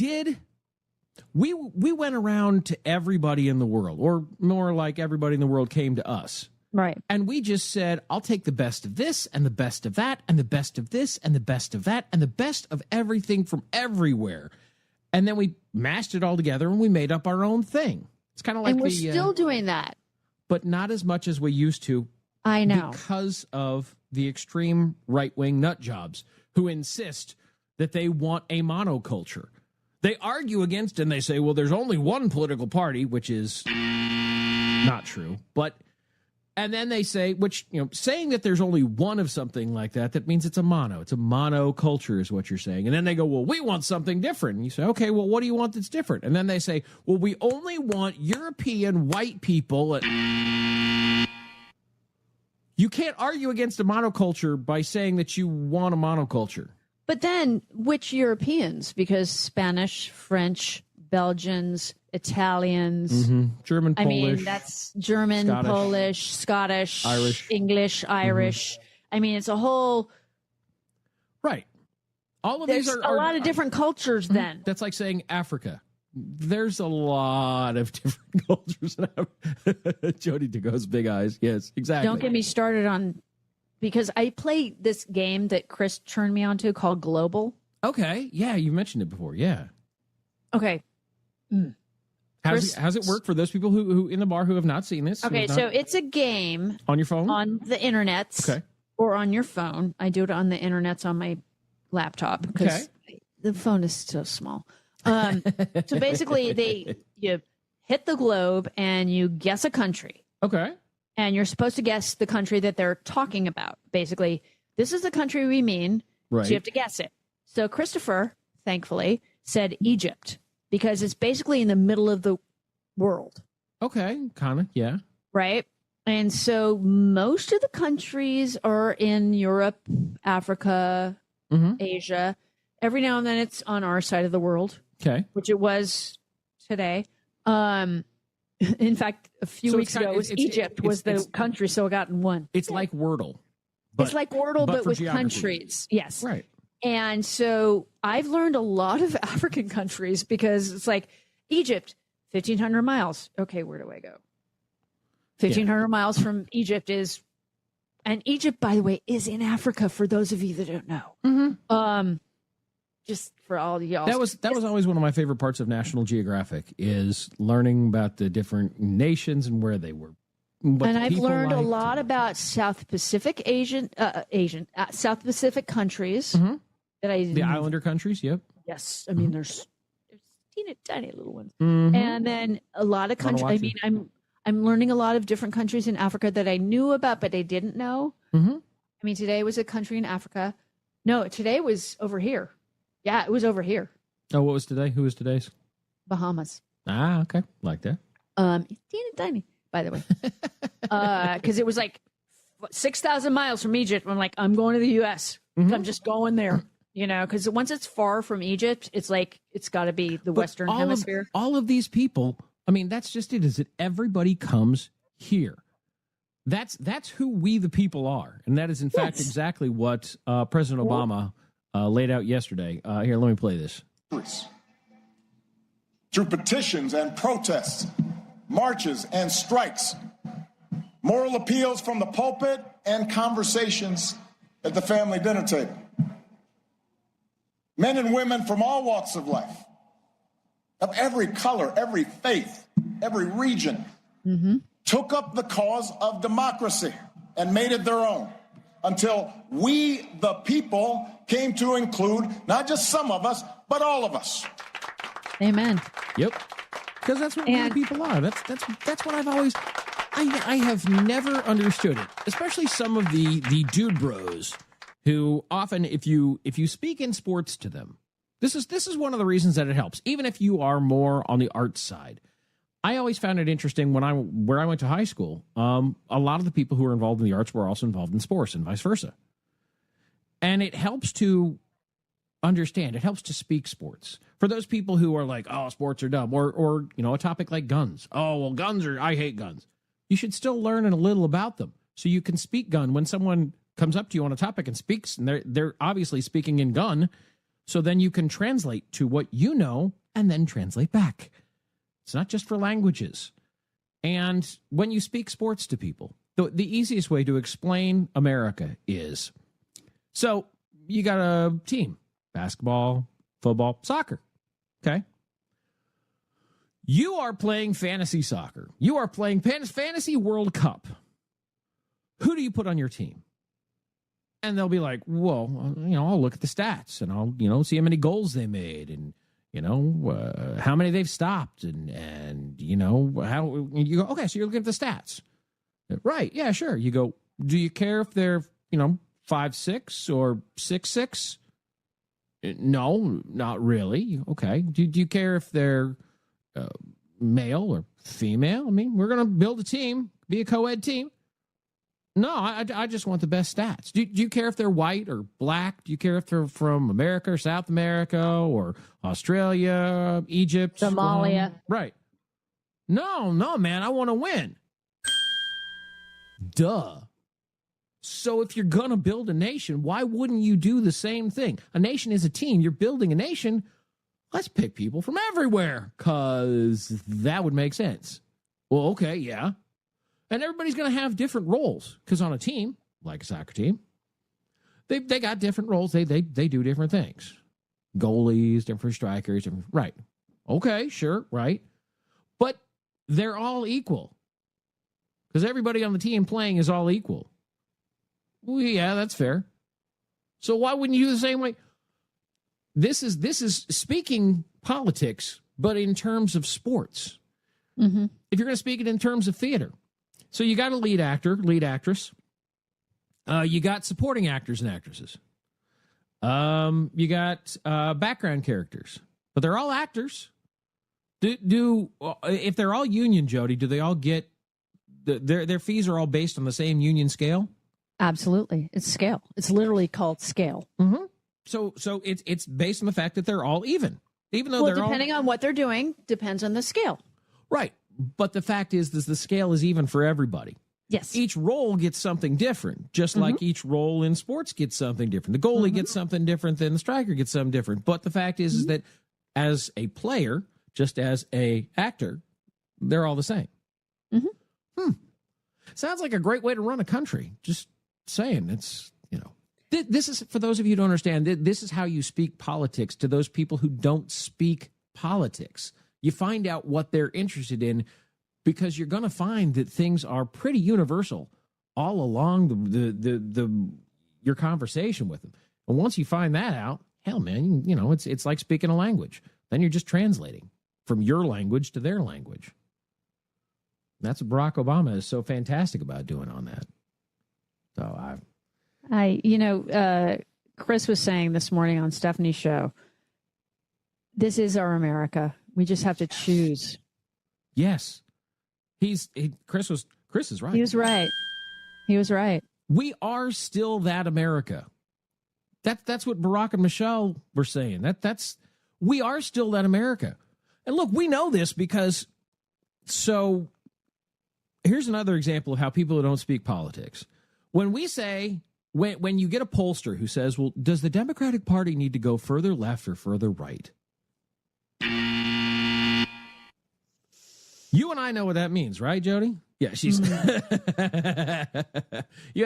went around to everybody in the world, or more like everybody in the world came to us. Right. And we just said, I'll take the best of this and the best of that and the best of this and the best of that and the best of everything from everywhere. And then we mashed it all together and we made up our own thing. It's kind of like, and we're still doing that. But not as much as we used to. I know. Because of the extreme right-wing nut jobs who insist that they want a monoculture. They argue against it and they say, well, there's only one political party, which is not true. And then they say, saying that there's only one of something like that, that means it's a mono. It's a monoculture is what you're saying. And then they go, well, we want something different. And you say, okay, well, what do you want that's different? And then they say, well, we only want European white people. You can't argue against a monoculture by saying that you want a monoculture. But then which Europeans? Because Spanish, French, Belgians, Italians, German, Polish. I mean, that's German, Scottish, Polish, Scottish, Irish, English, Irish. I mean, it's a whole. Right. All of There's these a lot of different cultures then. That's like saying Africa. There's a lot of different cultures. Jody DeGo's big eyes. Yes, exactly. Don't get me started on, because I play this game that Chris turned me on to called Global. Okay. Yeah, you mentioned it before. Yeah. Okay. How's it work for those people who in the bar who have not seen this? Okay, so it's a game on your phone, on the internet, or on your phone. I do it on the internet on my laptop because the phone is so small. So basically, you hit the globe and you guess a country. Okay, and you're supposed to guess the country that they're talking about. Basically, this is the country we mean. Right. So you have to guess it. So Christopher, thankfully, said Egypt, because it's basically in the middle of the world. Okay, kind of, yeah. Right? And so most of the countries are in Europe, Africa, Asia. Every now and then it's on our side of the world. Okay. Which it was today. In fact, a few weeks ago, Egypt was the country, so it got in one. It's like Wordle. It's like Wordle, but with geography. countries. Yes. Right. And so I've learned a lot of African countries because it's like Egypt, 1,500 miles. Okay, where do I go? 1,500 miles from Egypt is, and Egypt, by the way, is in Africa for those of you that don't know. Just for all y'all. That was always one of my favorite parts of National Geographic is learning about the different nations and where they were. And I've learned a lot about South Pacific South Pacific countries the islander countries. Yep. Yes, I mean there's teeny tiny little ones, and then a lot of countries. I mean, I'm learning a lot of different countries in Africa that I knew about but I didn't know. I mean, today was a country in Africa. No, today was over here. Yeah, it was over here. Oh, what was today? Who was today's? Bahamas. Ah, okay, like that. Teeny tiny, by the way, because it was like 6,000 miles from Egypt. I'm like, I'm going to the U.S. I'm just going there. You know, because once it's far from Egypt, it's like it's got to be the Western Hemisphere. All of these people, I mean, that's just it. Is that everybody comes here? That's who we the people are, and that is in fact exactly what President Obama laid out yesterday. Here, let me play this. Through petitions and protests, marches and strikes, moral appeals from the pulpit, and conversations at the family dinner table. Men and women from all walks of life, of every color, every faith, every region, took up the cause of democracy and made it their own until we, the people, came to include not just some of us, but all of us. Amen. Yep. Because that's what we the people are. That's what I've always... I have never understood it, especially some of the dude bros who often, if you speak in sports to them, this is one of the reasons that it helps. Even if you are more on the arts side, I always found it interesting where I went to high school. A lot of the people who were involved in the arts were also involved in sports and vice versa, and it helps to understand. It helps to speak sports for those people who are like, oh, sports are dumb, or a topic like guns. Oh, well, I hate guns. You should still learn a little about them so you can speak gun when someone comes up to you on a topic and speaks, and they're obviously speaking in gun. So then you can translate to what you know and then translate back. It's not just for languages. And when you speak sports to people, the easiest way to explain America is, so you got a team, basketball, football, soccer, okay? You are playing fantasy soccer. You are playing Fantasy World Cup. Who do you put on your team? And they'll be like, well, I'll look at the stats and I'll, see how many goals they made and, how many they've stopped and how you go, okay, so you're looking at the stats. Right. Yeah, sure. You go, do you care if they're, 5'6" or 6'6"? No, not really. Okay. Do you care if they're male or female? I mean, we're going to build a team, be a co-ed team. No, I just want the best stats. Do you care if they're white or black? Do you care if they're from America or South America or Australia, Egypt? Somalia. Right. No, man, I want to win. Duh. So if you're going to build a nation, why wouldn't you do the same thing? A nation is a team. You're building a nation. Let's pick people from everywhere because that would make sense. Well, okay, yeah. And everybody's going to have different roles because on a team, like a soccer team, they got different roles. They do different things. Goalies, different strikers, right. Okay, sure, right. But they're all equal because everybody on the team playing is all equal. Well, yeah, that's fair. So why wouldn't you do the same way? This is speaking politics, but in terms of sports. Mm-hmm. If you're going to speak it in terms of theater, so you got a lead actor, lead actress. You got supporting actors and actresses. You got background characters, but they're all actors. If they're all union, Jody, do they all get their fees are all based on the same union scale? Absolutely, it's scale. It's literally called scale. Mm-hmm. So it's based on the fact that they're all even though they're depending on what they're doing depends on the scale. Right. But the fact is the scale is even for everybody. Yes. Each role gets something different, just like each role in sports gets something different. The goalie gets something different than the striker gets something different. But the fact is that as a player, just as a actor, they're all the same. Sounds like a great way to run a country. Just saying. It's, this is, for those of you who don't understand, this is how you speak politics to those people who don't speak politics. You find out what they're interested in because you're going to find that things are pretty universal all along your conversation with them. And once you find that out, hell, man, it's like speaking a language. Then you're just translating from your language to their language. That's what Barack Obama is so fantastic about doing on that. So Chris was saying this morning on Stephanie's show, this is our America. We just have to choose. Yes. Chris is right. He was right. He was right. We are still that America. That's what Barack and Michelle were saying. We are still that America. And look, we know this because, so here's another example of how people who don't speak politics. When we say, when you get a pollster who says, well, does the Democratic Party need to go further left or further right? You and I know what that means, right, Jody? Yeah, she's... You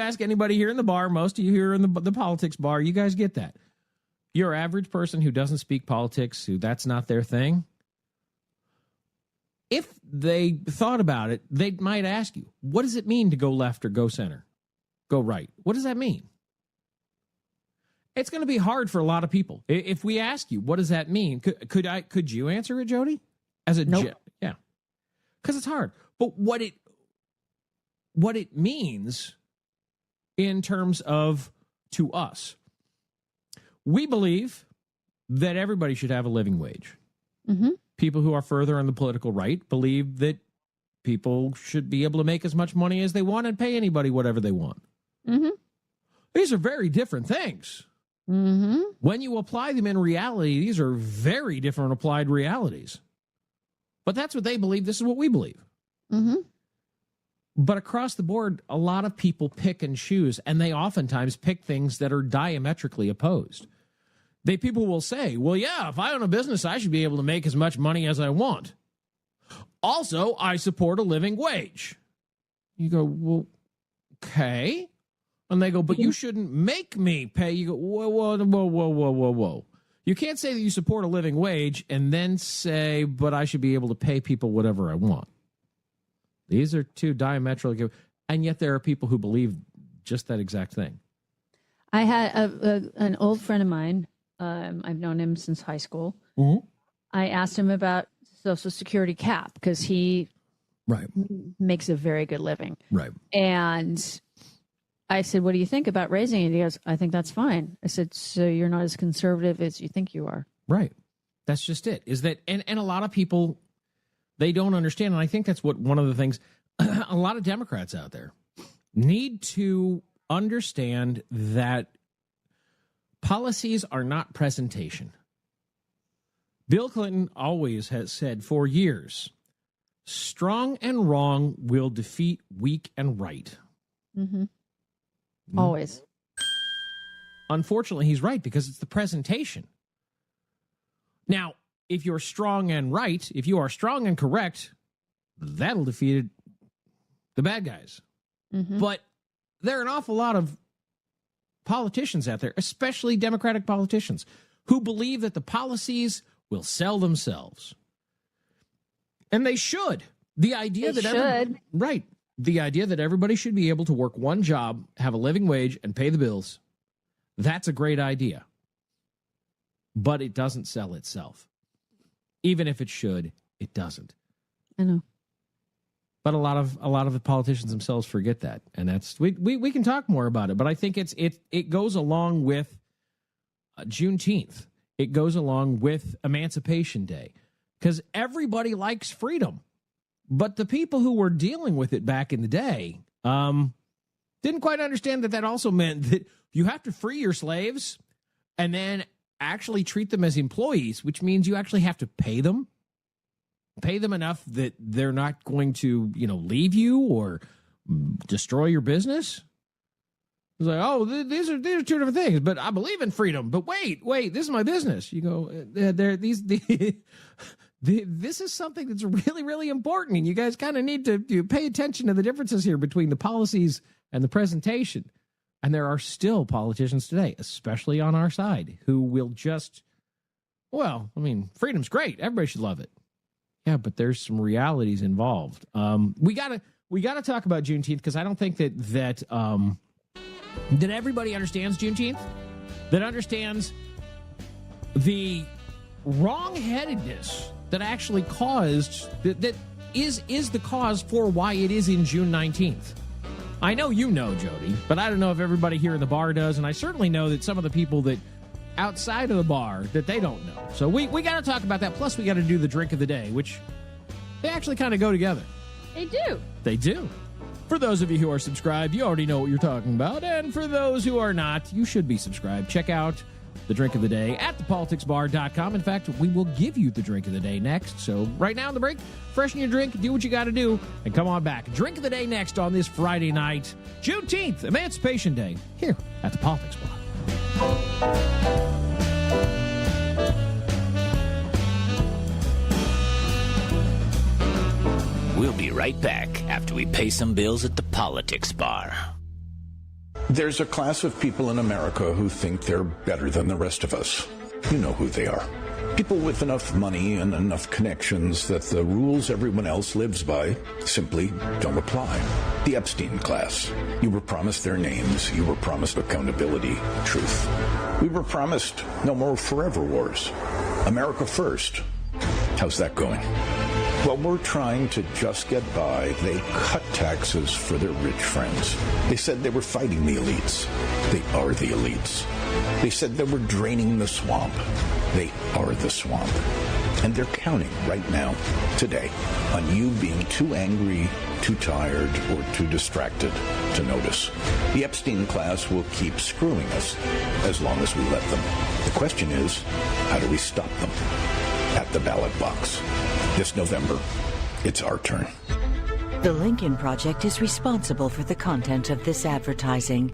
ask anybody here in the bar, most of you here in the politics bar, you guys get that. Your average person who doesn't speak politics, who that's not their thing, if they thought about it, they might ask you, what does it mean to go left or go center? Go right? What does that mean? It's going to be hard for a lot of people. If we ask you, what does that mean? Could you answer it, Jody? Nope. Yeah. Because it's hard. But what it means in terms of, to us, we believe that everybody should have a living wage. Mm-hmm. People who are further on the political right believe that people should be able to make as much money as they want and pay anybody whatever they want. Mm-hmm. These are very different things. Mm-hmm. When you apply them in reality, these are very different applied realities. But that's what they believe. This is what we believe. Mm-hmm. But across the board, a lot of people pick and choose, and they oftentimes pick things that are diametrically opposed. People will say, well, yeah, if I own a business, I should be able to make as much money as I want. Also, I support a living wage. You go, well, okay. And they go, but you shouldn't make me pay. You go, whoa. You can't say that you support a living wage and then say, but I should be able to pay people whatever I want. These are two diametrically, and yet there are people who believe just that exact thing. I had an old friend of mine. I've known him since high school. Mm-hmm. I asked him about Social Security cap because he makes a very good living. Right. And I said, what do you think about raising it? He goes, I think that's fine. I said, so you're not as conservative as you think you are. Right. That's just it. Is that, and a lot of people, they don't understand. And I think that's what one of the things, a lot of Democrats out there need to understand that policies are not presentation. Bill Clinton always has said for years, strong and wrong will defeat weak and right. Mm-hmm. Always. Unfortunately, he's right because it's the presentation. Now, if you're strong and right, if you are strong and correct, that'll defeat the bad guys. Mm-hmm. But there are an awful lot of politicians out there, especially Democratic politicians, who believe that the policies will sell themselves. And they should. The idea They that should. the idea that everybody should be able to work one job, have a living wage, and pay the bills, that's a great idea. But it doesn't sell itself. Even if it should, it doesn't. I know. But a lot of the politicians themselves forget that, and that's we can talk more about it. But I think it goes along with Juneteenth. It goes along with Emancipation Day, because everybody likes freedom, but the people who were dealing with it back in the day didn't quite understand that also meant that you have to free your slaves and then actually treat them as employees, which means you actually have to pay them enough that they're not going to, leave you or destroy your business. It's like, oh, these are two different things, but I believe in freedom. But wait, this is my business. You go, this is something that's really, really important, and you guys kind of need to pay attention to the differences here between the policies and the presentation. And there are still politicians today, especially on our side, who will just, freedom's great. Everybody should love it. Yeah, but there's some realities involved. We gotta talk about Juneteenth, because I don't think that everybody understands Juneteenth, that understands the wrong-headedness that actually caused that is the cause for why it is in June 19th. I know you know, Jody, but I don't know if everybody here in the bar does, and I certainly know that some of the people that outside of the bar that they don't know. So we got to talk about that. Plus, we got to do the drink of the day, which they actually kind of go together. They do. They do. For those of you who are subscribed, you already know what you're talking about. And for those who are not, you should be subscribed. Check out the drink of the day at thepoliticsbar.com. In fact, we will give you the drink of the day next. So right now in the break, freshen your drink, do what you got to do, and come on back. Drink of the day next on this Friday night, Juneteenth, Emancipation Day, here at the Politics Bar. We'll be right back after we pay some bills at the Politics Bar. There's a class of people in America who think they're better than the rest of us. You know who they are. People with enough money and enough connections that the rules everyone else lives by simply don't apply. The Epstein class. You were promised their names. You were promised accountability, truth. We were promised no more forever wars. America first. How's that going? While we're trying to just get by, they cut taxes for their rich friends. They said they were fighting the elites. They are the elites. They said they were draining the swamp. They are the swamp. And they're counting right now, today, on you being too angry, too tired, or too distracted to notice. The Epstein class will keep screwing us as long as we let them. The question is, how do we stop them? At the ballot box. This November, it's our turn. The Lincoln Project is responsible for the content of this advertising.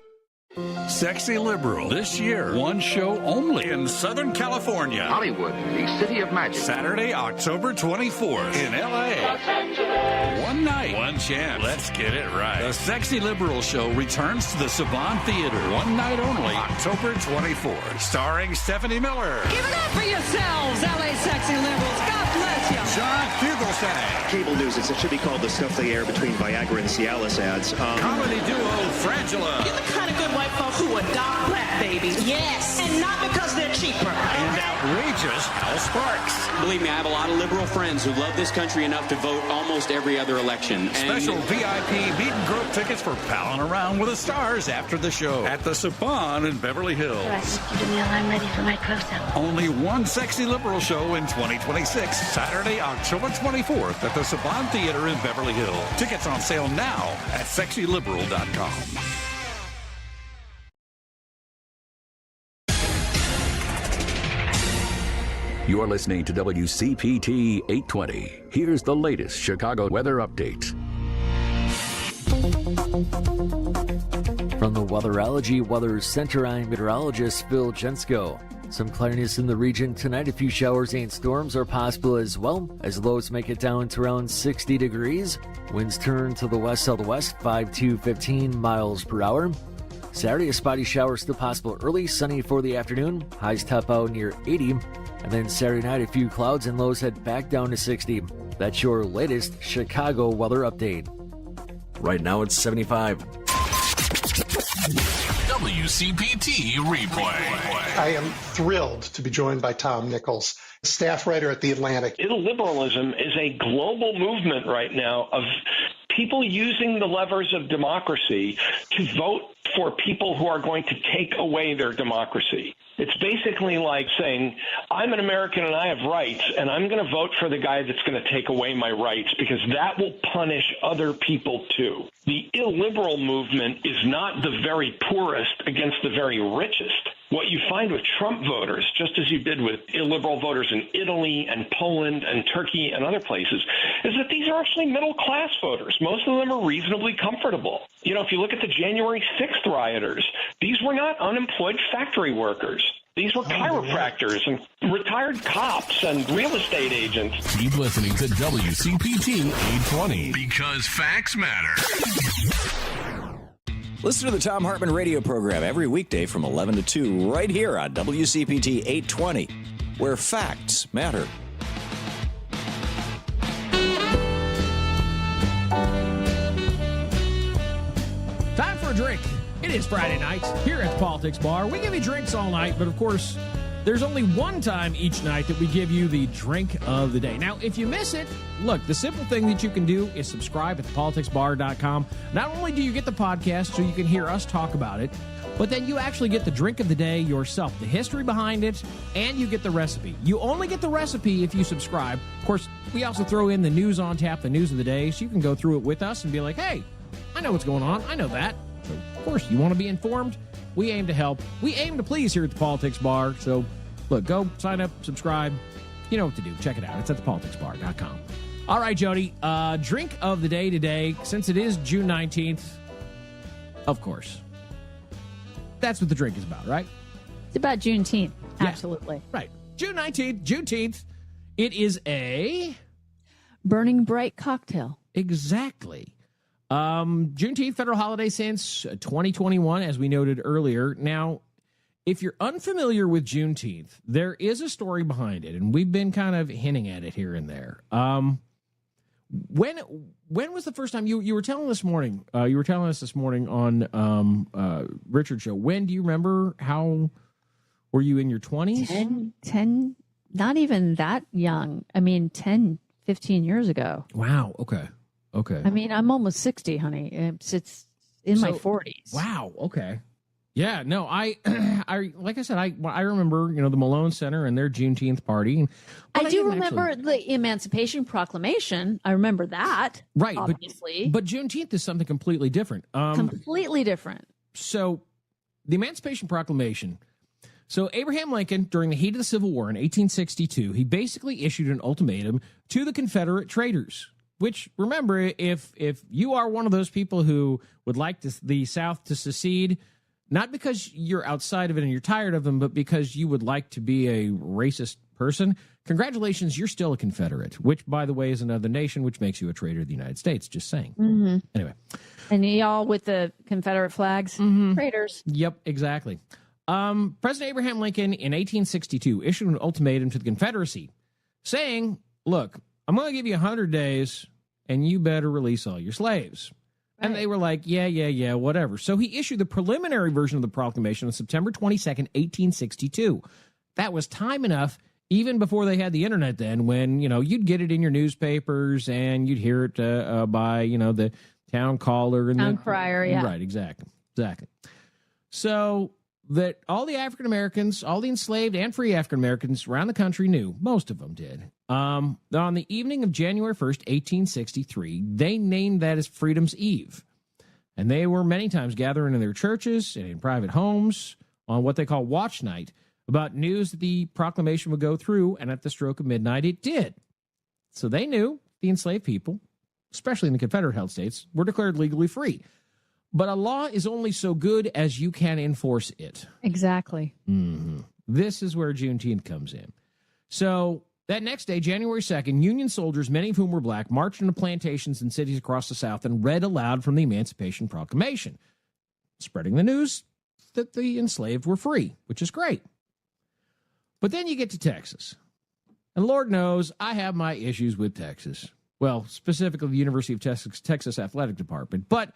Sexy Liberal. This year, one show only in Southern California. Hollywood, the city of magic. Saturday, October 24th in L.A. One night, one chance. Let's get it right. The Sexy Liberal Show returns to the Saban Theater. One night only, October 24th. Starring Stephanie Miller. Give it up for yourselves, LA Sexy Liberals. God bless you. John Fugelsang. Cable news, it should be called the stuff they air between Viagra and Cialis ads. Comedy duo Frangela. You're the kind of good white folks who adopt black babies. Yes. And not because they're cheaper. And outrageous Al Sparks. Believe me, I have a lot of liberal friends who love this country enough to vote almost every other election. Special VIP meet and grope tickets for palling around with the stars after the show at the Saban in Beverly Hills. All right, you do me while I'm ready for my close-up. Only one Sexy Liberal show in 2026. Saturday, October 24th at the Saban Theater in Beverly Hills. Tickets on sale now at sexyliberal.com. You're listening to WCPT 820. Here's the latest Chicago weather update. From the Weatherology Weather Center, I'm meteorologist Phil Jensko. Some cloudiness in the region tonight. A few showers and storms are possible as well, as lows make it down to around 60 degrees. Winds turn to the west-southwest, 5 to 15 miles per hour. Saturday, a spotty shower still possible early, sunny for the afternoon. Highs top out near 80. And then Saturday night, a few clouds and lows head back down to 60. That's your latest Chicago weather update. Right now, it's 75. WCPT replay. I am thrilled to be joined by Tom Nichols, staff writer at The Atlantic. Illiberalism is a global movement right now of people using the levers of democracy to vote for people who are going to take away their democracy. It's basically like saying, I'm an American and I have rights, and I'm going to vote for the guy that's going to take away my rights because that will punish other people too. The illiberal movement is not the very poorest against the very richest. What you find with Trump voters, just as you did with illiberal voters in Italy and Poland and Turkey and other places, is that these are actually middle-class voters. Most of them are reasonably comfortable. You know, if you look at the January 6th rioters, these were not unemployed factory workers. These were chiropractors and retired cops and real estate agents. Keep listening to WCPT 820 because facts matter. Listen to the Tom Hartman radio program every weekday from 11 to 2 right here on WCPT 820, where facts matter. Time for a drink. It is Friday night here at the Politics Bar. We give you drinks all night, but of course, there's only one time each night that we give you the drink of the day. Now, if you miss it, look, the simple thing that you can do is subscribe at thepoliticsbar.com. Not only do you get the podcast so you can hear us talk about it, but then you actually get the drink of the day yourself, the history behind it, and you get the recipe. You only get the recipe if you subscribe. Of course, we also throw in the news on tap, the news of the day, so you can go through it with us and be like, hey, I know what's going on. I know that. So, of course, you want to be informed? We aim to help. We aim to please here at the Politics Bar. So, look, go sign up, subscribe. You know what to do. Check it out. It's at thepoliticsbar.com. All right, Jody. Drink of the day today, since it is June 19th, of course. That's what the drink is about, right? It's about Juneteenth. Yeah. Absolutely. Right. June 19th, Juneteenth. It is a burning bright cocktail. Exactly. Juneteenth, federal holiday since 2021, as we noted earlier. Now, if you're unfamiliar with Juneteenth, there is a story behind it, and we've been kind of hinting at it here and there. When was the first time you were telling this morning? You were telling us this morning on Richard's show. When do you remember? How were you in your 20s? 10, not even that young. I mean, 10, 15 years ago. Wow. Okay. I mean, I'm almost 60, honey. It's in my 40s. Wow. Okay. Yeah. No, I like I said, I remember, the Malone Center and their Juneteenth party. I do remember the Emancipation Proclamation. I remember that. Right. Obviously. But Juneteenth is something completely different. Completely different. So the Emancipation Proclamation. So Abraham Lincoln, during the heat of the Civil War in 1862, he basically issued an ultimatum to the Confederate traitors. Which, remember, if you are one of those people who would like the South to secede, not because you're outside of it and you're tired of them, but because you would like to be a racist person, congratulations, you're still a Confederate, which, by the way, is another nation, which makes you a traitor to the United States. Just saying. Mm-hmm. Anyway. And y'all with the Confederate flags, traitors. Yep, exactly. President Abraham Lincoln in 1862 issued an ultimatum to the Confederacy saying, look, I'm going to give you 100 days and you better release all your slaves. Right. And they were like, yeah, whatever. So he issued the preliminary version of the proclamation on September 22nd, 1862. That was time enough, even before they had the internet then, when, you'd get it in your newspapers and you'd hear it by, the town caller. And town crier, yeah. Right, exactly. So that all the African Americans, all the enslaved and free African Americans around the country knew, most of them did. On the evening of January 1st, 1863, they named that as Freedom's Eve. And they were many times gathering in their churches and in private homes on what they call watch night about news that the proclamation would go through, and at the stroke of midnight, it did. So they knew the enslaved people, especially in the Confederate-held states, were declared legally free. But a law is only so good as you can enforce it. Exactly. Mm-hmm. This is where Juneteenth comes in. So that next day, January 2nd, Union soldiers, many of whom were black, marched into plantations and cities across the South and read aloud from the Emancipation Proclamation, spreading the news that the enslaved were free, which is great. But then you get to Texas. And Lord knows I have my issues with Texas. Well, specifically the University of Texas Athletic Department. But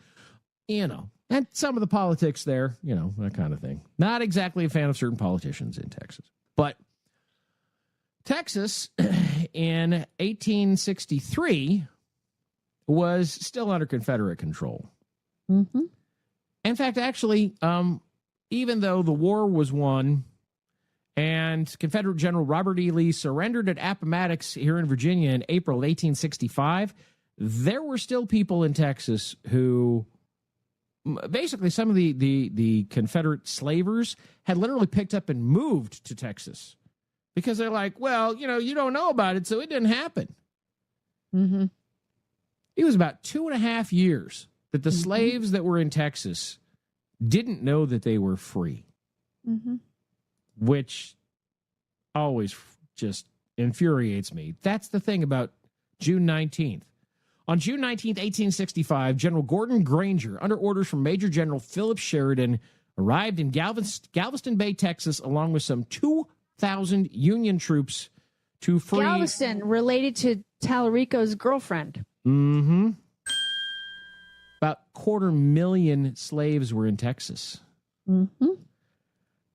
and some of the politics there, that kind of thing. Not exactly a fan of certain politicians in Texas. But Texas in 1863 was still under Confederate control. Mm-hmm. In fact, actually, even though the war was won and Confederate General Robert E. Lee surrendered at Appomattox here in Virginia in April 1865, there were still people in Texas who... Basically, some of the Confederate slavers had literally picked up and moved to Texas because they're like, well, you don't know about it, so it didn't happen. Mm-hmm. It was about 2.5 years that the slaves that were in Texas didn't know that they were free, which always just infuriates me. That's the thing about June 19th. On June 19, 1865, General Gordon Granger, under orders from Major General Philip Sheridan, arrived in Galveston Bay, Texas, along with some 2,000 Union troops to free... Galveston, related to Tallarico's girlfriend. Mm-hmm. About 250,000 slaves were in Texas. Mm-hmm.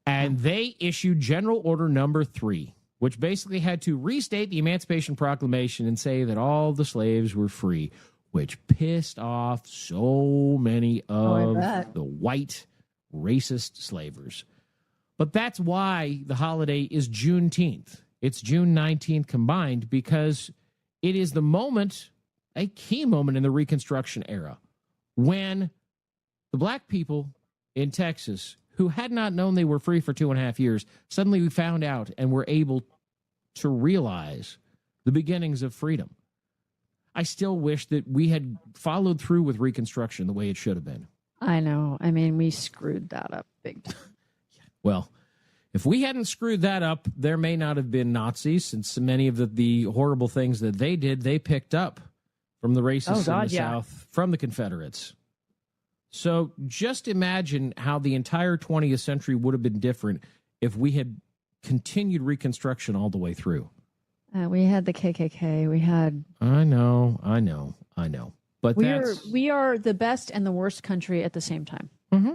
And they issued General Order Number 3, which basically had to restate the Emancipation Proclamation and say that all the slaves were free, which pissed off so many of the white racist slavers. But that's why the holiday is Juneteenth. It's June 19th combined because it is the moment, a key moment in the Reconstruction era, when the black people in Texas who had not known they were free for 2.5 years, suddenly we found out and were able to realize the beginnings of freedom. I still wish that we had followed through with Reconstruction the way it should have been. I know. I mean, we screwed that up big time. Well, if we hadn't screwed that up, there may not have been Nazis, since many of the horrible things that they did, they picked up from the racists in the South, from the Confederates. So just imagine how the entire 20th century would have been different if we had continued Reconstruction all the way through. We had the KKK. We had... I know. But we are the best and the worst country at the same time. Mm-hmm.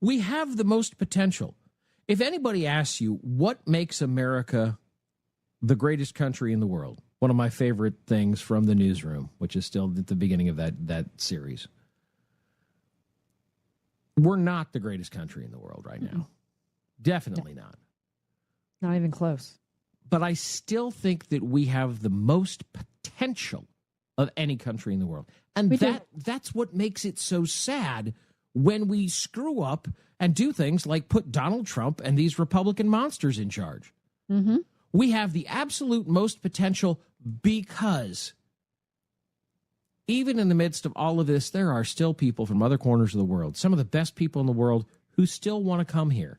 We have the most potential. If anybody asks you what makes America the greatest country in the world, one of my favorite things from the newsroom, which is still at the beginning of that series, we're not the greatest country in the world right now. Definitely not. Not even close. But I still think that we have the most potential of any country in the world. And that's what makes it so sad when we screw up and do things like put Donald Trump and these Republican monsters in charge. Mm-hmm. We have the absolute most potential because even in the midst of all of this, there are still people from other corners of the world, some of the best people in the world, who still want to come here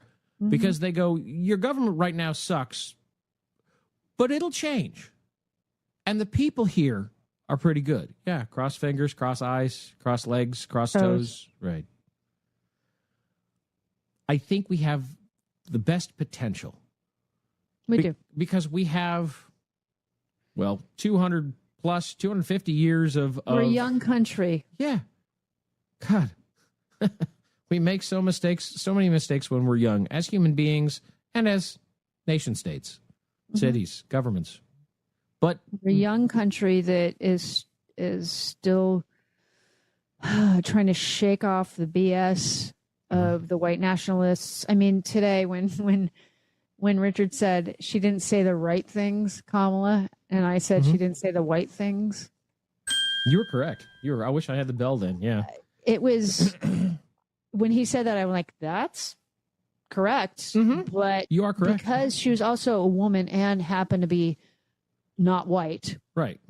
because they go, your government right now sucks, but it'll change. And the people here are pretty good. Yeah, cross fingers, cross eyes, cross legs, cross toes. Right. I think we have the best potential. We do. Because we have, 200 plus, 250 years of... We're a young country. Yeah. God. We make so many mistakes when we're young, as human beings and as nation states, cities, governments. But we're a young country that is still trying to shake off the BS of the white nationalists. I mean, today when Richard said she didn't say the right things, Kamala, and I said she didn't say the white things. You were correct. I wish I had the bell then. Yeah. It was when he said that, I was like, that's correct. But you are correct. Because she was also a woman and happened to be not white. Right.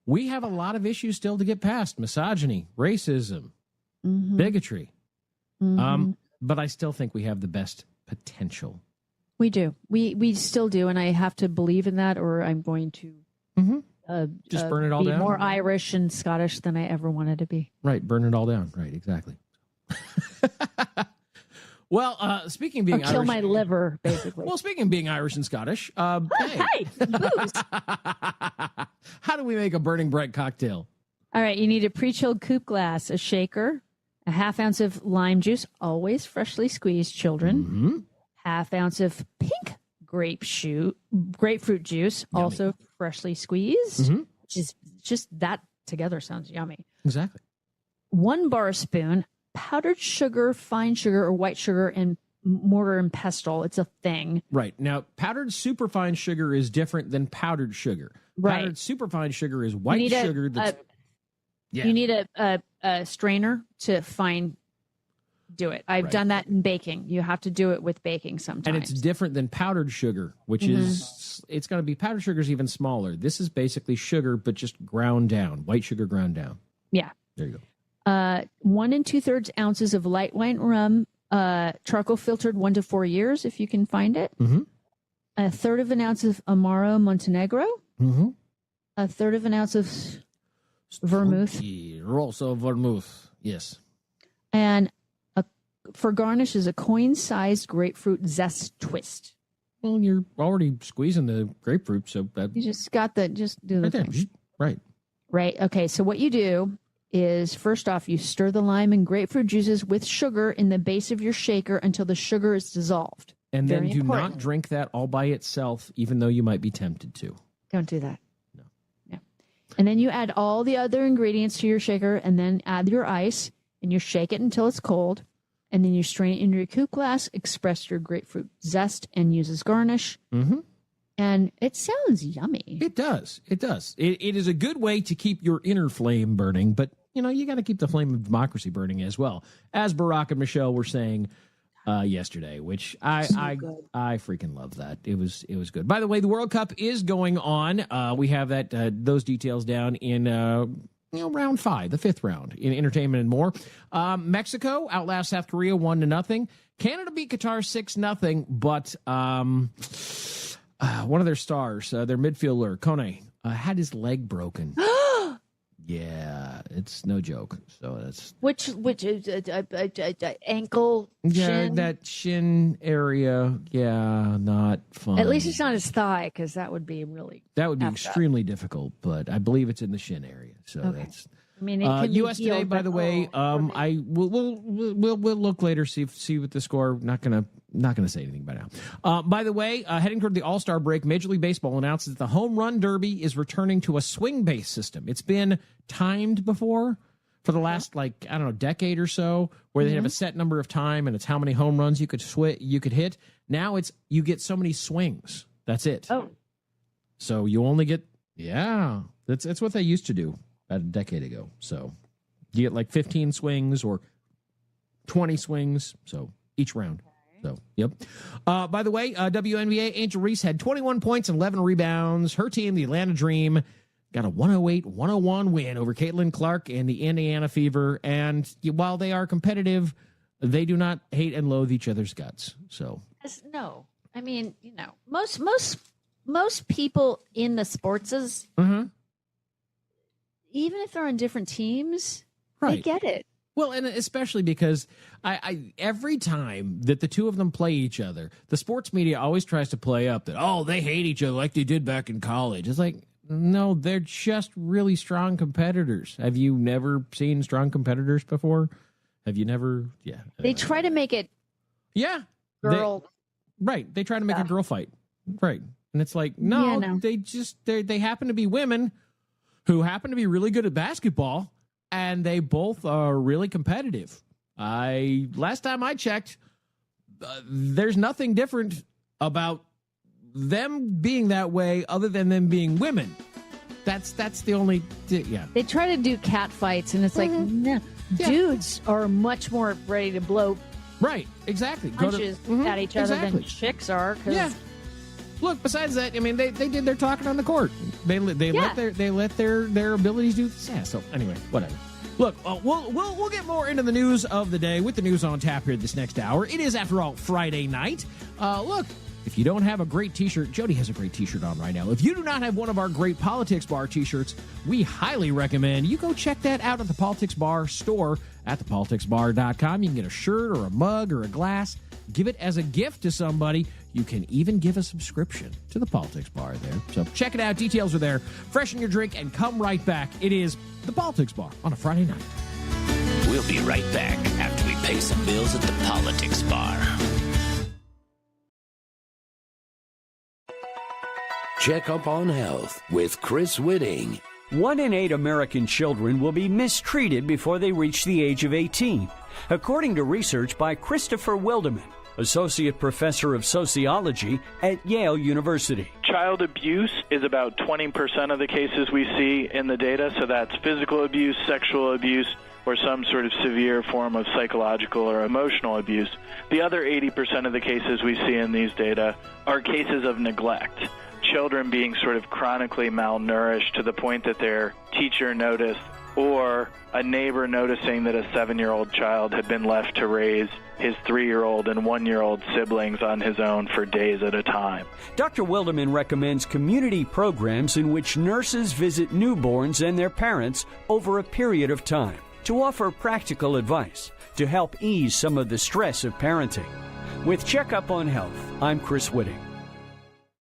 We have a lot of issues still to get past. Misogyny, racism, bigotry. But I still think we have the best potential. We do. We still do. And I have to believe in that, or I'm going to just burn it all be down. More Irish and Scottish than I ever wanted to be. Right. Burn it all down. Right. Exactly. Well, speaking of being Irish, kill my liver, basically. Well, speaking of being Irish and Scottish, hey, booze. How do we make a burning bright cocktail? All right, you need a pre-chilled coupe glass, a shaker, a half ounce of lime juice, always freshly squeezed, children. Half ounce of pink grapefruit juice, yummy. Also freshly squeezed. Which is just that together sounds yummy. Exactly. 1 bar spoon. Powdered sugar, fine sugar, or white sugar, and mortar and pestle. It's a thing. Right. Now, powdered superfine sugar is different than powdered sugar. Right. Powdered superfine sugar is white sugar. You need a strainer to do it. I've done that in baking. You have to do it with baking sometimes. And it's different than powdered sugar, which is, it's going to be, powdered sugar is even smaller. This is basically sugar, but just ground down. White sugar ground down. Yeah. There you go. 1 2/3 ounces of light white rum, charcoal filtered 1 to 4 years, if you can find it. 1/3 of an ounce of Amaro Montenegro. 1/3 of an ounce of vermouth. Also vermouth, yes. And for garnish is a coin-sized grapefruit zest twist. Well, you're already squeezing the grapefruit, so that you just got the do the thing. Right. Okay. So what you do is, first off, you stir the lime and grapefruit juices with sugar in the base of your shaker until the sugar is dissolved. And then do not drink that all by itself, even though you might be tempted to. Don't do that. No. And then you add all the other ingredients to your shaker, and then add your ice, and you shake it until it's cold. And then you strain it into your coupe glass, express your grapefruit zest, and use as garnish. And it sounds yummy. It does. It does. It is a good way to keep your inner flame burning, but you got to keep the flame of democracy burning as well, as Barack and Michelle were saying yesterday, which I freaking love that. It was good. By the way, the World Cup is going on. We have those details down in round 5, the 5th round in entertainment and more. Mexico outlasts South Korea 1-0. Canada beat Qatar 6-0, but one of their stars, their midfielder Kone, had his leg broken. Yeah, it's no joke. So that's which ankle, shin? That shin area. Yeah, not fun. At least it's not his thigh, because that would be extremely difficult. But I believe it's in the shin area. So that's. I mean, it can U.S. be today, healed, by the way. We'll look later. See what the score. Not gonna say anything by now. By the way, heading toward the All-Star break, Major League Baseball announces that the Home Run Derby is returning to a swing-based system. It's been timed before for the last decade or so, where they have a set number of time and it's how many home runs you could hit. Now it's you get so many swings. That's it. Oh, so you only get that's what they used to do about a decade ago. So you get 15 swings or 20 swings. So each round. So, yep. By the way, WNBA, Angel Reese had 21 points and 11 rebounds. Her team, the Atlanta Dream, got a 108-101 win over Caitlin Clark and the Indiana Fever. And while they are competitive, they do not hate and loathe each other's guts. So no, I mean, most people in the sportses, even if they're on different teams, they get it. Well, and especially because I every time that the two of them play each other, the sports media always tries to play up that, oh, they hate each other like they did back in college. It's like, no, they're just really strong competitors. Have you never seen strong competitors before? Have you never? Yeah. They try to make it. Yeah. Girl. They try to make a girl fight. Right. And it's like, no. They happen to be women who happen to be really good at basketball, and they both are really competitive. Last time I checked, there's nothing different about them being that way other than them being women. That's the only, They try to do cat fights, and it's like, no, dudes are much more ready to blow. Right, exactly. Punches at each other than chicks are. Yeah. Look, besides that, I mean, they did their talking on the court. They let their abilities do. Yeah. So anyway, whatever. Look, we'll get more into the news of the day with the news on tap here this next hour. It is, after all, Friday night. Look, if you don't have a great T-shirt, Jody has a great T-shirt on right now. If you do not have one of our great Politics Bar T-shirts, we highly recommend you go check that out at the Politics Bar store at thepoliticsbar.com. You can get a shirt or a mug or a glass. Give it as a gift to somebody. You can even give a subscription to the Politics Bar there. So check it out. Details are there. Freshen your drink and come right back. It is the Politics Bar on a Friday night. We'll be right back after we pay some bills at the Politics Bar. Check up on health with Chris Whitting. 1 in 8 American children will be mistreated before they reach the age of 18, according to research by Christopher Wilderman, Associate Professor of Sociology at Yale University. Child abuse is about 20% of the cases we see in the data, so that's physical abuse, sexual abuse, or some sort of severe form of psychological or emotional abuse. The other 80% of the cases we see in these data are cases of neglect. Children being sort of chronically malnourished to the point that their teacher noticed, or a neighbor noticing that a 7-year-old child had been left to raise his 3-year-old and 1-year-old siblings on his own for days at a time. Dr. Wilderman recommends community programs in which nurses visit newborns and their parents over a period of time to offer practical advice to help ease some of the stress of parenting. With Checkup on Health, I'm Chris Whitting.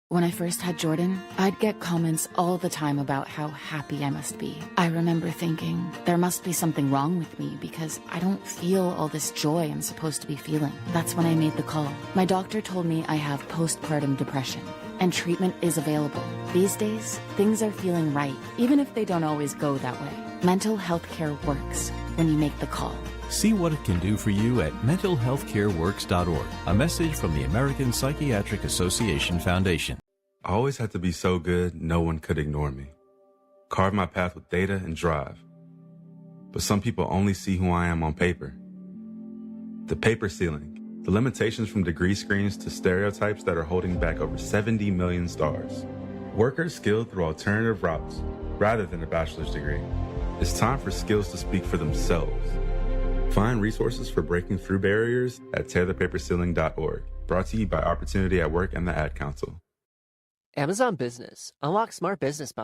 When I first had Jordan, I'd get comments all the time about how happy I must be. I remember thinking, there must be something wrong with me because I don't feel all this joy I'm supposed to be feeling. That's when I made the call. My doctor told me I have postpartum depression, and treatment is available. These days, things are feeling right, even if they don't always go that way. Mental health care works when you make the call. See what it can do for you at mentalhealthcareworks.org. A message from the American Psychiatric Association Foundation. I always had to be so good, no one could ignore me. Carve my path with data and drive. But some people only see who I am on paper. The paper ceiling, the limitations from degree screens to stereotypes that are holding back over 70 million stars. Workers skilled through alternative routes, rather than a bachelor's degree. It's time for skills to speak for themselves. Find resources for breaking through barriers at tearthepaperceiling.org. Brought to you by Opportunity at Work and the Ad Council. Amazon Business. Unlock smart business